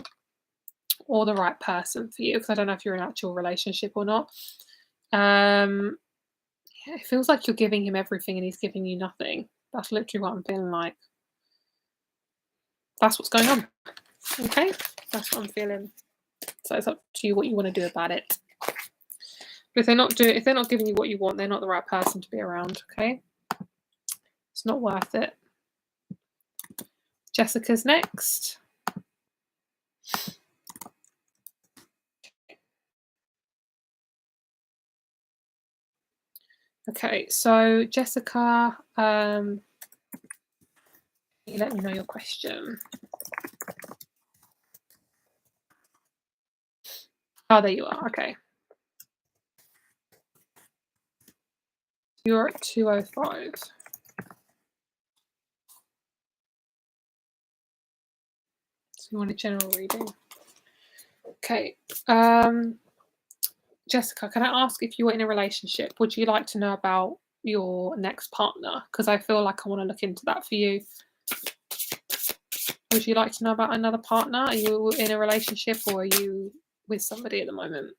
Or the right person for you, because I don't know if you're in an actual relationship or not. It feels like you're giving him everything and he's giving you nothing. That's literally what I'm feeling like. That's what's going on. Okay? That's what I'm feeling. So it's up to you what you want to do about it. But if they're not giving you what you want, they're not the right person to be around, okay? It's not worth it. Jessica's next. Okay, so Jessica, let me know your question. Oh, there you are. Okay. You're at 205. So you want a general reading. Okay. Jessica, can I ask if you were in a relationship? Would you like to know about your next partner? Because I feel like I want to look into that for you. Would you like to know about another partner? Are you in a relationship, or are you with somebody at the moment?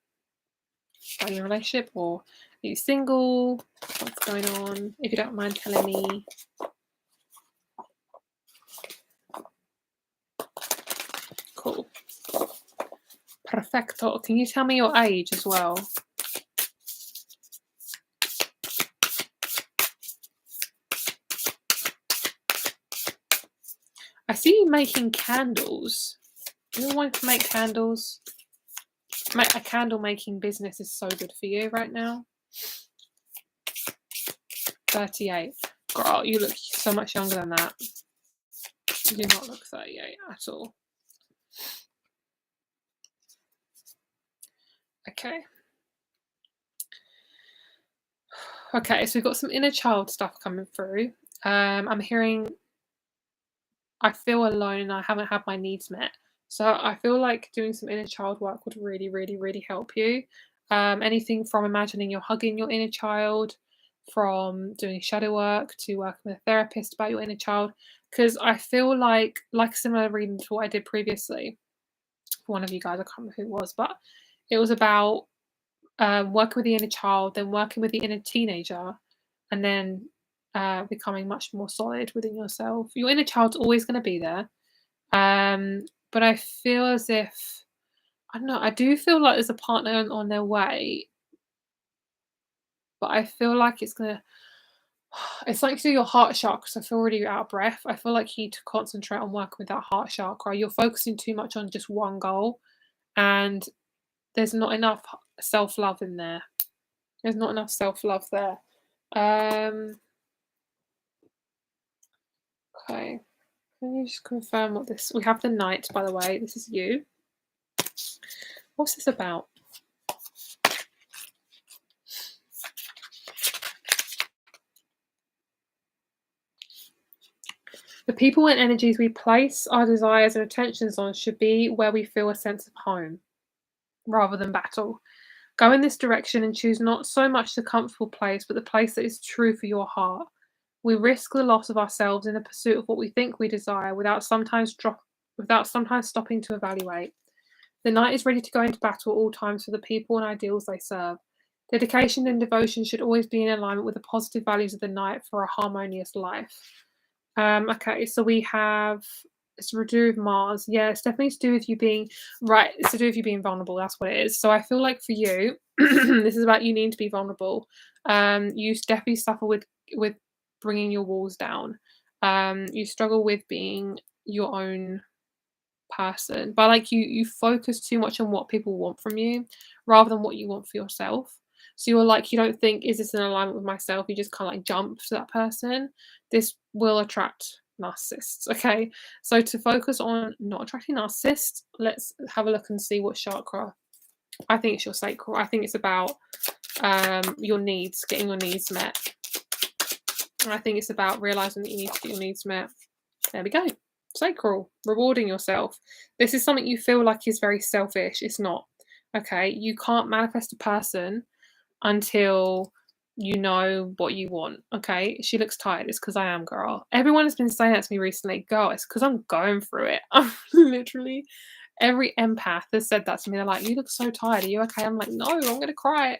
Are you in a relationship, or are you single? What's going on? If you don't mind telling me. Cool. Perfecto. Can you tell me your age as well? I see you making candles. You want to make candles? A candle making business is so good for you right now. 38. Girl, you look so much younger than that. You do not look 38 at all. Okay. Okay, so we've got some inner child stuff coming through. I'm hearing I feel alone and I haven't had my needs met. So I feel like doing some inner child work would really, really, really help you. Anything from imagining you're hugging your inner child, from doing shadow work to working with a therapist about your inner child. Because I feel like a similar reading to what I did previously for one of you guys, I can't remember who it was, but it was about working with the inner child, then working with the inner teenager, and then becoming much more solid within yourself. Your inner child's always going to be there. But I feel as if, I don't know, I do feel like there's a partner on their way, but I feel like it's like to do your heart chakra, because I feel really out of breath. I feel like you need to concentrate on working with that heart chakra. You're focusing too much on just one goal, and there's not enough self-love in there. There's not enough self-love there. Okay. Can you just confirm what this... We have the Knight, by the way. This is you. What's this about? The people and energies we place our desires and attentions on should be where we feel a sense of home, rather than battle. Go in this direction and choose not so much the comfortable place, but the place that is true for your heart. We risk the loss of ourselves in the pursuit of what we think we desire, without sometimes stopping to evaluate. The Knight is ready to go into battle at all times for the people and ideals they serve. Dedication and devotion should always be in alignment with the positive values of the Knight for a harmonious life. Okay, so we have... It's to do with Mars. Yeah, it's definitely to do with you being... Right, it's to do with you being vulnerable. That's what it is. So I feel like for you, this is about you needing to be vulnerable. You definitely suffer with bringing your walls down. You struggle with being your own person, but like you focus too much on what people want from you rather than what you want for yourself. So you're like, you don't think, is this in alignment with myself? You just kind of like jump to that person. This will attract narcissists. Okay, so to focus on not attracting narcissists, let's have a look and see what chakra. I think it's your sacral. I think it's about your needs, getting your needs met. And I think it's about realizing that you need to get your needs met. There we go. Sacral, rewarding yourself. This is something you feel like is very selfish. It's not. Okay, you can't manifest a person until you know what you want. Okay, she looks tired. It's because I am, girl. Everyone has been saying that to me recently. Girl, it's because I'm going through it. I'm literally, every empath has said that to me. They're like, you look so tired. Are you okay? I'm like, no, I'm going to cry.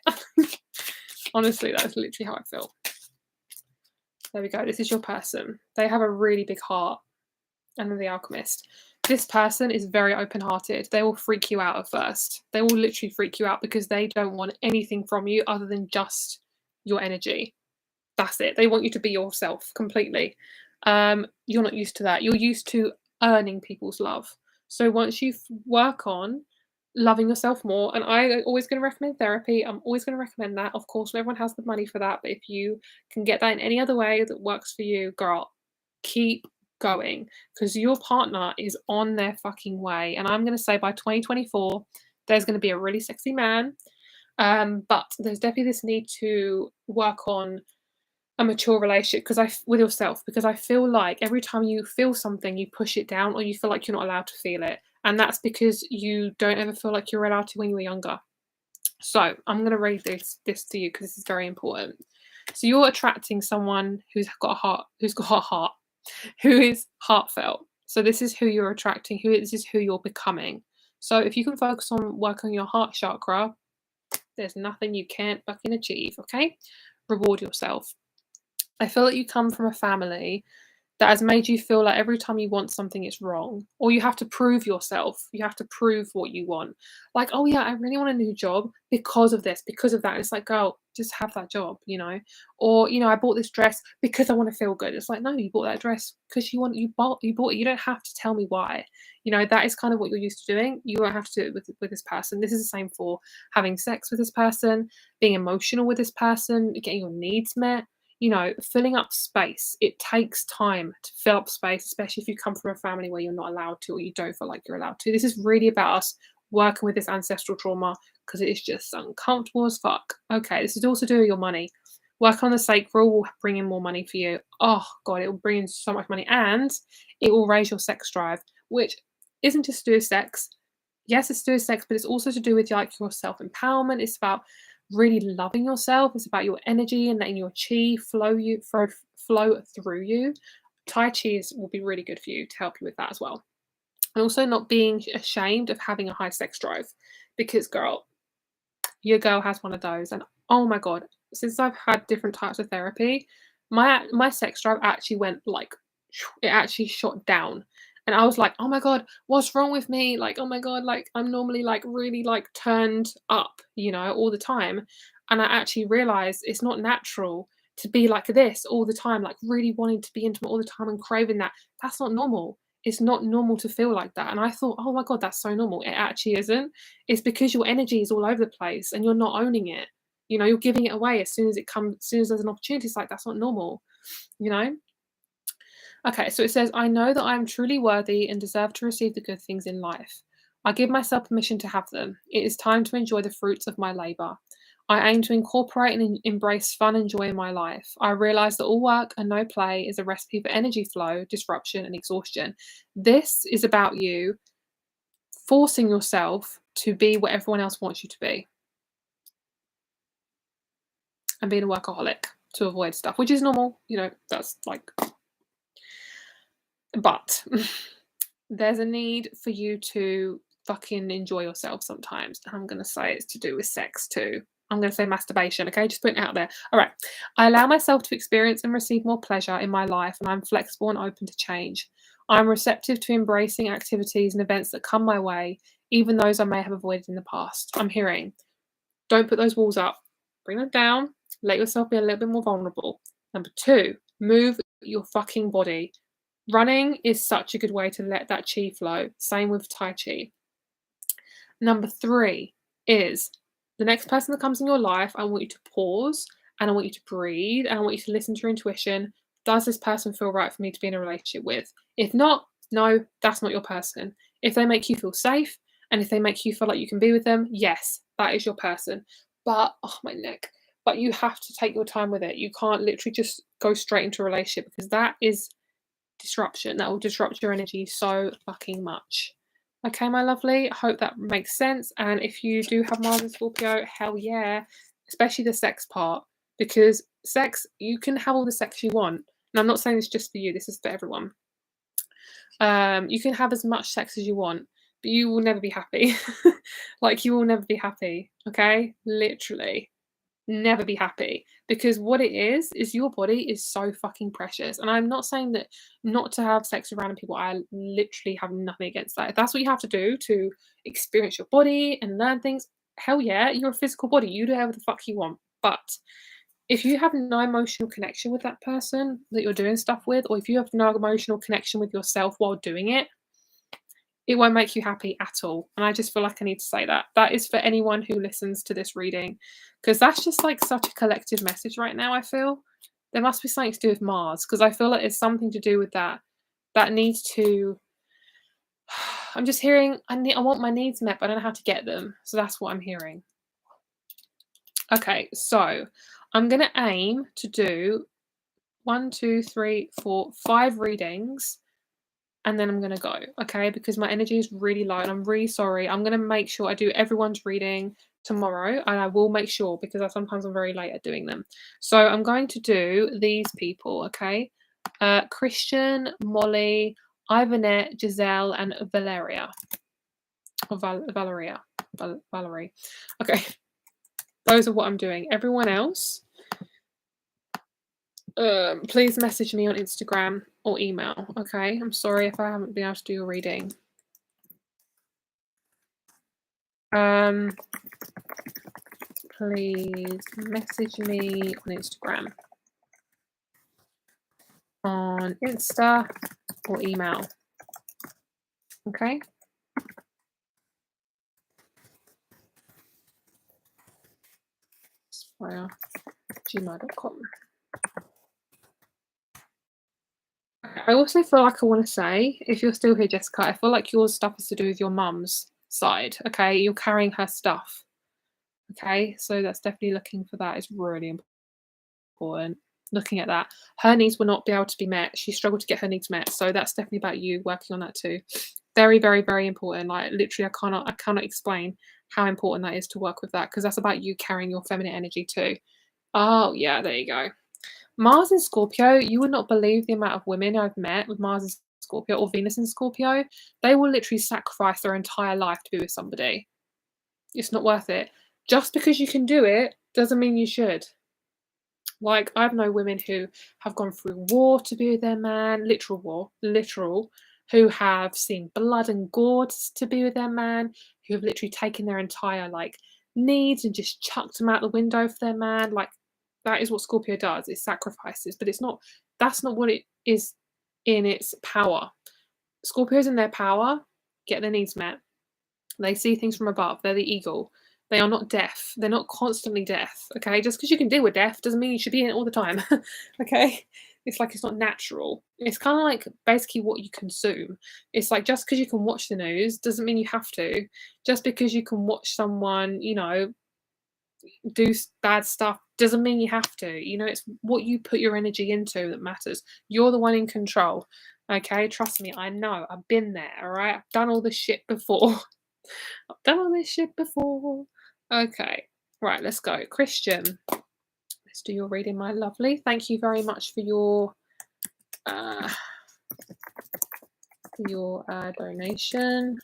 Honestly, that's literally how I feel. There we go. This is your person. They have a really big heart. And then the Alchemist. This person is very open-hearted. They will freak you out at first. They will literally freak you out because they don't want anything from you other than just your energy. That's it. They want you to be yourself completely. You're not used to that. You're used to earning people's love. So once you work on loving yourself more, and I'm always going to recommend therapy. I'm always going to recommend that. Of course, not everyone has the money for that, but if you can get that in any other way that works for you, girl, keep going, because your partner is on their fucking way. And I'm going to say by 2024 there's going to be a really sexy man, but there's definitely this need to work on a mature relationship with yourself, because I feel like every time you feel something, you push it down or you feel like you're not allowed to feel it. And that's because you don't ever feel like you're allowed to when you were younger. So I'm going to read this to you because this is very important. So you're attracting someone who's got a heart, who is heartfelt. So this is who you're attracting. This is who you're becoming. So if you can focus on working your heart chakra, there's nothing you can't fucking achieve. Okay, reward yourself. I feel like you come from a family that has made you feel like every time you want something, it's wrong, or you have to prove yourself. You have to prove what you want. Like, oh yeah, I really want a new job because of this, because of that. And it's like, girl, just have that job, you know. Or I bought this dress because I want to feel good. It's like, no, you bought that dress because you bought it. You don't have to tell me why. That is kind of what you're used to doing. You won't have to do it with this person. This is the same for having sex with this person, being emotional with this person, getting your needs met. Filling up space. It takes time to fill up space, especially if you come from a family where you're not allowed to or you don't feel like you're allowed to. This is really about us working with this ancestral trauma because it is just uncomfortable as fuck. Okay, this is also to do with your money. Work on the sacral will bring in more money for you. Oh, God, it will bring in so much money and it will raise your sex drive, which isn't just to do with sex. Yes, it's to do with sex, but it's also to do with like your self-empowerment. It's about really loving yourself. It's about your energy and letting your chi flow through you. Tai Chi will be really good for you to help you with that as well. And also not being ashamed of having a high sex drive, because girl, your girl has one of those. And oh my God, since I've had different types of therapy, my sex drive actually went like, it actually shot down. And I was like, oh my God, what's wrong with me? Like, oh my God, like I'm normally like really like turned up, all the time. And I actually realized it's not natural to be like this all the time, like really wanting to be intimate all the time and craving that. That's not normal. It's not normal to feel like that. And I thought, oh my God, that's so normal. It actually isn't. It's because your energy is all over the place and you're not owning it. You're giving it away as soon as it comes, as soon as there's an opportunity. It's like, that's not normal, you know? Okay, so it says, I know that I am truly worthy and deserve to receive the good things in life. I give myself permission to have them. It is time to enjoy the fruits of my labour. I aim to incorporate and embrace fun and joy in my life. I realise that all work and no play is a recipe for energy flow, disruption, and exhaustion. This is about you forcing yourself to be what everyone else wants you to be and being a workaholic to avoid stuff, which is normal. That's like. But there's a need for you to fucking enjoy yourself sometimes. And I'm going to say it's to do with sex too. I'm going to say masturbation, okay? Just putting it out there. All right. I allow myself to experience and receive more pleasure in my life, and I'm flexible and open to change. I'm receptive to embracing activities and events that come my way, even those I may have avoided in the past. I'm hearing, don't put those walls up. Bring them down. Let yourself be a little bit more vulnerable. Number 2, move your fucking body. Running is such a good way to let that chi flow. Same with Tai Chi. Number 3 is the next person that comes in your life, I want you to pause and I want you to breathe and I want you to listen to your intuition. Does this person feel right for me to be in a relationship with? If not, no, that's not your person. If they make you feel safe and if they make you feel like you can be with them, yes, that is your person. But, oh, my neck. But you have to take your time with it. You can't literally just go straight into a relationship because that is disruption. That will disrupt your energy so fucking much. Okay, my lovely. I hope that makes sense. And if you do have Mars in Scorpio, hell yeah, especially the sex part, because sex, you can have all the sex you want. And I'm not saying this just for you. This is for everyone. You can have as much sex as you want, but you will never be happy. Like, you will never be happy. Okay, literally. Never be happy, because what it is your body is so fucking precious. And I'm not saying that not to have sex with random people. I literally have nothing against that. If that's what you have to do to experience your body and learn things, hell yeah, you're a physical body. You do whatever the fuck you want. But if you have no emotional connection with that person that you're doing stuff with, or if you have no emotional connection with yourself while doing it, it won't make you happy at all. And I just feel like I need to say that. That is for anyone who listens to this reading, because that's just like such a collective message right now, I feel. There must be something to do with Mars, because I feel like it's something to do with that. That needs to. I'm just hearing, I want my needs met, but I don't know how to get them. So that's what I'm hearing. Okay, so I'm going to aim to do 1, 2, 3, 4, 5 readings, and then I'm going to go, okay? Because my energy is really low and I'm really sorry. I'm going to make sure I do everyone's reading tomorrow, and I will make sure, because sometimes I'm very late at doing them. So I'm going to do these people, okay? Christian, Molly, Ivanette, Giselle, and Valeria. Or Valeria. Valerie. Okay. Those are what I'm doing. Everyone else, please message me on Instagram or email, okay? I'm sorry if I haven't been able to do your reading. Please message me on Instagram, on Insta, or email, okay? Via gmail.com. I also feel like I want to say, if you're still here, Jessica, I feel like your stuff is to do with your mum's side, okay? You're carrying her stuff, okay? So that's definitely looking for that is really important. Looking at that, her needs will not be able to be met. She struggled to get her needs met, so that's definitely about you working on that too. Very, very, very important. Like literally, I cannot explain how important that is to work with that, because that's about you carrying your feminine energy too. Oh yeah, there you go. Mars in Scorpio, you would not believe the amount of women I've met with Mars in Scorpio or Venus in Scorpio. They will literally sacrifice their entire life to be with somebody. It's not worth it. Just because you can do it doesn't mean you should. Like, I've known women who have gone through war to be with their man, literal war, literal, who have seen blood and gore to be with their man, who have literally taken their entire, like, needs and just chucked them out the window for their man. Like, that is what Scorpio does, it sacrifices, but that's not what it is in its power. Scorpios in their power get their needs met. They see things from above. They're the eagle. They are not deaf. They're not constantly deaf. Okay, just because you can deal with deaf doesn't mean you should be in it all the time. Okay, it's like it's not natural. It's kind of like basically what you consume. It's like just because you can watch the news doesn't mean you have to. Just because you can watch someone, do bad stuff doesn't mean you have to. It's what you put your energy into that matters. You're the one in control. Okay, trust me, I know. I've been there. All right, I've done all this shit before. I've done all this shit before. Okay, right, let's go. Christian, let's do your reading, my lovely. Thank you very much for your donation.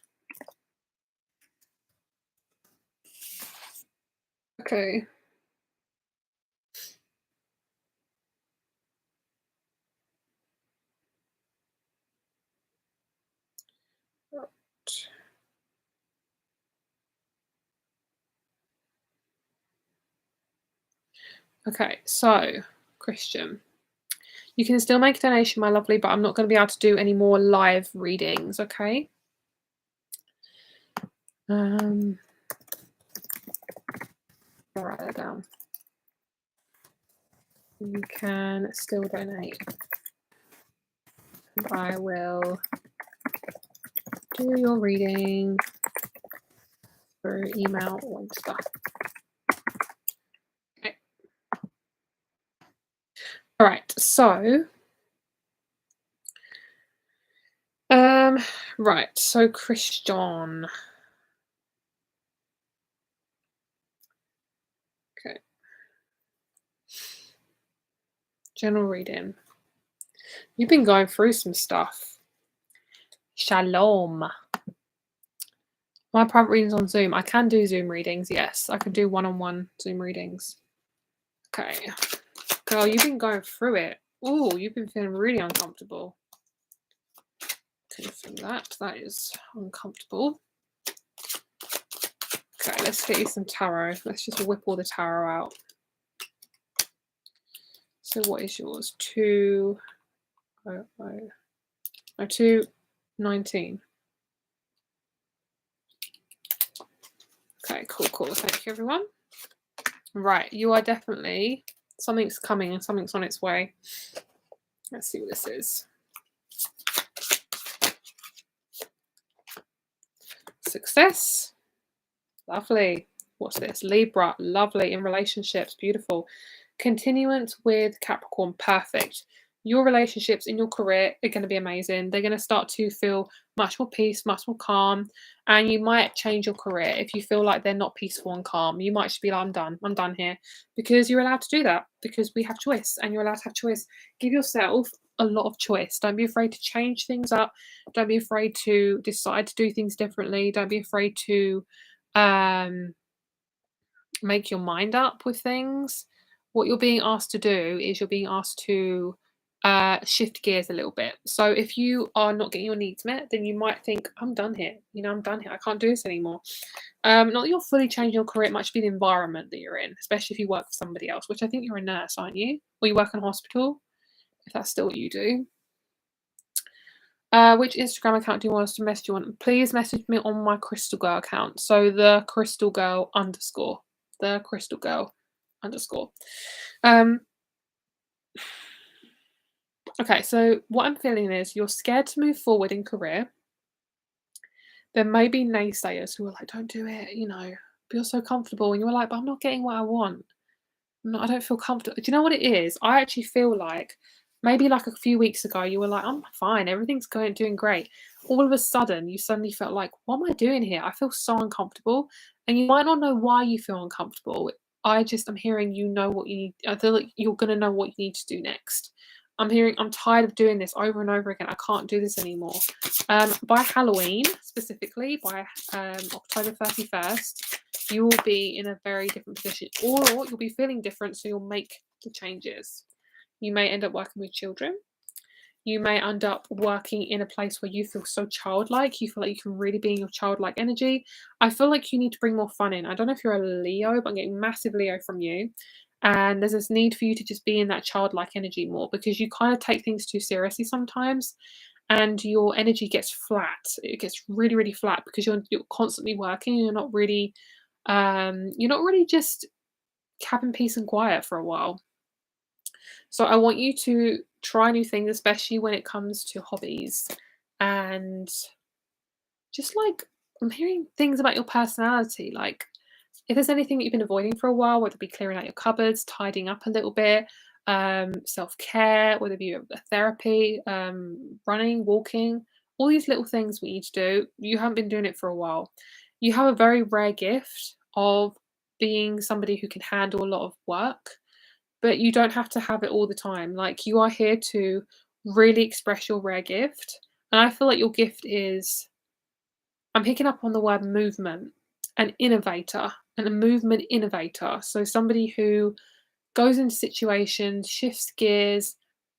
Okay. Okay, so Christian, you can still make a donation, my lovely, but I'm not going to be able to do any more live readings, okay? I'll write that down. You can still donate. And I will do your reading through email or stuff. Okay. All right, so right, so Christian. Okay. General reading. You've been going through some stuff. Shalom. My private readings on Zoom. I can do Zoom readings, yes. I can do one-on-one Zoom readings. Okay. Girl, you've been going through it. Ooh, you've been feeling really uncomfortable. Okay, from that is uncomfortable. Okay, let's get you some tarot. Let's just whip all the tarot out. So what is yours? 219. Okay, cool. Thank you, everyone. Right, you are definitely, something's coming and something's on its way. Let's see what this is. Success. Lovely. What's this? Libra. Lovely. In relationships. Beautiful. Continuance with Capricorn, perfect. Your relationships in your career are going to be amazing. They're going to start to feel much more peace, much more calm, and you might change your career if you feel like they're not peaceful and calm. You might just be like, I'm done here, because you're allowed to do that, because we have choice and you're allowed to have choice. Give yourself a lot of choice. Don't be afraid to change things up. Don't be afraid to decide to do things differently. Don't be afraid to make your mind up with things. What you're being asked to do is you're being asked to shift gears a little bit. So if you are not getting your needs met, then you might think, I'm done here. I'm done here. I can't do this anymore. Not that you're fully changing your career. It might just be the environment that you're in, especially if you work for somebody else, which I think you're a nurse, aren't you? Or you work in a hospital, if that's still what you do. Which Instagram account do you want us to message you on? Please message me on my Crystal Girl account. So the Crystal Girl _ the Crystal Girl _ okay, so what I'm feeling is you're scared to move forward in career. There may be naysayers who are like, don't do it, but you're so comfortable. And you're like, but I'm not getting what I want. I don't feel comfortable. Do you know what it is? I actually feel like maybe like a few weeks ago, you were like, I'm fine. Everything's doing great. All of a sudden, you suddenly felt like, what am I doing here? I feel so uncomfortable. And you might not know why you feel uncomfortable. I'm hearing you know what you need. I feel like you're going to know what you need to do next. I'm tired of doing this over and over again. I can't do this anymore. By Halloween, specifically, by October 31st, you will be in a very different position, or you'll be feeling different, so you'll make the changes. You may end up working with children. You may end up working in a place where you feel so childlike. You feel like you can really be in your childlike energy. I feel like you need to bring more fun in. I don't know if you're a Leo, but I'm getting massive Leo from you. And there's this need for you to just be in that childlike energy more, because you kind of take things too seriously sometimes. And your energy gets flat. It gets really, really flat because you're constantly working. You're not really just having peace and quiet for a while. So I want you to try new things, especially when it comes to hobbies. And just like, I'm hearing things about your personality. Like, if there's anything that you've been avoiding for a while, whether it be clearing out your cupboards, tidying up a little bit, self-care, whether it be a therapy, running, walking, all these little things we need to do. You haven't been doing it for a while. You have a very rare gift of being somebody who can handle a lot of work, but you don't have to have it all the time. Like, you are here to really express your rare gift. And I feel like your gift is, I'm picking up on the word movement, an innovator, and a movement innovator. So somebody who goes into situations, shifts gears,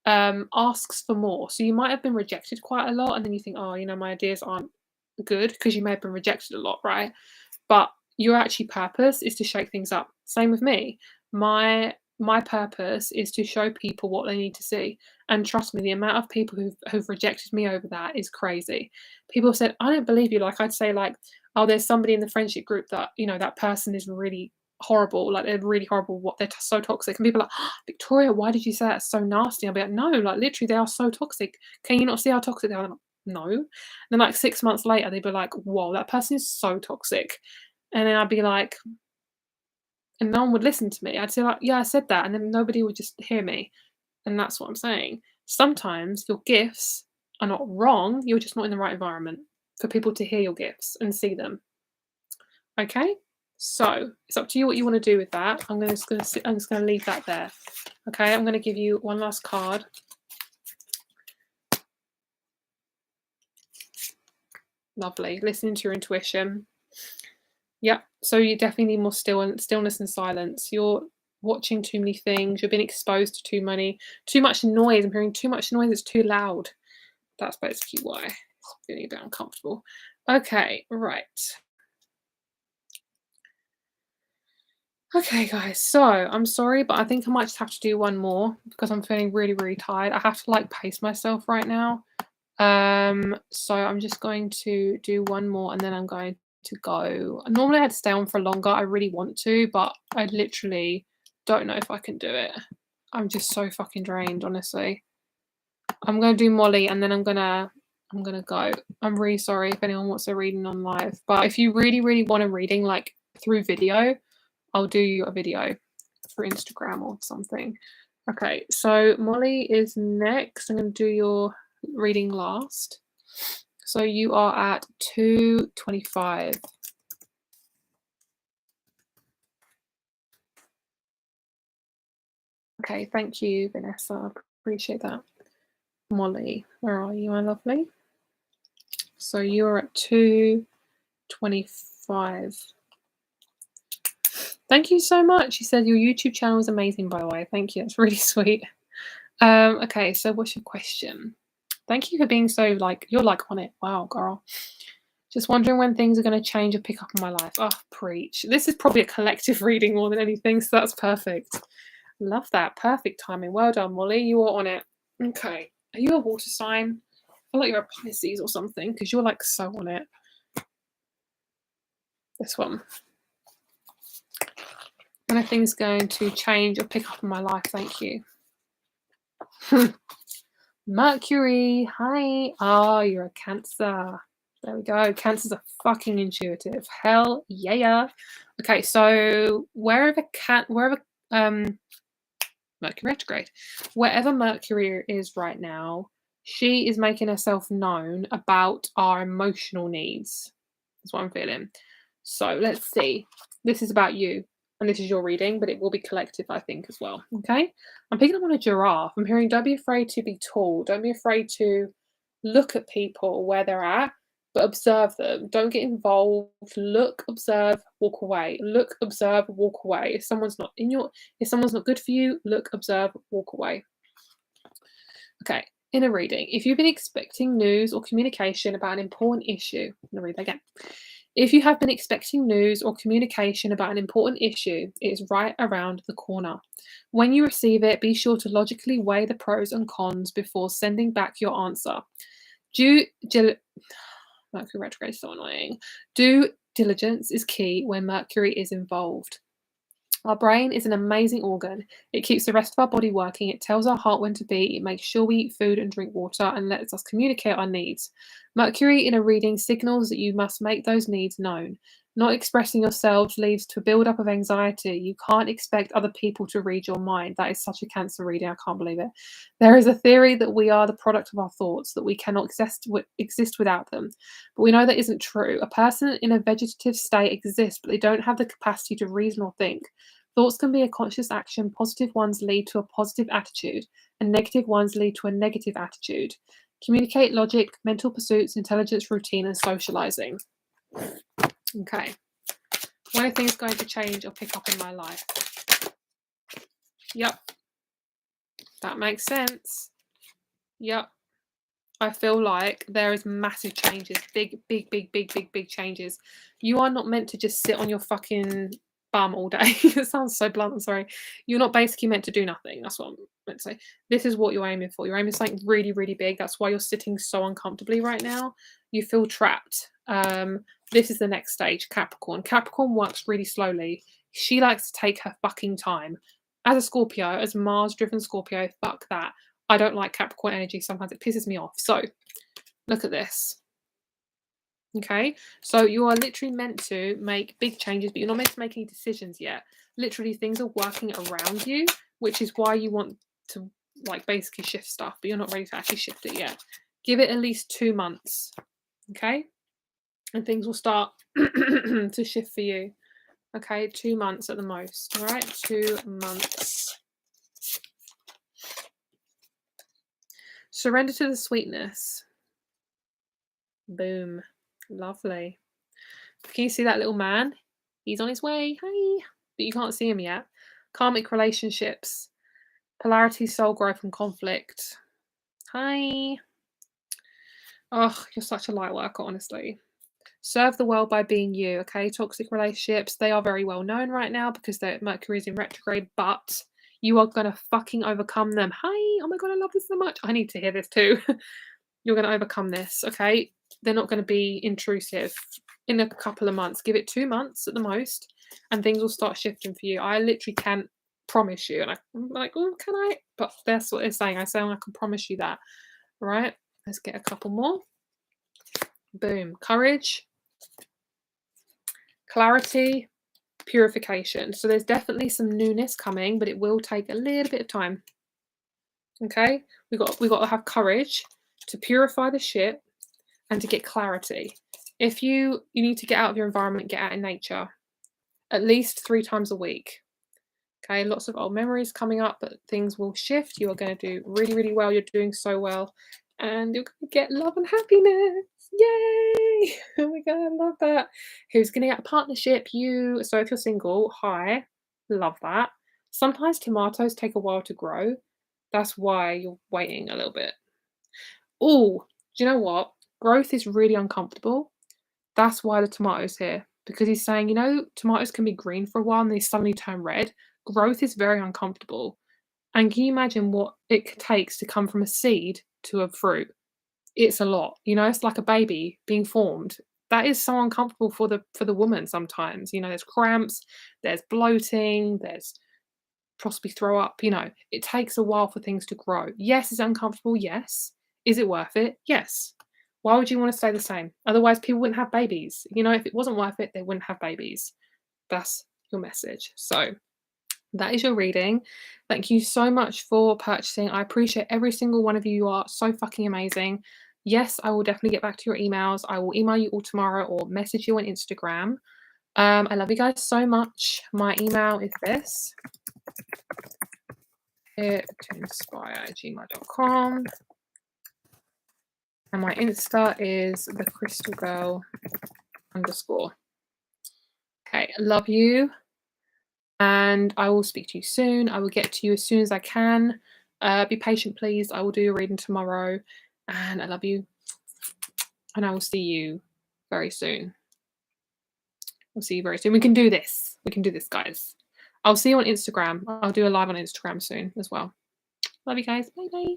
asks for more. So you might have been rejected quite a lot, and then you think, oh, my ideas aren't good, because you may have been rejected a lot, right? But your actually purpose is to shake things up. Same with me. My purpose is to show people what they need to see. And trust me, the amount of people who've rejected me over that is crazy. People have said, I don't believe you. Like, I'd say, like, oh, there's somebody in the friendship group that, that person is really horrible. Like, they're really horrible. They're so toxic. And people are like, oh, Victoria, why did you say that's so nasty? I'll be like, no, like, literally, they are so toxic. Can you not see how toxic they are? Like, no. And then, like, 6 months later, they'd be like, whoa, that person is so toxic. And then I'd be like, and no one would listen to me. I'd say, like, yeah, I said that, and then nobody would just hear me. And that's what I'm saying. Sometimes your gifts are not wrong, you're just not in the right environment for people to hear your gifts and see them. Okay? So it's up to you what you want to do with that. I'm just gonna leave that there. Okay, I'm gonna give you one last card. Lovely. Listening to your intuition. Yep. So you definitely need more stillness and silence. You're watching too many things. You're being exposed to too much noise. I'm hearing too much noise. It's too loud. That's basically why it's feeling a bit uncomfortable. Okay, right. Okay, guys. So I'm sorry, but I think I might just have to do one more because I'm feeling really, really tired. I have to like pace myself right now. So I'm just going to do one more, and then I'm going to go. Normally I'd stay on for longer. I really want to, but I literally don't know if I can do it. I'm just so fucking drained, honestly. I'm gonna do Molly, and then I'm gonna go. I'm really sorry if anyone wants a reading on live, but if you really, really want a reading like through video, I'll do you a video. through Instagram or something. Okay, so Molly is next. I'm going to do your reading last. So you are at 225. Okay, thank you, Vanessa. Appreciate that. Molly, where are you, my lovely? So you're at 225. Thank you so much. You said your YouTube channel is amazing, by the way. Thank you. That's really sweet. Okay, so what's your question? Thank you for being so, like, you're, like, on it. Wow, girl. Just wondering when things are going to change or pick up in my life. Oh, preach. This is probably a collective reading more than anything, so that's perfect. Love that. Perfect timing. Well done, Molly. You are on it. Okay. Are you a water sign? I feel like you're a Pisces or something, because you're, like, so on it. This one. When are things going to change or pick up in my life? Thank you. Mercury. Hi. Oh, you're a Cancer. There we go. Cancers are fucking intuitive. Hell yeah. Okay, so wherever Mercury retrograde, wherever Mercury is right now, she is making herself known about our emotional needs. That's what I'm feeling. So let's see. This is about you, and this is your reading, but it will be collective, I think, as well. Okay? I'm picking up on a giraffe. I'm hearing don't be afraid to be tall. Don't be afraid to look at people where they're at, but observe them. Don't get involved. Look, observe, walk away. Look, observe, walk away. If someone's not good for you, look, observe, walk away. Okay. In a reading, if you've been expecting news or communication about an important issue, I'm going to read that again. If you have been expecting news or communication about an important issue, it is right around the corner. When you receive it, be sure to logically weigh the pros and cons before sending back your answer. Mercury retrograde is so annoying. Due diligence is key when Mercury is involved. Our brain is an amazing organ. It keeps the rest of our body working. It tells our heart when to be. It makes sure we eat food and drink water and lets us communicate our needs. Mercury in a reading signals that you must make those needs known. Not expressing yourselves leads to a build-up of anxiety. You can't expect other people to read your mind. That is such a Cancer reading. I can't believe it. There is a theory that we are the product of our thoughts, that we cannot exist without them. But we know that isn't true. A person in a vegetative state exists, but they don't have the capacity to reason or think. Thoughts can be a conscious action. Positive ones lead to a positive attitude, and negative ones lead to a negative attitude. Communicate logic, mental pursuits, intelligence, routine, and socializing. Okay. When are things going to change or pick up in my life? Yep. That makes sense. Yep. I feel like there is massive changes. Big changes. You are not meant to just sit on your fucking bum all day. It sounds so blunt, I'm sorry. You're not basically meant to do nothing. That's what I'm meant to say. This is what you're aiming for. You're aiming for something really, really big. That's why you're sitting so uncomfortably right now. You feel trapped. This is the next stage, Capricorn. Capricorn works really slowly. She likes to take her fucking time. As a Scorpio, as Mars-driven Scorpio, fuck that. I don't like Capricorn energy. Sometimes it pisses me off. So, look at this. Okay, so you are literally meant to make big changes, but you're not meant to make any decisions yet. Literally, things are working around you, which is why you want to, like, basically shift stuff, but you're not ready to actually shift it yet. Give it at least 2 months, okay? And things will start to shift for you. Okay, 2 months at the most, all right? 2 months. Surrender to the sweetness. Boom. Lovely. Can you see that little man? He's on his way. Hi. But you can't see him yet. Karmic relationships. Polarity, soul growth, and conflict. Hi. Oh, you're such a light worker, honestly. Serve the world by being you, okay? Toxic relationships, they are very well known right now because Mercury is in retrograde, but you are going to fucking overcome them. Hi. Oh my God, I love this so much. I need to hear this too. You're going to overcome this, okay? They're not going to be intrusive in a couple of months. Give it 2 months at the most, and things will start shifting for you. I literally can't promise you. And I'm like, oh, can I? But that's what they're saying. I can promise you that. All right, let's get a couple more. Boom. Courage. Clarity. purification. So there's definitely some newness coming, but it will take a little bit of time. Okay, we got to have courage to purify the shit and to get clarity. If you need to get out of your environment, get out in nature at least 3 times a week. Okay, lots of old memories coming up, but things will shift. You are going to do really, really well. You're doing so well, and you're going to get love and happiness. Yay! Oh my god, I love that. Who's going to get a partnership? You. So if you're single, hi, love that. Sometimes tomatoes take a while to grow. That's why you're waiting a little bit. Oh, do you know what? Growth is really uncomfortable. That's why the tomato's here. Because he's saying, you know, tomatoes can be green for a while and they suddenly turn red. Growth is very uncomfortable. And can you imagine what it takes to come from a seed to a fruit? It's a lot. You know, it's like a baby being formed. That is so uncomfortable for the woman sometimes. You know, there's cramps, there's bloating, there's possibly throw up, you know. It takes a while for things to grow. Yes, it's uncomfortable, yes. Is it worth it? Yes. Why would you want to stay the same? Otherwise, people wouldn't have babies. You know, if it wasn't worth it, they wouldn't have babies. That's your message. So that is your reading. Thank you so much for purchasing. I appreciate every single one of you. You are so fucking amazing. Yes, I will definitely get back to your emails. I will email you all tomorrow or message you on Instagram. I love you guys so much. My email is this. Here to inspire@gmail.com. And my Insta is the crystal girl _ Okay, I love you. And I will speak to you soon. I will get to you as soon as I can. Be patient, please. I will do your reading tomorrow. And I love you. And I will see you very soon. We'll see you very soon. We can do this. We can do this, guys. I'll see you on Instagram. I'll do a live on Instagram soon as well. Love you guys. Bye bye.